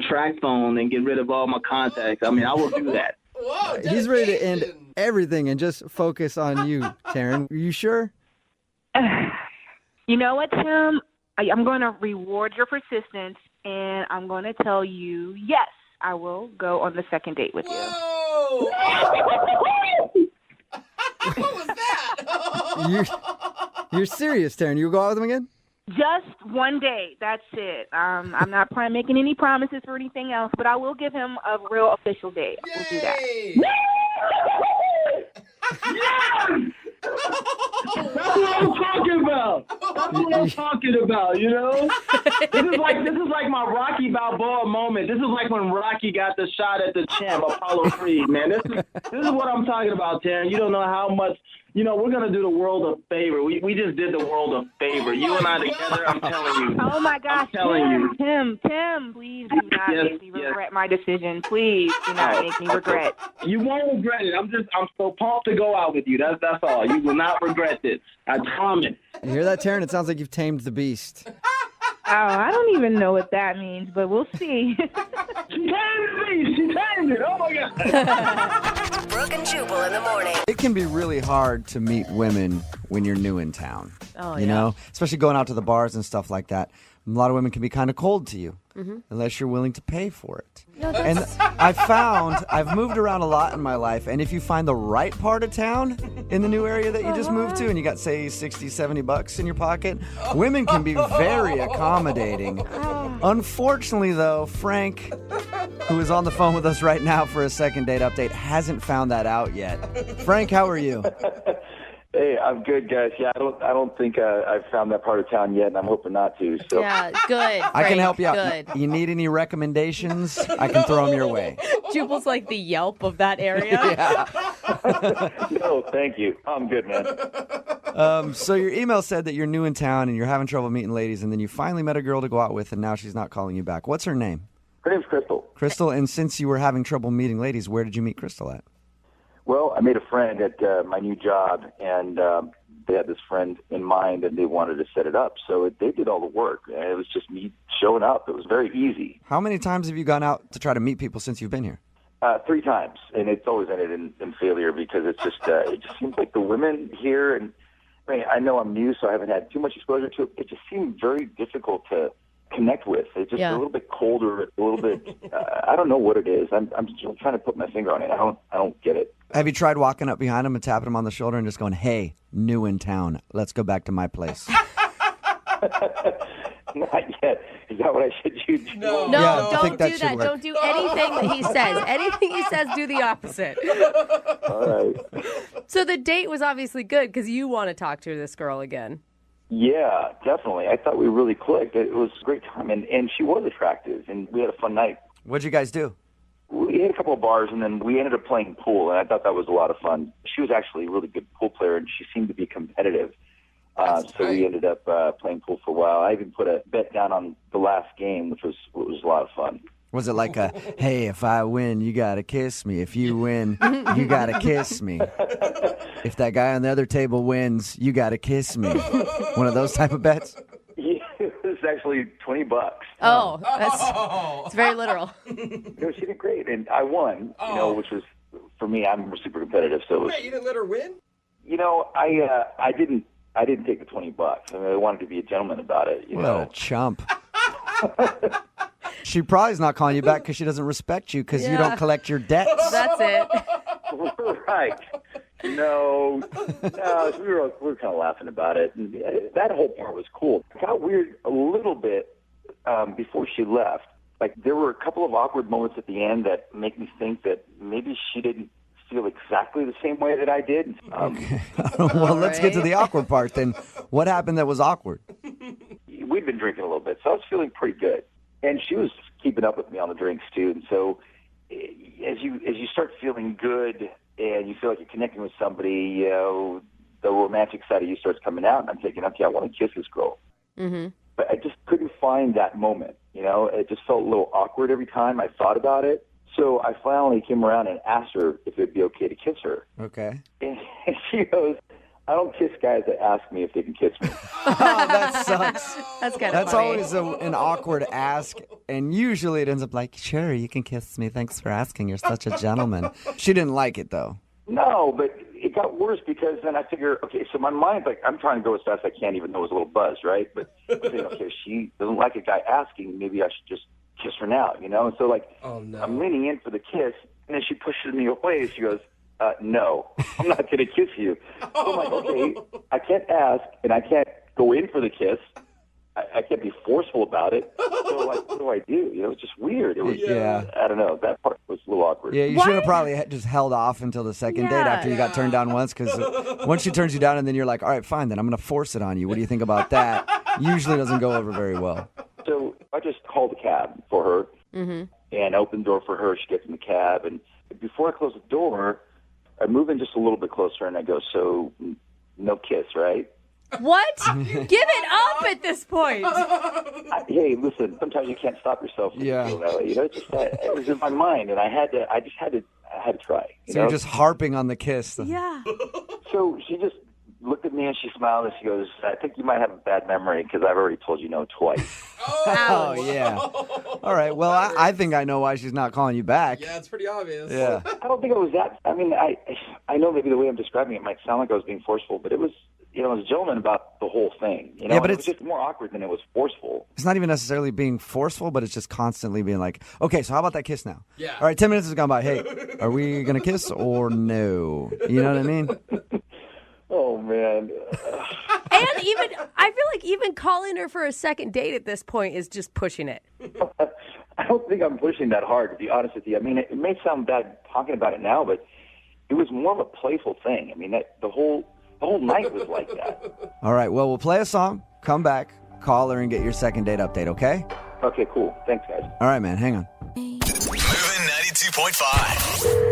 track phone and get rid of all my contacts. I mean, I will do that. Whoa, He's ready to end everything and just focus on you, Taryn. Are you sure? You know what, Tim? I'm going to reward your persistence, and I'm going to tell you, yes, I will go on the second date with you. Whoa! What was that? You're serious, Taryn. You go out with him again? Just one day. That's it. I'm not making any promises for anything else, but I will give him a real official date. We'll do that. Yes! That's what I'm talking about. That's what I'm talking about, This is like my Rocky Balboa moment. This is like when Rocky got the shot at the champ, Apollo Creed, man. This is what I'm talking about, Taryn. You don't know how much, we're going to do the world a favor. We just did the world a favor. You and I together, I'm telling you. Oh, my gosh. I'm telling you. Tim, please do not make me regret my decision. Please do not make me regret. You won't regret it. I'm so pumped to go out with you. That's all. You will not regret this. I promise. You hear that, Taryn? It sounds like you've tamed the beast. Oh, I don't even know what that means, but we'll see. She tamed the beast. She tamed it. Oh, my God. Brooke and Jubal in the morning. It can be really hard to meet women when you're new in town. Oh, you know, especially going out to the bars and stuff like that. A lot of women can be kind of cold to you unless you're willing to pay for it. No, and I've moved around a lot in my life, and if you find the right part of town in the new area that you just moved to and you got, say, $60-$70 in your pocket, women can be very accommodating. Unfortunately, though, Frank, who is on the phone with us right now for a second date update, hasn't found that out yet. Frank, how are you? Hey, I'm good, guys. Yeah, I don't think I've found that part of town yet, and I'm hoping not to. So. Yeah, good. I can help you out. Good. You need any recommendations? I can throw them your way. Jubal's like the Yelp of that area. No, thank you. I'm good, man. So your email said that you're new in town and you're having trouble meeting ladies, and then you finally met a girl to go out with, and now she's not calling you back. What's her name? Her name's Crystal. Crystal, and since you were having trouble meeting ladies, where did you meet Crystal at? Well, I made a friend at my new job, and they had this friend in mind, and they wanted to set it up. So they did all the work, and it was just me showing up. It was very easy. How many times have you gone out to try to meet people since you've been here? 3 times, and it's always ended in failure because it just seems like the women here, and I know I'm new, so I haven't had too much exposure to it. It just seemed very difficult to connect with. It's just a little bit colder, a little bit. I don't know what it is. I'm still trying to put my finger on it. I don't get it. Have you tried walking up behind him and tapping him on the shoulder and just going, "Hey, new in town, let's go back to my place"? Not yet. Is that what I should do? No, don't do that. Don't do anything that he says. Anything he says, do the opposite. All right. So the date was obviously good because you want to talk to this girl again. Yeah, definitely. I thought we really clicked. It was a great time, and she was attractive, and we had a fun night. What'd you guys do? We hit a couple of bars, and then we ended up playing pool, and I thought that was a lot of fun. She was actually a really good pool player, and she seemed to be competitive. So we ended up playing pool for a while. I even put a bet down on the last game, which was a lot of fun. Was it like a, hey, if I win, you got to kiss me. If you win, you got to kiss me. If that guy on the other table wins, you got to kiss me. One of those type of bets? Yeah, it was actually $20. Oh, it's very literal. She did great, and I won, which was, for me, I'm super competitive. So it was, Wait, you didn't let her win? I didn't take the $20. I mean, I wanted to be a gentleman about it. What a chump. She probably is not calling you back because she doesn't respect you because you don't collect your debts. That's it. Right. No, we were kind of laughing about it. And that whole part was cool. It got weird a little bit before she left. Like, there were a couple of awkward moments at the end that make me think that maybe she didn't feel exactly the same way that I did. Okay. Well, let's get to the awkward part then. What happened that was awkward? We'd been drinking a little bit, so I was feeling pretty good. And she was keeping up with me on the drinks, too. And so as you start feeling good and you feel like you're connecting with somebody, the romantic side of you starts coming out. And I'm thinking, okay, I want to kiss this girl. Mm-hmm. But I just couldn't find that moment. It just felt a little awkward every time I thought about it. So I finally came around and asked her if it'd be okay to kiss her. Okay. And she goes, I don't kiss guys that ask me if they can kiss me. Oh, that sucks. That's kind of That's funny. always an awkward ask, and usually it ends up like, sure, you can kiss me. Thanks for asking. You're such a gentleman. She didn't like it, though. No, but it got worse because then I figure, okay, so my mind's like, I'm trying to go as fast as I can, even though it was a little buzz, right? But I'm thinking, okay, if she doesn't like a guy asking, maybe I should just kiss her now, you know? And so, like, I'm leaning in for the kiss, and then she pushes me away, and she goes, no, I'm not going to kiss you. So I'm like, okay, I can't ask, and I can't go in for the kiss. I can't be forceful about it. So, like, what do I do? You know, it's just weird. It was, I don't know. That part was a little awkward. Yeah, you should have probably just held off until the second date after you got turned down once, because once she turns you down and then you're like, all right, fine, then I'm going to force it on you. What do you think about that? Usually doesn't go over very well. So I just called a cab for her and opened the door for her. She gets in the cab, and before I close the door, I move in just a little bit closer, and I go, so no kiss, right? What? Give it up at this point. Hey, listen, sometimes you can't stop yourself from feeling that way. You know, it's just it was in my mind, and I just had to try. So you're just harping on the kiss. Yeah. So she just looked at me and she smiled and she goes, I think you might have a bad memory because I've already told you no twice. Oh, yeah. All right. Well, I think I know why she's not calling you back. Yeah, it's pretty obvious. Yeah. I don't think it was that. I mean, I know maybe the way I'm describing it might sound like I was being forceful, but it was, you know, I was a gentleman about the whole thing. You know? Yeah, but it was just more awkward than it was forceful. It's not even necessarily being forceful, but it's just constantly being like, okay, so how about that kiss now? Yeah. All right, 10 minutes has gone by. Hey, are we going to kiss or no? You know what I mean? Oh, man. And even, I feel like even calling her for a second date at this point is just pushing it. I don't think I'm pushing that hard, to be honest with you. I mean, it may sound bad talking about it now, but it was more of a playful thing. I mean, the whole night was like that. All right, well, we'll play a song, come back, call her, and get your second date update, okay? Okay, cool. Thanks, guys. All right, man, hang on. Moving 92.5.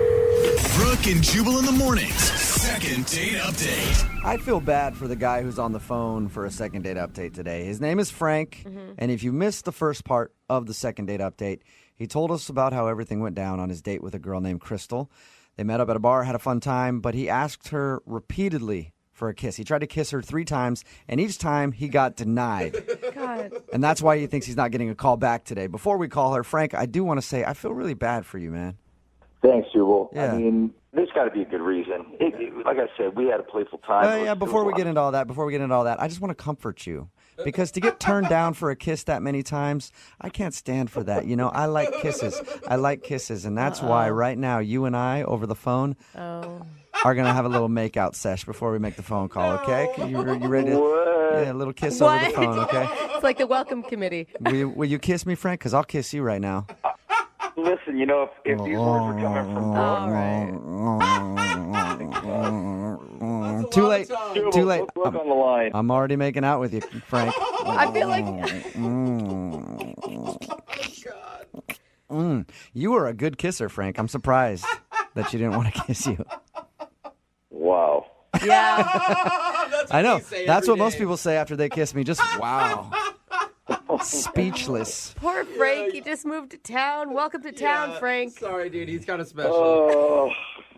Brooke and Jubal in the mornings. Second date update. I feel bad for the guy who's on the phone for a second date update today. His name is Frank, and if you missed the first part of the second date update, he told us about how everything went down on his date with a girl named Crystal. They met up at a bar, had a fun time, but he asked her repeatedly for a kiss. He tried to kiss her 3 times, and each time he got denied. God. And that's why he thinks he's not getting a call back today. Before we call her, Frank, I do want to say I feel really bad for you, man. Thanks, Jubal. Yeah. I mean, there's got to be a good reason. Like I said, we had a playful time. Yeah, before we get into all that, I just want to comfort you. Because to get turned down for a kiss that many times, I can't stand for that. You know, I like kisses. And that's why right now you and I over the phone are going to have a little make-out sesh before we make the phone call, okay? You ready to? Yeah, a little kiss over the phone, okay? It's like the welcome committee. Will you kiss me, Frank? Because I'll kiss you right now. Listen, you know, if these words were coming from Brooke. Too late. Too late. Let's work on the line. I'm already making out with you, Frank. I feel like... You were a good kisser, Frank. I'm surprised that she didn't want to kiss you. Wow. Yeah. I know. That's what most people say after they kiss me. Just wow. Speechless. Poor Frank. He just moved to town. Welcome to town, Frank. Sorry, dude. He's kind of special.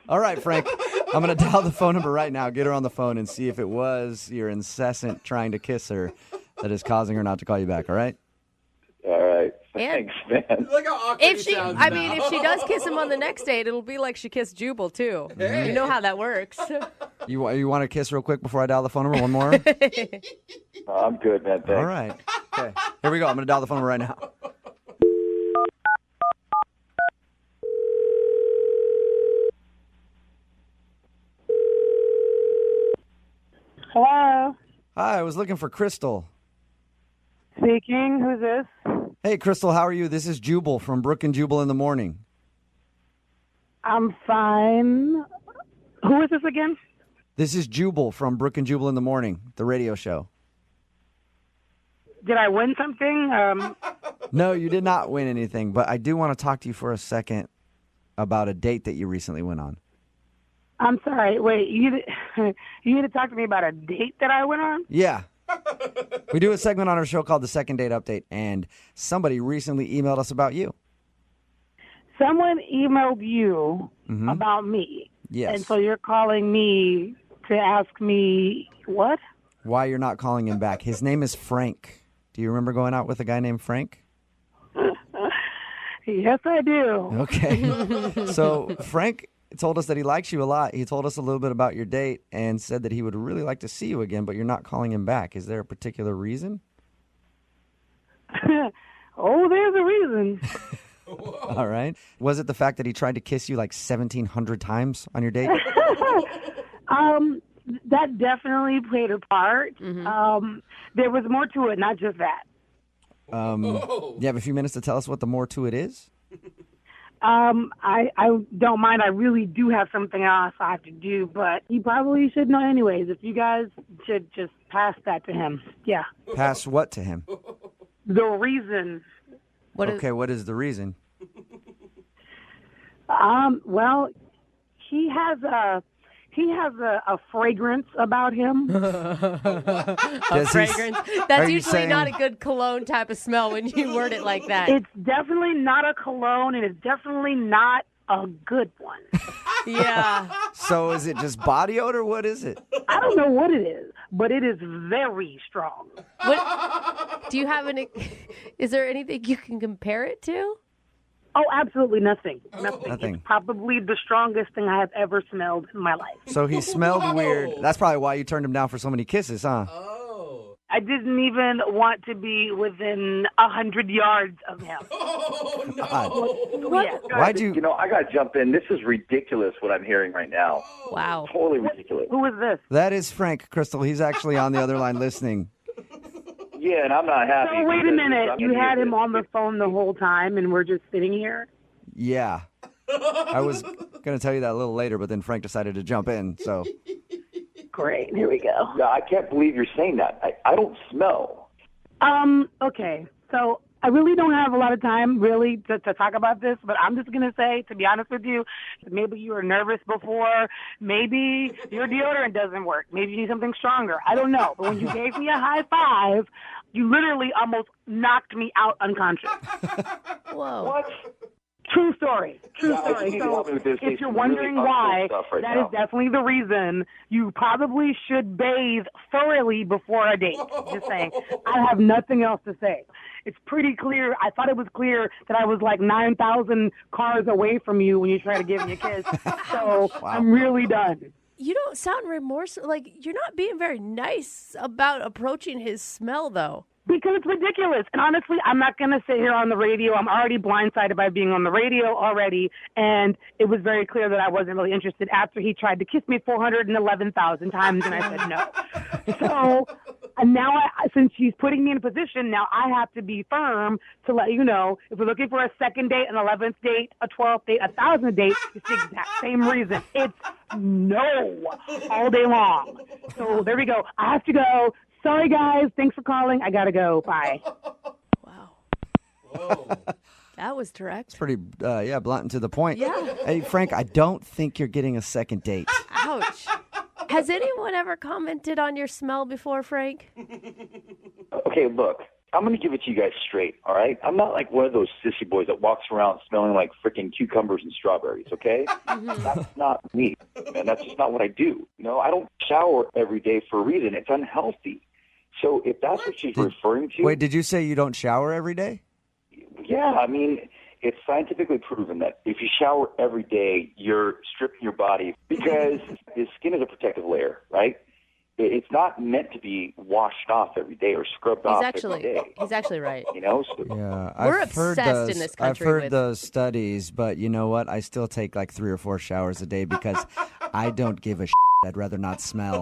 All right, Frank. I'm going to dial the phone number right now. Get her on the phone and see if it was your incessant trying to kiss her that is causing her not to call you back. All right? All right. Thanks, man. Look how awkward If he she, sounds I now. mean, if she does kiss him on the next date, it'll be like she kissed Jubal too. Hey. You know how that works. You want to kiss real quick before I dial the phone number? One more? I'm good, man. Thanks. All right. Okay. Here we go. I'm going to dial the phone number right now. Hello. Hi, I was looking for Crystal. Speaking. Who's this? Hey, Crystal, how are you? This is Jubal from Brooke and Jubal in the morning. I'm fine. Who is this again? This is Jubal from Brooke and Jubal in the morning, the radio show. Did I win something? No, you did not win anything, but I do want to talk to you for a second about a date that you recently went on. I'm sorry. Wait, you need to talk to me about a date that I went on? Yeah. We do a segment on our show called The Second Date Update, and somebody recently emailed us about you. Someone emailed you Mm-hmm. about me. Yes. And so you're calling me to ask me what? Why you're not calling him back. His name is Frank. Do you remember going out with a guy named Frank? Yes, I do. Okay. So Frank told us that he likes you a lot. He told us a little bit about your date and said that he would really like to see you again, but you're not calling him back. Is there a particular reason? Oh, there's a reason. All right. Was it the fact that he tried to kiss you like 1,700 times on your date? That definitely played a part. There was more to it, not just that. You have a few minutes to tell us what the more to it is? I don't mind. I really do have something else I have to do, but he probably should know anyways. If you guys should just pass that to him. Yeah. Pass what to him? The reason. What is the reason? Well, he has a fragrance about him. A fragrance. That's usually not a good cologne type of smell when you word it like that. It's definitely not a cologne, and it's definitely not a good one. Yeah. So is it just body odor? What is it? I don't know what it is, but it is very strong. What, do you have is there anything you can compare it to? Oh, absolutely nothing. Nothing. It's probably the strongest thing I have ever smelled in my life. So he smelled weird. That's probably why you turned him down for so many kisses, huh? I didn't even want to be within 100 yards of him. Why'd you... You know, I got to jump in. This is ridiculous what I'm hearing right now. Wow. Totally ridiculous. Who is this? That is Frank, Crystal. He's actually on the other line listening. Yeah, and I'm not happy. So wait a minute. I'm You gonna had hear him on the phone the whole time, and we're just sitting here? Yeah. I was going to tell you that a little later, but then Frank decided to jump in, so... Great. Here we go. Yeah, I can't believe you're saying that. I don't smell. Okay. So I really don't have a lot of time, really, to talk about this, but I'm just going to say, to be honest with you, maybe you were nervous before. Maybe your deodorant doesn't work. Maybe you need something stronger. I don't know. But when you gave me a high five, you literally almost knocked me out unconscious. Whoa. What? True story. True Yeah, I story. need to So help me with this. if It's you're really wondering ugly why, stuff right that now. is definitely the reason. You probably should bathe thoroughly before a date. Just saying. I have nothing else to say. It's pretty clear. I thought it was clear that I was like 9,000 cars away from you when you tried to give me a kiss. So I'm really done. You don't sound remorseful. Like, you're not being very nice about approaching his smell, though. Because it's ridiculous. And honestly, I'm not going to sit here on the radio. I'm already blindsided by being on the radio already. And it was very clear that I wasn't really interested after he tried to kiss me 411,000 times and I said no. So and now, since he's putting me in a position, now I have to be firm to let you know if we're looking for a second date, an 11th date, a 12th date, 1,000th date, it's the exact same reason. It's no all day long. So there we go. I have to go. Sorry, guys. Thanks for calling. I got to go. Bye. Wow. That was direct. It's pretty, blunt and to the point. Yeah. Hey, Frank, I don't think you're getting a second date. Ouch. Has anyone ever commented on your smell before, Frank? Okay, look, I'm going to give it to you guys straight, all right? I'm not like one of those sissy boys that walks around smelling like freaking cucumbers and strawberries, okay? That's not me, man. That's just not what I do. You know, I don't shower every day for a reason. It's unhealthy. So if that's what she's referring to... Wait, did you say you don't shower every day? Yeah, I mean, it's scientifically proven that if you shower every day, you're stripping your body because the skin is a protective layer, right? It's not meant to be washed off every day or scrubbed off every day. He's actually right. You know? So, Yeah, We're I've heard obsessed those, in this country I've heard with- those studies, but you know what? I still take like 3 or 4 showers a day because I don't give a shit. I'd rather not smell.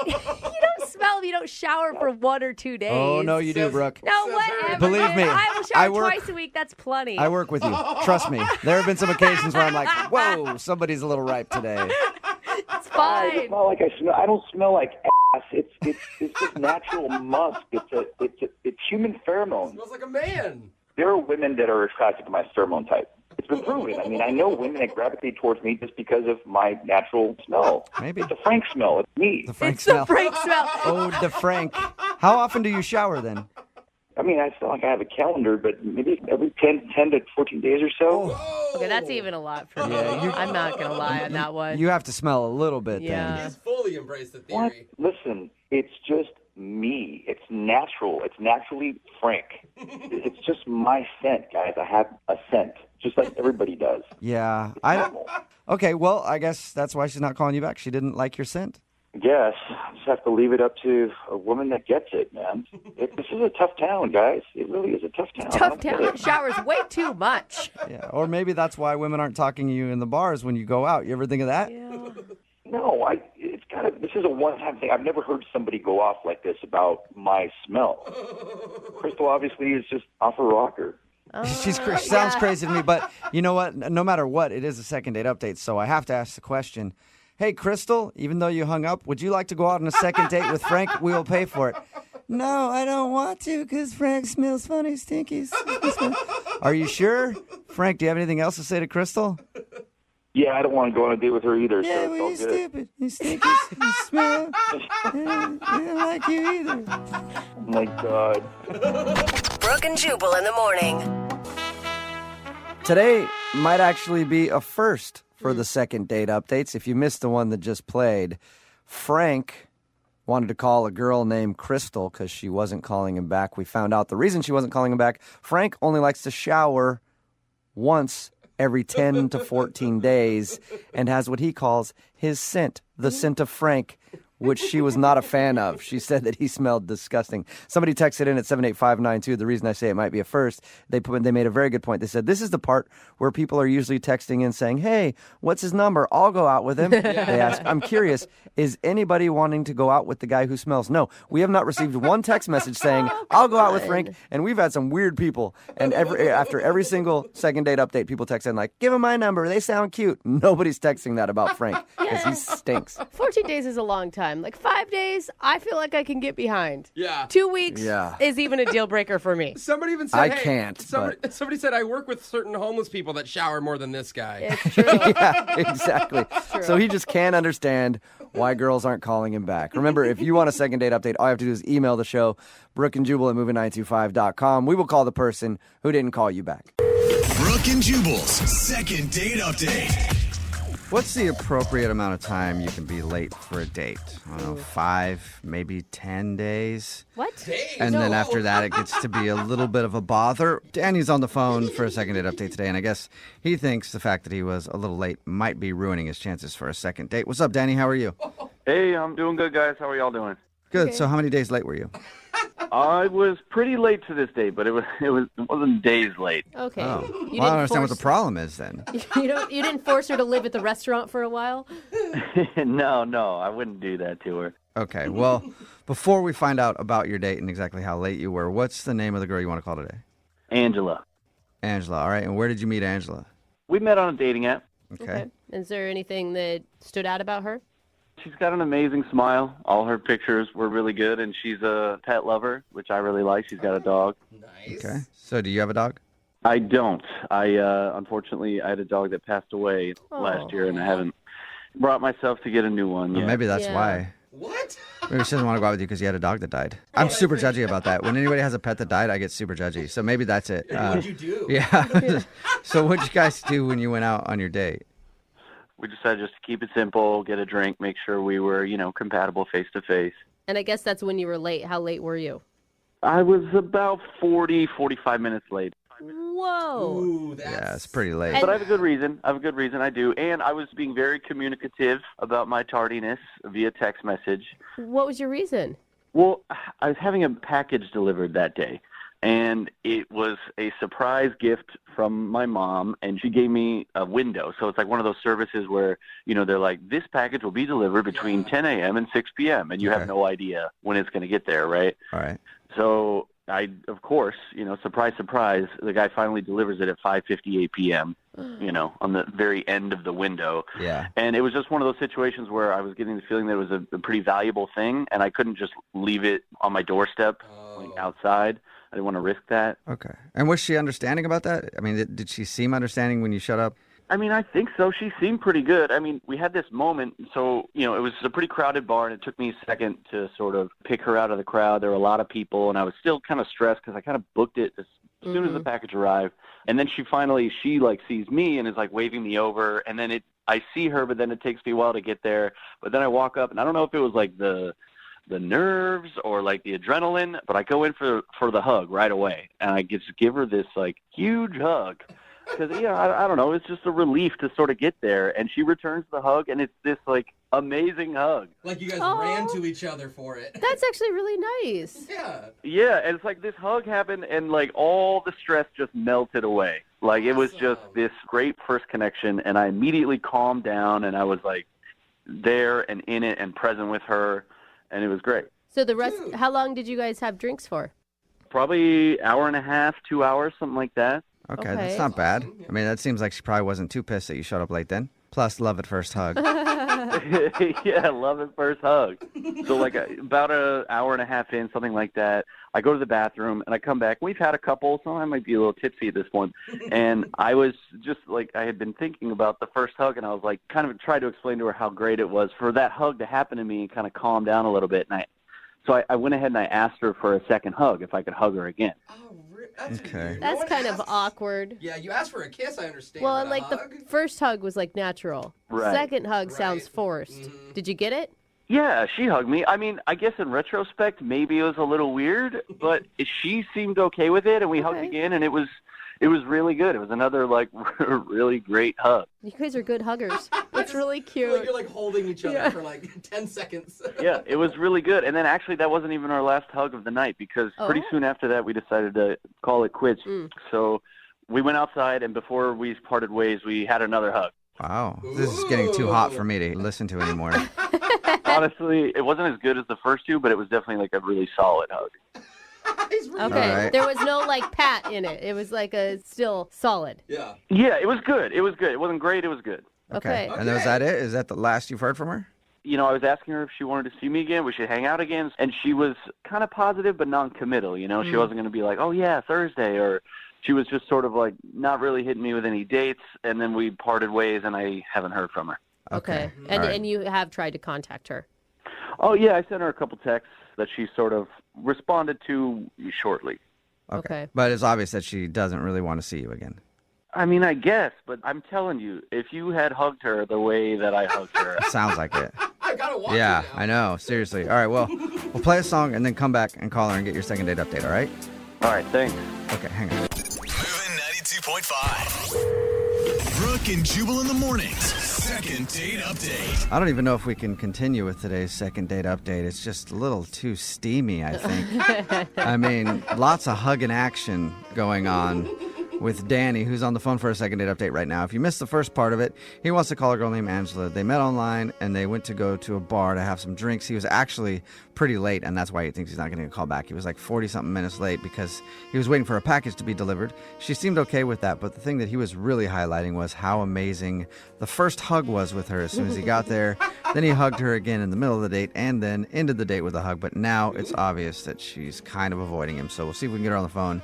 You don't smell if you don't shower for 1 or 2 days. Oh, no, you do, Brooke. No, whatever. Believe me, I will shower I work- twice a week. That's plenty. I work with you. Trust me. There have been some occasions where I'm like, whoa, somebody's a little ripe today. It's fine. It's not like I smell. I don't smell like ass. It's just natural musk. It's human pheromones. Smells like a man. There are women that are attracted to my pheromone type. It's been proven. I mean, I know women that gravitate towards me just because of my natural smell. Maybe. It's the Frank smell. It's me. The Frank It's smell. the Frank smell. Oh, the Frank. How often do you shower then? I mean, I feel like I have a calendar, but maybe every 10 to 14 days or so. Okay, that's even a lot for me. I'm not going to lie on that one. You have to smell a little bit then. He's fully embraced the What? theory. Listen, it's just me. It's natural. It's naturally Frank. It's just my scent, guys. I have a scent, just like everybody does. Yeah. Normal. Okay, well, I guess that's why she's not calling you back. She didn't like your scent. Yes, I just have to leave it up to a woman that gets it, man. This is a tough town, guys. It really is a tough town. Tough town. It showers way too much. Yeah, or maybe that's why women aren't talking to you in the bars when you go out. You ever think of that? No, it's kind of. This is a one-time thing. I've never heard somebody go off like this about my smell. Crystal obviously is just off her rocker. She sounds crazy to me, but you know what? No matter what, it is a second date update, so I have to ask the question. Hey, Crystal, even though you hung up, would you like to go out on a second date with Frank? We will pay for it. No, I don't want to because Frank smells funny, stinky. Are you sure? Frank, do you have anything else to say to Crystal? Yeah, I don't want to go on a date with her either. Yeah, so well, it's you're all good. stupid. You stinky. You smell. I don't like you either. Oh, my God. Brooke and Jubal in the morning. Today might actually be a first for the second date updates. If you missed the one that just played, Frank wanted to call a girl named Crystal because she wasn't calling him back. We found out the reason she wasn't calling him back. Frank only likes to shower once every 10 to 14 days and has what he calls his scent, the scent of Frank, which she was not a fan of. She said that he smelled disgusting. Somebody texted in at 78592. The reason I say it might be a first, they made a very good point. They said, this is the part where people are usually texting in saying, hey, what's his number? I'll go out with him. They ask, I'm curious, is anybody wanting to go out with the guy who smells? No, we have not received one text message saying, I'll go out with Frank. And we've had some weird people. And after every single second date update, people text in like, give him my number. They sound cute. Nobody's texting that about Frank because he stinks. 14 days is a long time. Like 5 days, I feel like I can get behind. Yeah. 2 weeks is even a deal breaker for me. Somebody even said, I hey, can't, Somebody said, I work with certain homeless people that shower more than this guy. It's true. Yeah, exactly. So he just can't understand why girls aren't calling him back. Remember, if you want a second date update, all you have to do is email the show, Brooke and Jubal at moving925.com. We will call the person who didn't call you back. Brooke and Jubal's second date update. What's the appropriate amount of time you can be late for a date? I don't know, 5, maybe 10 days. What? And then after that, it gets to be a little bit of a bother. Danny's on the phone for a second date update today, and I guess he thinks the fact that he was a little late might be ruining his chances for a second date. What's up, Danny? How are you? Hey, I'm doing good, guys. How are y'all doing? Good. Okay. So how many days late were you? I was pretty late to this date, but it wasn't days late. Okay. Oh. You Well, I don't didn't understand what the force- problem is then. You didn't force her to live at the restaurant for a while? No, I wouldn't do that to her. Okay. Well, before we find out about your date and exactly how late you were, what's the name of the girl you want to call today? Angela. Angela. All right. And where did you meet Angela? We met on a dating app. Okay. Is there anything that stood out about her? She's got an amazing smile. All her pictures were really good, and she's a pet lover, which I really like. She's got a dog. Okay. So do you have a dog? I don't. Unfortunately, I had a dog that passed away last year, and I haven't brought myself to get a new one Well, yet. maybe that's why. What? Maybe she doesn't want to go out with you because you had a dog that died. I'm super judgy about that. When anybody has a pet that died, I get super judgy. So maybe that's it. What'd you do? Yeah. So what'd you guys do when you went out on your date? We decided just to keep it simple, get a drink, make sure we were, compatible face to face. And I guess that's when you were late. How late were you? I was about 45 minutes late. Whoa. Ooh, Yeah, it's pretty late. But I have a good reason. I do. And I was being very communicative about my tardiness via text message. What was your reason? Well, I was having a package delivered that day, and it was a surprise gift from my mom, and she gave me a window. So it's like one of those services where, they're like, this package will be delivered between 10 a.m. and 6 p.m., and you have no idea when it's going to get there, right? All right. So I, of course, surprise, surprise, the guy finally delivers it at 5:58 p.m., on the very end of the window. Yeah. And it was just one of those situations where I was getting the feeling that it was a pretty valuable thing, and I couldn't just leave it on my doorstep outside. I didn't want to risk that. Okay. And was she understanding about that? I mean, did she seem understanding when you shut up? I mean, I think so. She seemed pretty good. I mean, we had this moment. So, it was a pretty crowded bar, and it took me a second to sort of pick her out of the crowd. There were a lot of people, and I was still kind of stressed because I kind of booked it as soon as the package arrived. And then she sees me and is like waving me over. And then I see her, but then it takes me a while to get there. But then I walk up, and I don't know if it was like the nerves or like the adrenaline, but I go in for the hug right away. And I just give her this like huge hug. Because, I don't know, it's just a relief to sort of get there. And she returns the hug, and it's this, like, amazing hug. Like you guys ran to each other for it. That's actually really nice. Yeah. Yeah, and it's like this hug happened, and, like, all the stress just melted away. Like, it was just this great first connection, and I immediately calmed down, and I was, like, there and in it and present with her, and it was great. So how long did you guys have drinks for? Probably hour and a half, 2 hours, something like that. Okay, that's not bad. I mean, that seems like she probably wasn't too pissed that you showed up late then. Plus, love at first hug. Yeah, love at first hug. So, like, about an hour and a half in, something like that, I go to the bathroom, and I come back. We've had a couple, so I might be a little tipsy at this point. And I was just, like, I had been thinking about the first hug, and I was, like, kind of tried to explain to her how great it was for that hug to happen to me and kind of calm down a little bit. And So I went ahead and I asked her for a second hug, if I could hug her again. Okay. That's kind of awkward. Yeah, you asked for a kiss, I understand. Well, but and like a hug? the first hug was like natural. Right. Second hug sounds forced. Did you get it? Yeah, she hugged me. I mean, I guess in retrospect, maybe it was a little weird, but she seemed okay with it, and we hugged again, and it was really good. It was another, like, really great hug. You guys are good huggers. It's really cute. Like you're like holding each other for like 10 seconds. Yeah, it was really good. And then actually that wasn't even our last hug of the night because pretty soon after that we decided to call it quits. So we went outside, and before we parted ways, we had another hug. Wow. This is getting too hot for me to listen to anymore. Honestly, it wasn't as good as the first two, but it was definitely like a really solid hug. Okay. right. There was no like pat in it. It was like a still solid. Yeah. Yeah, it was good. It was good. It wasn't great. It was good. Okay. And was that it? Is that the last you've heard from her? I was asking her if she wanted to see me again, we should hang out again, and she was kind of positive but non-committal, She wasn't going to be like, oh, yeah, Thursday, or she was just sort of like not really hitting me with any dates, and then we parted ways, and I haven't heard from her. Okay. And you have tried to contact her? Oh, yeah, I sent her a couple texts that she sort of responded to shortly. Okay. But it's obvious that she doesn't really want to see you again. I mean, I guess, but I'm telling you, if you had hugged her the way that I hugged her. Sounds like it. I gotta watch Yeah, it now. I know. Seriously. All right, well, we'll play a song and then come back and call her and get your second date update, all right? All right, thanks. Okay, hang on. Moving 92.5. Brooke and Jubal in the mornings. Second date update. I don't even know if we can continue with today's second date update. It's just a little too steamy, I think. I mean, lots of hugging action going on with Danny, who's on the phone for a second date update right now. If you missed the first part of it, he wants to call a girl named Angela. They met online, and they went to go to a bar to have some drinks. He was actually pretty late, and that's why he thinks he's not getting a call back. He was like 40-something minutes late because he was waiting for a package to be delivered. She seemed okay with that, but the thing that he was really highlighting was how amazing the first hug was with her as soon as he got there. Then he hugged her again in the middle of the date, and then ended the date with a hug. But now it's obvious that she's kind of avoiding him, so we'll see if we can get her on the phone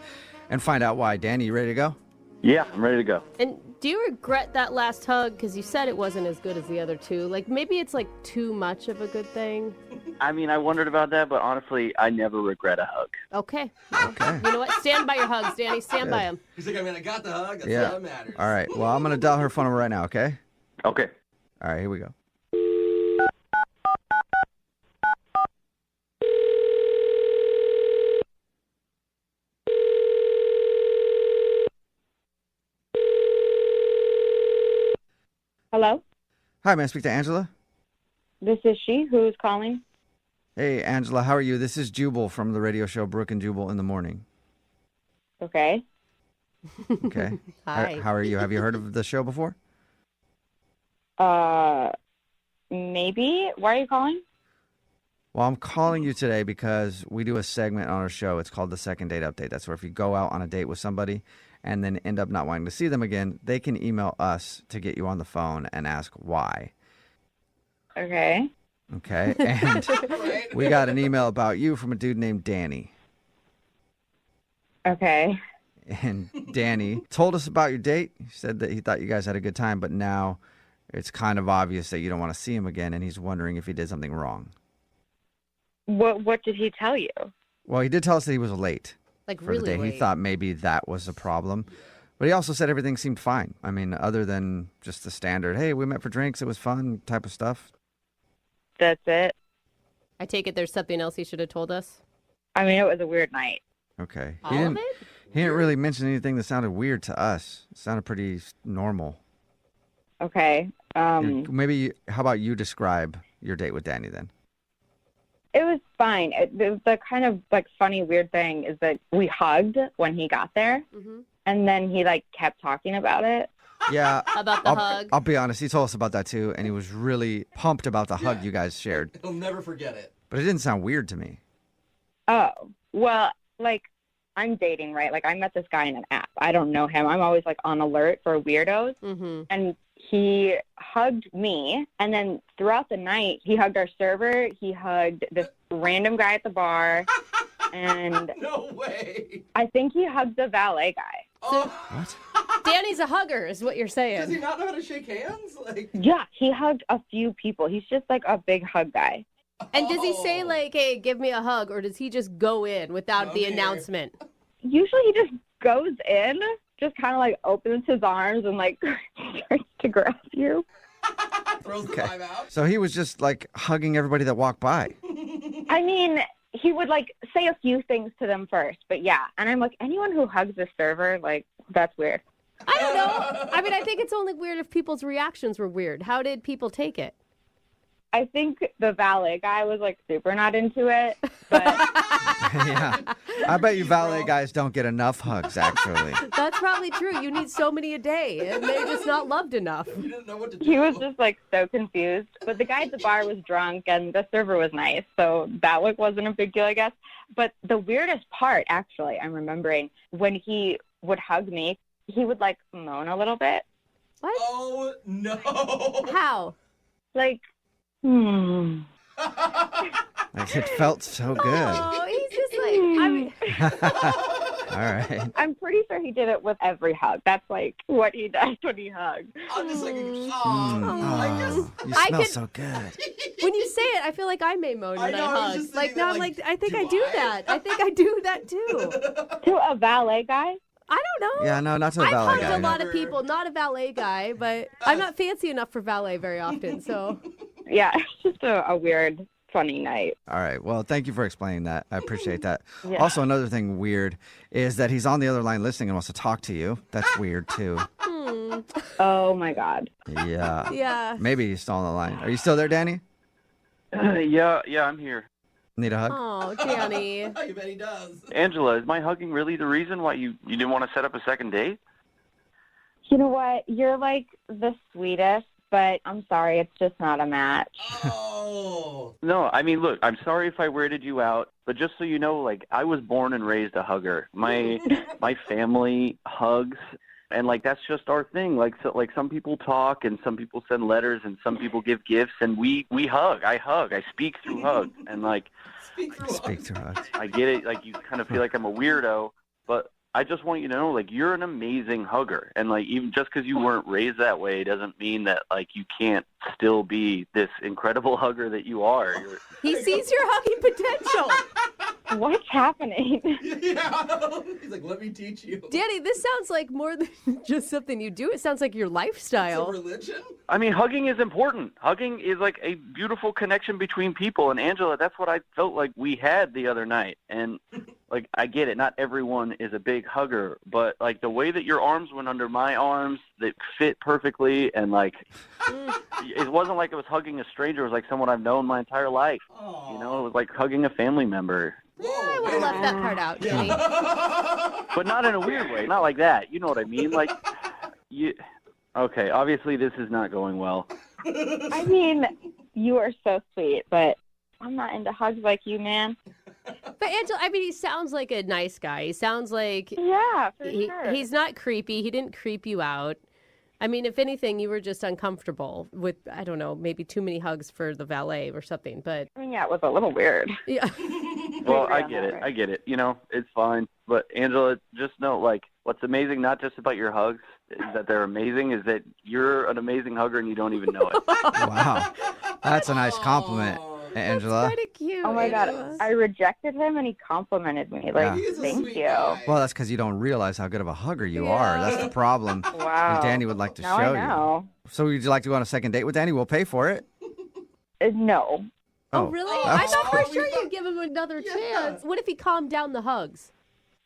and find out why. Danny, you ready to go? Yeah, I'm ready to go. And do you regret that last hug? Because you said it wasn't as good as the other two. Like, maybe it's like too much of a good thing. I mean, I wondered about that, but honestly, I never regret a hug. Okay. You know what? Stand by your hugs, Danny. Stand by them. He's like, I mean, I got the hug. That's Yeah. all that matters. All right. Well, I'm going to dial her phone number right now, okay? Okay. All right, here we go. Hello, Hi, may I speak to Angela? this is she. Who's calling? Hey, Angela, how are you? This is Jubal from the radio show Brooke and Jubal in the Morning. Okay. Okay. Hi. How are you? Have you heard of the show before? Maybe. Why are you calling? Well, I'm calling you today because we do a segment on our show. It's called the Second Date Update. That's where if you go out on a date with somebody and then end up not wanting to see them again, they can email us to get you on the phone and ask why. Okay. Okay? And we got an email about you from a dude named Danny. Okay. And Danny told us about your date. He said that he thought you guys had a good time, but now it's kind of obvious that you don't want to see him again, and he's wondering if he did something wrong. What did he tell you? Well, he did tell us that he was late Like for really the day. late. He thought maybe that was a problem. But he also said everything seemed fine. I mean, other than just the standard, hey, we met for drinks, it was fun type of stuff. That's it. I take it there's something else he should have told us. I mean, it was a weird night. Okay. All of it? He didn't really mention anything that sounded weird to us. It sounded pretty normal. Okay. Maybe, how about you describe your date with Danny then? It was fine. The kind of like funny, weird thing is that we hugged when he got there, and then he like kept talking about it. Yeah. About the hug. I'll be honest. He told us about that too, and he was really pumped about the hug you guys shared. He'll never forget it. But it didn't sound weird to me. Oh, well, like I'm dating, right? Like I met this guy in an app. I don't know him. I'm always like on alert for weirdos. And he hugged me, and then throughout the night, he hugged our server. He hugged this random guy at the bar, and No way. I think he hugged the valet guy. What? Danny's a hugger, is what you're saying. Does he not know how to shake hands? Like, Yeah, he hugged a few people. He's just like a big hug guy. And does he say like, "Hey, give me a hug," or does he just go in without the Okay. announcement? Usually he just goes in, just kind of like opens his arms and like starts to grab you. throws the Okay. vibe out. So he was just like hugging everybody that walked by. I mean, he would like say a few things to them first, but yeah. And I'm like, anyone who hugs the server, like, that's weird. I don't know. I mean, I think it's only weird if people's reactions were weird. How did people take it? I think the valet guy was like super not into it, but Yeah. I bet you valet guys don't get enough hugs, actually. That's probably true. You need so many a day, and they're just not loved enough. You didn't know what to do. he was just like so confused. But the guy at the bar was drunk and the server was nice, so that like wasn't a big deal, I guess. But the weirdest part, actually, I'm remembering when he would hug me, he would like moan a little bit. What? Oh, no. How? Like, Like, it felt so good. Oh, he's just like, I mean, All right. I'm pretty sure he did it with every hug. That's like what he does when he hugs. I'm just like, Mm, I guess. you I smell could- so good. when you say it, I feel like I may moan when I, know, I was hug. just Like, thinking now that, I'm like, like, I think do I do I? that. I think I do that too. To a valet guy? I don't know. Yeah, no, not to a I've valet hugged guy. a lot of people, not a valet guy, but I'm not fancy enough for valet very often, so. Yeah, it's just a weird, funny night. All right. Well, thank you for explaining that. I appreciate that. Yeah. Also, another thing weird is that he's on the other line listening and wants to talk to you. That's weird, too. Oh my God. Yeah. Yeah. Maybe he's still on the line. Are you still there, Danny? Yeah, I'm here. Need a hug? Oh, Danny. I bet he does. Angela, is my hugging really the reason why you didn't want to set up a second date? You know what? You're like the sweetest, but I'm sorry, it's just not a match. Oh. No, I mean, look, I'm sorry if I weirded you out, but just so you know, like, I was born and raised a hugger. My family hugs, and like that's just our thing. Like, so, like some people talk, and some people send letters, and some people give gifts, and we hug. I hug. I speak through hug, and like, Speak through hugs. I get it. Like, you kind of feel like I'm a weirdo, but I just want you to know, like, you're an amazing hugger. And, like, even just because you weren't raised that way doesn't mean that, like, you can't still be this incredible hugger that you are. He sees your hugging potential. What's happening? Yeah. He's like, let me teach you. Danny, this sounds like more than just something you do. It sounds like your lifestyle. It's a religion? I mean, hugging is important. Hugging is, like, a beautiful connection between people. And, Angela, that's what I felt like we had the other night. And, like, I get it. Not everyone is a big hugger. But, like, the way that your arms went under my arms, that fit perfectly. And, like, it wasn't like it was hugging a stranger. It was like someone I've known my entire life. Aww. You know, it was like hugging a family member. Yeah, I would have left that part out, Danny. But not in a weird way. Not like that. You know what I mean? Like, you... Okay, obviously this is not going well. I mean, you are so sweet, but I'm not into hugs like you, man. But Angela, I mean, he sounds like a nice guy. He sounds like Yeah, for sure. he's not creepy. He didn't creep you out. I mean, if anything, you were just uncomfortable with, I don't know, maybe too many hugs for the valet or something. But I mean, yeah, it was a little weird. yeah. Well, agree I on get that, it. right? I get it. You know, it's fine. But Angela, just know, like, what's amazing not just about your hugs is that they're amazing, is that you're an amazing hugger and you don't even know it. Wow. That's a nice compliment, Angela. Kind of cute. Oh my God, I rejected him and he complimented me. Like, Yeah. thank you. Well, that's because you don't realize how good of a hugger you are. That's the problem. Wow. And Danny would like to Now show I know. you. So would you like to go on a second date with Danny? We'll pay for it. No. Oh, really? I thought for sure you'd give him another chance. What if he calmed down the hugs?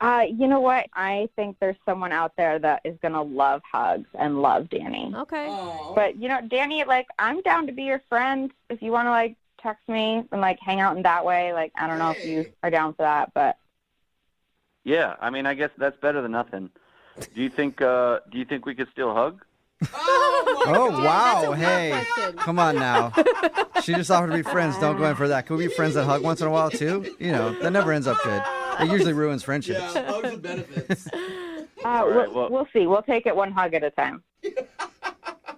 You know what? I think there's someone out there that is going to love hugs and love Danny. Okay. But, you know, Danny, like, I'm down to be your friend if you want to, like, text me and, like, hang out in that way. Like, I don't know if you are down for that, but. Yeah, I mean, I guess that's better than nothing. Do you think we could still hug? Oh, wow. Hey, come on now. She just offered to be friends. Don't go in for that. Can we be friends that hug once in a while, too? You know, that never ends up good. It usually ruins friendships. Yeah, hugs and benefits. We'll see. We'll take it one hug at a time.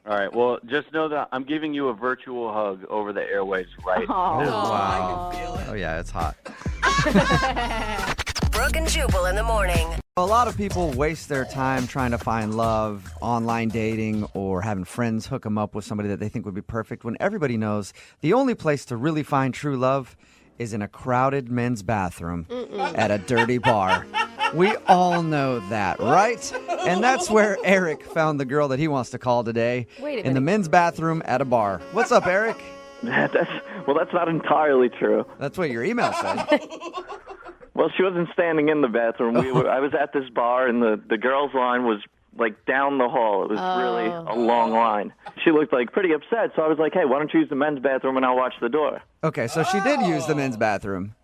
All right, well, just know that I'm giving you a virtual hug over the airwaves right Oh. now. Wow. Oh, yeah, it's hot. Brooke and Jubal in the morning. A lot of people waste their time trying to find love, online dating, or having friends hook them up with somebody that they think would be perfect, when everybody knows the only place to really find true love is in a crowded men's bathroom at a dirty bar. We all know that, right? And that's where Eric found the girl that he wants to call today. Wait a in the minute. men's bathroom at a bar. What's up, Eric? That's not entirely true. That's what your email said. Well, she wasn't standing in the bathroom. I was at this bar, and the girls' line was like down the hall. It was really a long line. She looked like pretty upset, so I was like, "Hey, why don't you use the men's bathroom and I'll watch the door?" Okay, so she did use the men's bathroom.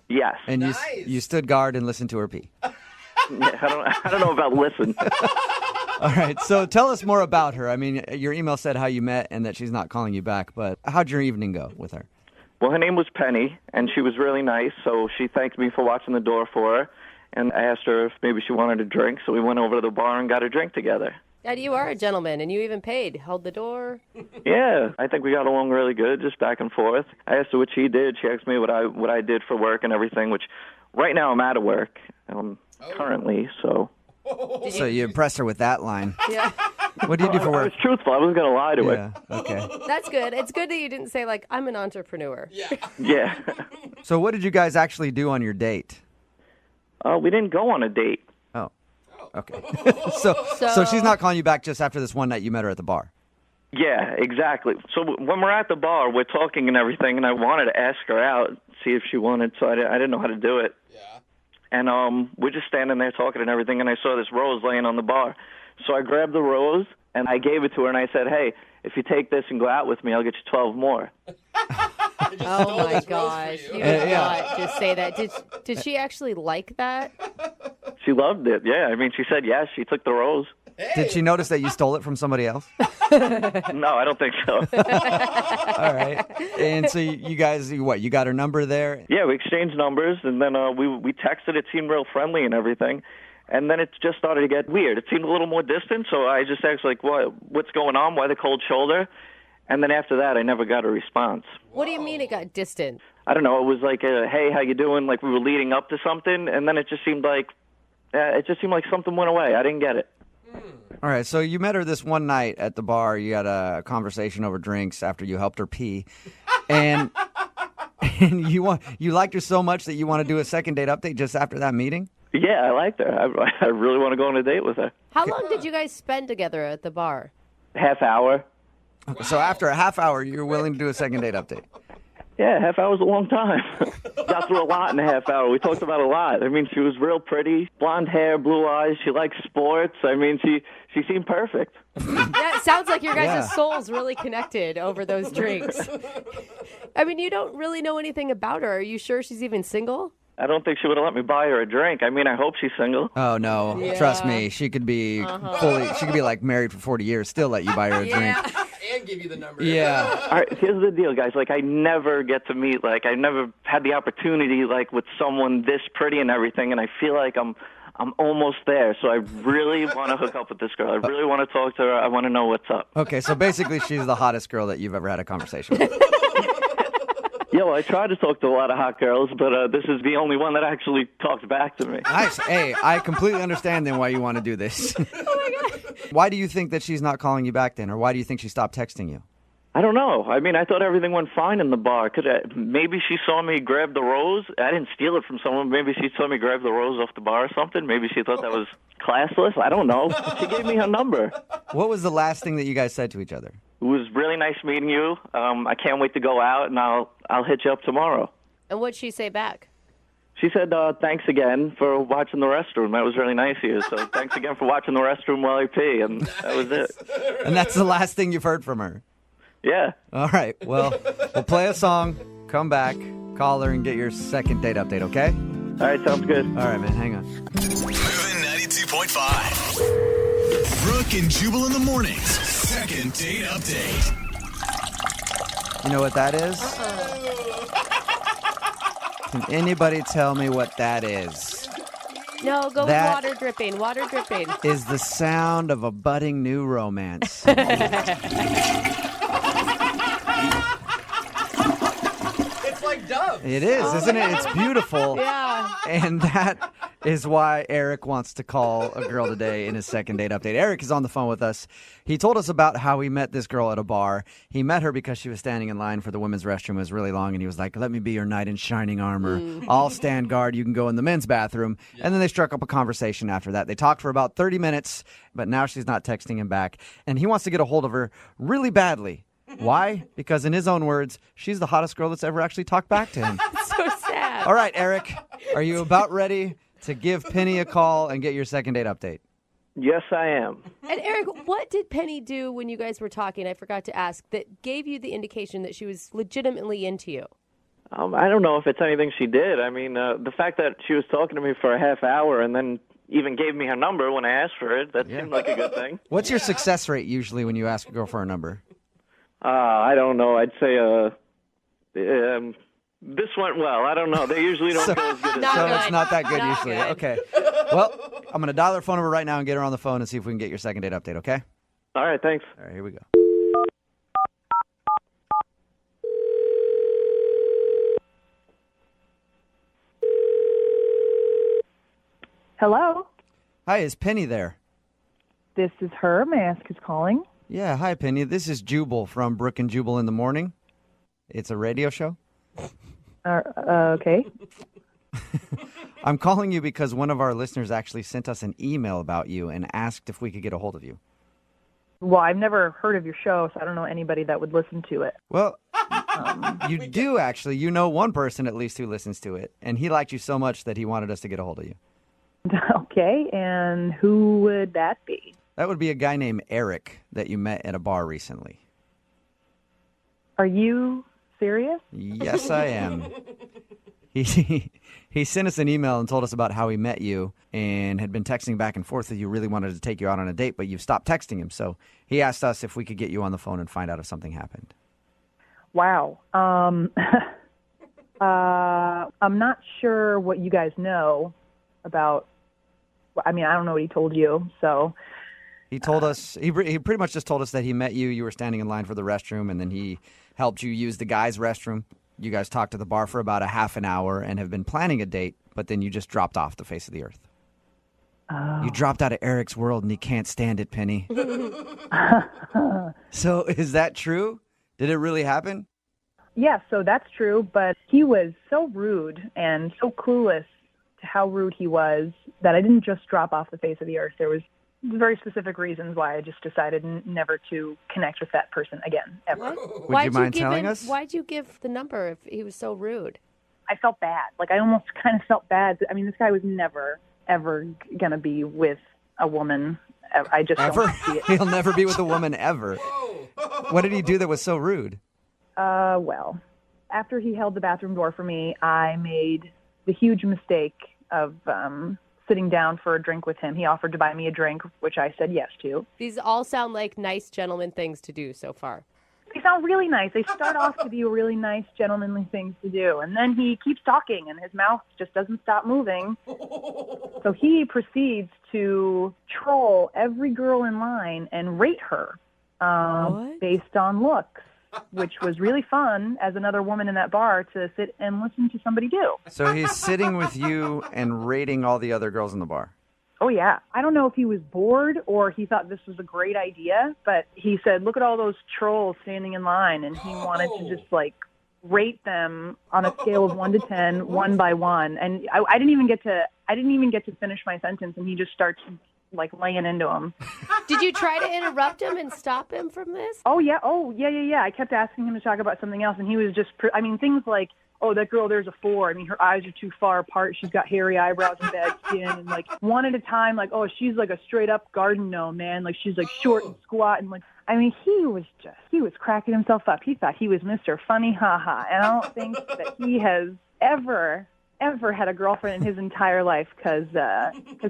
Yes. And you stood guard and listened to her pee. Yeah, I don't know about listen. All right, so tell us more about her. I mean, your email said how you met and that she's not calling you back, but how'd your evening go with her? Well, her name was Penny, and she was really nice, so she thanked me for watching the door for her, and I asked her if maybe she wanted a drink, so we went over to the bar and got a drink together. And you are a gentleman, and you even paid. Held the door. Yeah, I think we got along really good, just back and forth. I asked her what she did. She asked me what I did for work and everything, which right now I'm out of work currently, so. So you impressed her with that line. Yeah. What do you do for I work? was truthful. I wasn't going to lie to her. Yeah, okay. That's good. It's good that you didn't say, like, I'm an entrepreneur. Yeah. So what did you guys actually do on your date? We didn't go on a date. Oh, okay. So she's not calling you back just after this one night you met her at the bar? Yeah, exactly. So when we're at the bar, we're talking and everything, and I wanted to ask her out, see if she wanted, so I didn't know how to do it. Yeah. And we're just standing there talking and everything, and I saw this rose laying on the bar. So I grabbed the rose, and I gave it to her, and I said, "Hey, if you take this and go out with me, I'll get you 12 more." Oh, my gosh. You did not just say that. Did she actually like that? She loved it, yeah. I mean, she said yes. She took the rose. Did she notice that you stole it from somebody else? No, I don't think so. All right. And so you guys, you got her number there? Yeah, we exchanged numbers, and then we texted. It seemed real friendly and everything. And then it just started to get weird. It seemed a little more distant, so I just asked, like, what's going on? Why the cold shoulder? And then after that, I never got a response. What do you mean it got distant? I don't know. It was like, hey, how you doing? Like we were leading up to something, and then it just seemed like something went away. I didn't get it. All right, so you met her this one night at the bar. You had a conversation over drinks after you helped her pee. And you liked her so much that you want to do a second date update just after that meeting? Yeah, I liked her. I really want to go on a date with her. How long did you guys spend together at the bar? Half hour. So after a half hour, you're willing to do a second date update? Yeah, half hour's a long time. Got through a lot in a half hour. We talked about a lot. I mean, she was real pretty, blonde hair, blue eyes. She likes sports. I mean, she seemed perfect. Yeah, it sounds like your guys' souls really connected over those drinks. I mean, you don't really know anything about her. Are you sure she's even single? I don't think she would have let me buy her a drink. I mean, I hope she's single. Oh, no. Yeah. Trust me. She could be she could be like married for 40 years, still let you buy her a drink. And give you the number. Yeah. All right, here's the deal, guys. Like, I never get to meet, I never had the opportunity, with someone this pretty and everything, and I feel like I'm almost there. So I really want to hook up with this girl. I really want to talk to her. I want to know what's up. Okay, so basically she's the hottest girl that you've ever had a conversation with. Yeah, well, I tried to talk to a lot of hot girls, but this is the only one that actually talked back to me. Nice. Hey, I completely understand then why you want to do this. Oh my God. Why do you think that she's not calling you back then, or why do you think she stopped texting you? I don't know. I mean, I thought everything went fine in the bar. Maybe she saw me grab the rose. I didn't steal it from someone. Maybe she saw me grab the rose off the bar or something. Maybe she thought that was classless. I don't know. She gave me her number. What was the last thing that you guys said to each other? It was really nice meeting you. I can't wait to go out, and I'll hit you up tomorrow. And what'd she say back? She said, thanks again for watching the restroom. That was really nice of you. So thanks again for watching the restroom while I pee. And that was it. And that's the last thing you've heard from her? Yeah. All right. Well, we'll play a song, come back, call her, and get your second date update, okay? All right. Sounds good. All right, man. Hang on. Moving 92.5. Brooke and Jubal in the mornings. Second date update. You know what that is? Can anybody tell me what that is? No, go That- with water dripping. Water dripping. Is the sound of a budding new romance. It's like Dove. It is, isn't it? It's beautiful. Yeah. And that is why Eric wants to call a girl today in his second date update. Eric is on the phone with us. He told us about how he met this girl at a bar. He met her because she was standing in line for the women's restroom. It was really long, and he was like, let me be your knight in shining armor. I'll stand guard. You can go in the men's bathroom. Yeah. And then they struck up a conversation after that. They talked for about 30 minutes, but now she's not texting him back. And he wants to get a hold of her really badly. Why? Because in his own words, she's the hottest girl that's ever actually talked back to him. So sad. All right, Eric, are you about ready to give Penny a call and get your second date update? Yes, I am. And Eric, what did Penny do when you guys were talking? I forgot to ask. That gave you the indication that she was legitimately into you. I don't know if it's anything she did. I mean, the fact that she was talking to me for a half hour and then even gave me her number when I asked for it, that seemed like a good thing. What's your success rate usually when you ask a girl for a number? I don't know. I'd say this went well. I don't know. They usually don't go as good as So it's not that good usually. Good. Okay. Well, I'm going to dial her phone number right now and get her on the phone and see if we can get your second date update, okay? All right, thanks. All right, here we go. Hello? Hi, is Penny there? This is her. May I ask who's calling? Yeah, hi, Penny. This is Jubal from Brooke and Jubal in the morning. It's a radio show. Okay. I'm calling you because one of our listeners actually sent us an email about you and asked if we could get a hold of you. Well, I've never heard of your show, so I don't know anybody that would listen to it. Well, you do actually. You know one person at least who listens to it, and he liked you so much that he wanted us to get a hold of you. Okay, and who would that be? That would be a guy named Eric that you met at a bar recently. Are you serious? Yes, I am. He sent us an email and told us about how he met you and had been texting back and forth with you, really wanted to take you out on a date, but you've stopped texting him. So he asked us if we could get you on the phone and find out if something happened. Wow. I'm not sure what you guys know about. I mean, I don't know what he told you, so. He told us, he pretty much just told us that he met you, you were standing in line for the restroom, and then he helped you use the guy's restroom. You guys talked to the bar for about a half an hour and have been planning a date, but then you just dropped off the face of the earth. Oh. You dropped out of Eric's world and he can't stand it, Penny. So is that true? Did it really happen? Yeah, so that's true, but he was so rude and so clueless to how rude he was that I didn't just drop off the face of the earth. There was very specific reasons why I just decided never to connect with that person again, ever. Would you mind telling us? Why'd you give the number if he was so rude? I felt bad. Like, I almost kind of felt bad. I mean, this guy was never, ever going to be with a woman. I just ever? don't see it. He'll never be with a woman ever. What did he do that was so rude? Well, after he held the bathroom door for me, I made the huge mistake of sitting down for a drink with him. He offered to buy me a drink, which I said yes to. These all sound like nice gentleman things to do so far. They sound really nice. They start off to be really nice, gentlemanly things to do. And then he keeps talking, and his mouth just doesn't stop moving. So he proceeds to troll every girl in line and rate her based on looks. which was really fun as another woman in that bar to sit and listen to somebody do. So he's sitting with you and rating all the other girls in the bar. Oh, yeah. I don't know if he was bored or he thought this was a great idea, but he said, look at all those trolls standing in line, and he wanted to just, like, rate them on a scale of 1 to 10, one by one. And I didn't even get to finish my sentence, and he just starts, like, laying into him. Did you try to interrupt him and stop him from this? Oh, yeah. I kept asking him to talk about something else, and he was just, things like, oh, that girl, there's a 4. I mean, her eyes are too far apart. She's got hairy eyebrows and bad skin. And, like, one at a time, like, oh, she's like a straight-up garden gnome, man. Like, she's, like, short and squat. And, like, I mean, he was cracking himself up. He thought he was Mr. Funny Ha-Ha. And I don't think that he has ever had a girlfriend in his entire life because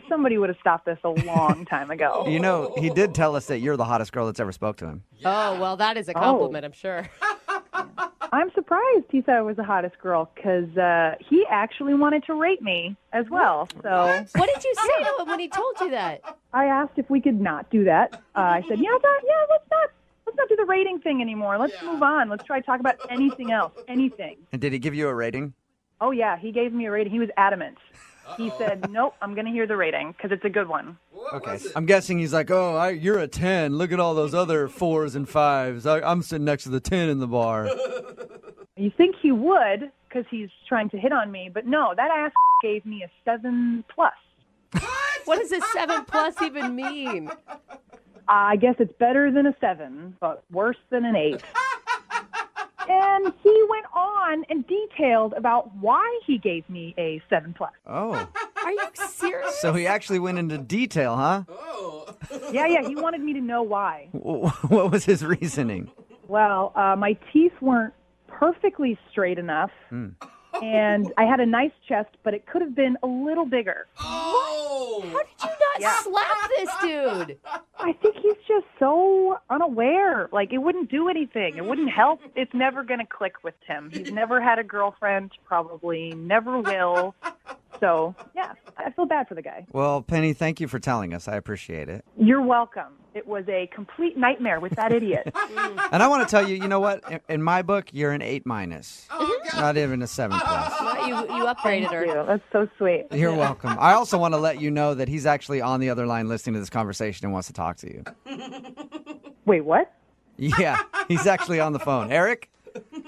somebody would have stopped this a long time ago. You know, he did tell us that you're the hottest girl that's ever spoke to him. Oh, well, that is a compliment, I'm sure. I'm surprised he said I was the hottest girl because he actually wanted to rate me as well. So what did you say to him when he told you that? I asked if we could not do that. I said, let's not do the rating thing anymore. Let's move on. Let's try to talk about anything else, anything. And did he give you a rating? Oh, yeah, he gave me a rating. He was adamant. He said, nope, I'm going to hear the rating because it's a good one. Okay. I'm guessing he's like, you're a 10. Look at all those other 4s and 5s. I'm sitting next to the 10 in the bar. You think he would because he's trying to hit on me, but no, that ass gave me a 7+. What does a 7+ even mean? I guess it's better than a 7, but worse than an 8. And he went on and detailed about why he gave me a 7+. Oh. Are you serious? So he actually went into detail, huh? Yeah, he wanted me to know why. What was his reasoning? Well, my teeth weren't perfectly straight enough, and I had a nice chest, but it could have been a little bigger. How did you not slap this dude? I think he's just so unaware. Like, it wouldn't do anything. It wouldn't help. It's never going to click with him. He's never had a girlfriend, probably never will. So, yeah, I feel bad for the guy. Well, Penny, thank you for telling us. I appreciate it. You're welcome. It was a complete nightmare with that idiot. And I want to tell you, you know what? In my book, you're an 8-. Not even a 7+. You upgraded her. Thank you. That's so sweet. You're welcome. I also want to let you know that he's actually on the other line listening to this conversation and wants to talk to you. Wait, what? Yeah, he's actually on the phone. Eric?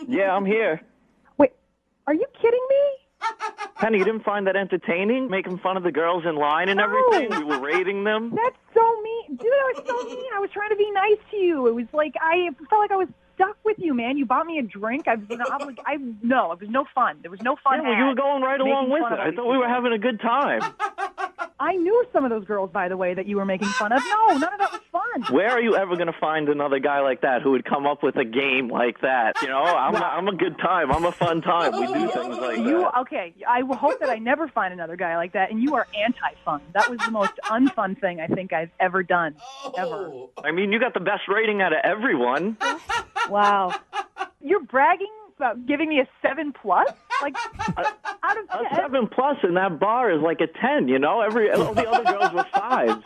Yeah, I'm here. Wait, are you kidding me? Penny, you didn't find that entertaining? Making fun of the girls in line and everything? We were rating them? That's so mean. Dude, that was so mean. I was trying to be nice to you. It was like, I felt like I was stuck with you, man. You bought me a drink. No, it was no fun. There was no fun. Yeah, well, you were going right along with it. I thought we were having a good time. I knew some of those girls, by the way, that you were making fun of. No, none of that was fun. Where are you ever going to find another guy like that who would come up with a game like that? You know, I'm a good time. I'm a fun time. We do things like that. Okay, I hope that I never find another guy like that, and you are anti-fun. That was the most unfun thing I think I've ever done, ever. I mean, you got the best rating out of everyone. Wow. You're bragging about giving me a 7+? Like, out of 10? A 7+ in that bar is like a 10, you know? All the other girls were 5s.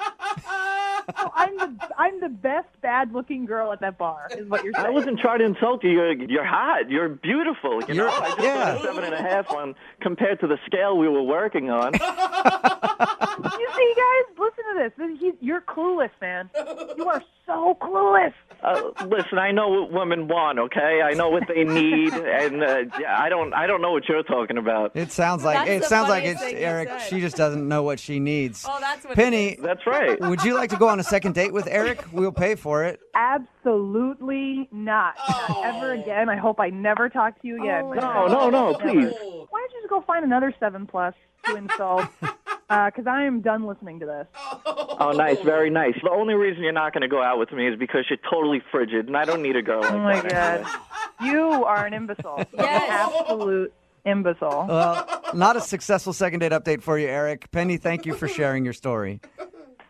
So I'm the best bad-looking girl at that bar, is what you're saying. I wasn't trying to insult you. You're hot. You're beautiful. I just put a 7.5 on compared to the scale we were working on. You see, guys, listen to this. You're clueless, man. You are so clueless. Listen, I know what women want, okay? I know what they need, and I don't know what you're talking about. It sounds like it's Eric. She just doesn't know what she needs. Oh, that's what Penny. That's right. Would you like to go on a second date with Eric? We'll pay for it. Absolutely not. Not ever again. I hope I never talk to you again. No, please. Why don't you just go find another 7+ to insult? Because I am done listening to this. Oh, nice. Very nice. The only reason you're not going to go out with me is because you're totally frigid, and I don't need a girl like that. Oh, my God. You are an imbecile. Yes. An absolute imbecile. Well, not a successful second date update for you, Eric. Penny, thank you for sharing your story.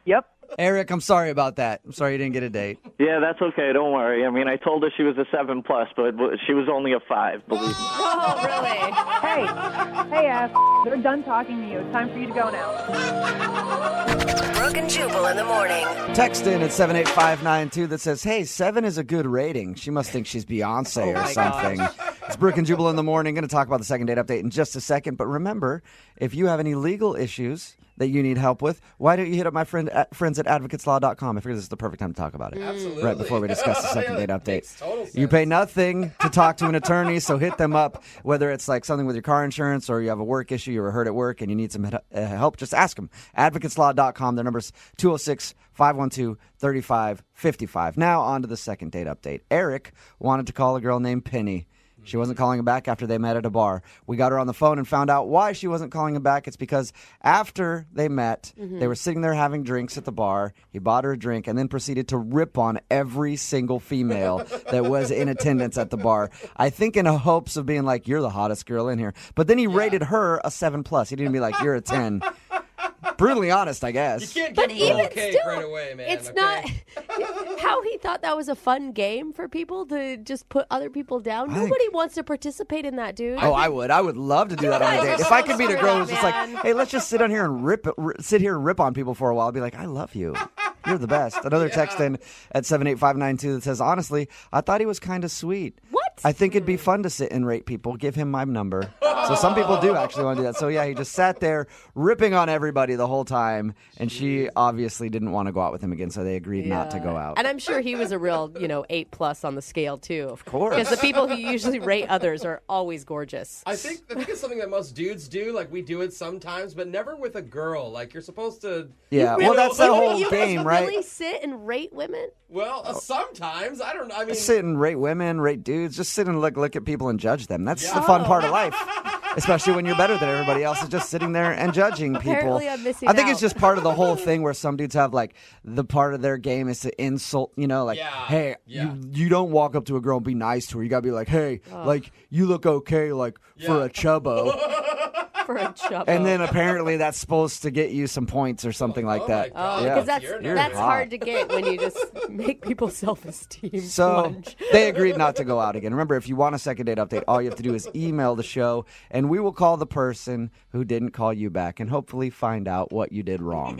Yep. Eric, I'm sorry about that. I'm sorry you didn't get a date. Yeah, that's okay. Don't worry. I mean, I told her she was a 7+, but she was only a 5, believe me. Oh, really? Hey, ass. They're done talking to you. It's time for you to go now. Brooke and Jubal in the morning. Text in at 78592 that says, hey, 7 is a good rating. She must think she's Beyonce or something. It's Brooke and Jubal in the morning. Going to talk about the second date update in just a second. But remember, if you have any legal issues that you need help with, why don't you hit up my friends at advocateslaw.com? I figure this is the perfect time to talk about it. Absolutely. Right before we discuss the second date update. Makes total sense. You pay nothing to talk to an attorney, so hit them up. Whether it's like something with your car insurance or you have a work issue, you were hurt at work and you need some help, just ask them. Advocateslaw.com. Their number's 206-512-3555. Now on to the second date update. Eric wanted to call a girl named Penny. She wasn't calling him back after they met at a bar. We got her on the phone and found out why she wasn't calling him back. It's because after they met, they were sitting there having drinks at the bar. He bought her a drink and then proceeded to rip on every single female that was in attendance at the bar. I think in hopes of being like, you're the hottest girl in here. But then he rated her a 7+. He didn't be like, you're a 10. Brutally honest, I guess. You can't But give them even a cake still, right away, man. it's okay? not how he thought that was a fun game for people to just put other people down. Nobody wants to participate in that, dude. Oh, I would. I would love to do that on a date. If I could meet a girl who's just like, hey, let's just sit on here and sit here and rip on people for a while. I'd be like, I love you. You're the best. Another text in at 78592 that says, honestly, I thought he was kind of sweet. What? I think it'd be fun to sit and rate people. Give him my number. So some people do actually want to do that. So yeah, he just sat there ripping on everybody the whole time, and she obviously didn't want to go out with him again, so they agreed not to go out. And I'm sure he was a real, 8+ on the scale too. Of course. Because the people who usually rate others are always gorgeous. I think it's something that most dudes do. Like, we do it sometimes, but never with a girl. Like, you're supposed to... Yeah, well, that's the whole game, right? Really sit and rate women? Well, sometimes. I don't know. I mean... Sit and rate women, rate dudes. Just sit and look at people and judge them. That's the fun part of life. Especially when you're better than everybody else, is just sitting there and judging people. Apparently I'm missing I think out. it's just part of the whole thing where some dudes have, like, the part of their game is to insult, hey, you don't walk up to a girl and be nice to her. You got to be like, hey, like, you look okay, like, for a chubbo. For a chubbo. And then apparently that's supposed to get you some points or something like that. Because that's hard to get when you just make people's self-esteem So plunge. they agreed not to go out again. Remember, if you want a second date update, all you have to do is email the show, and we will call the person who didn't call you back and hopefully find out what you did wrong.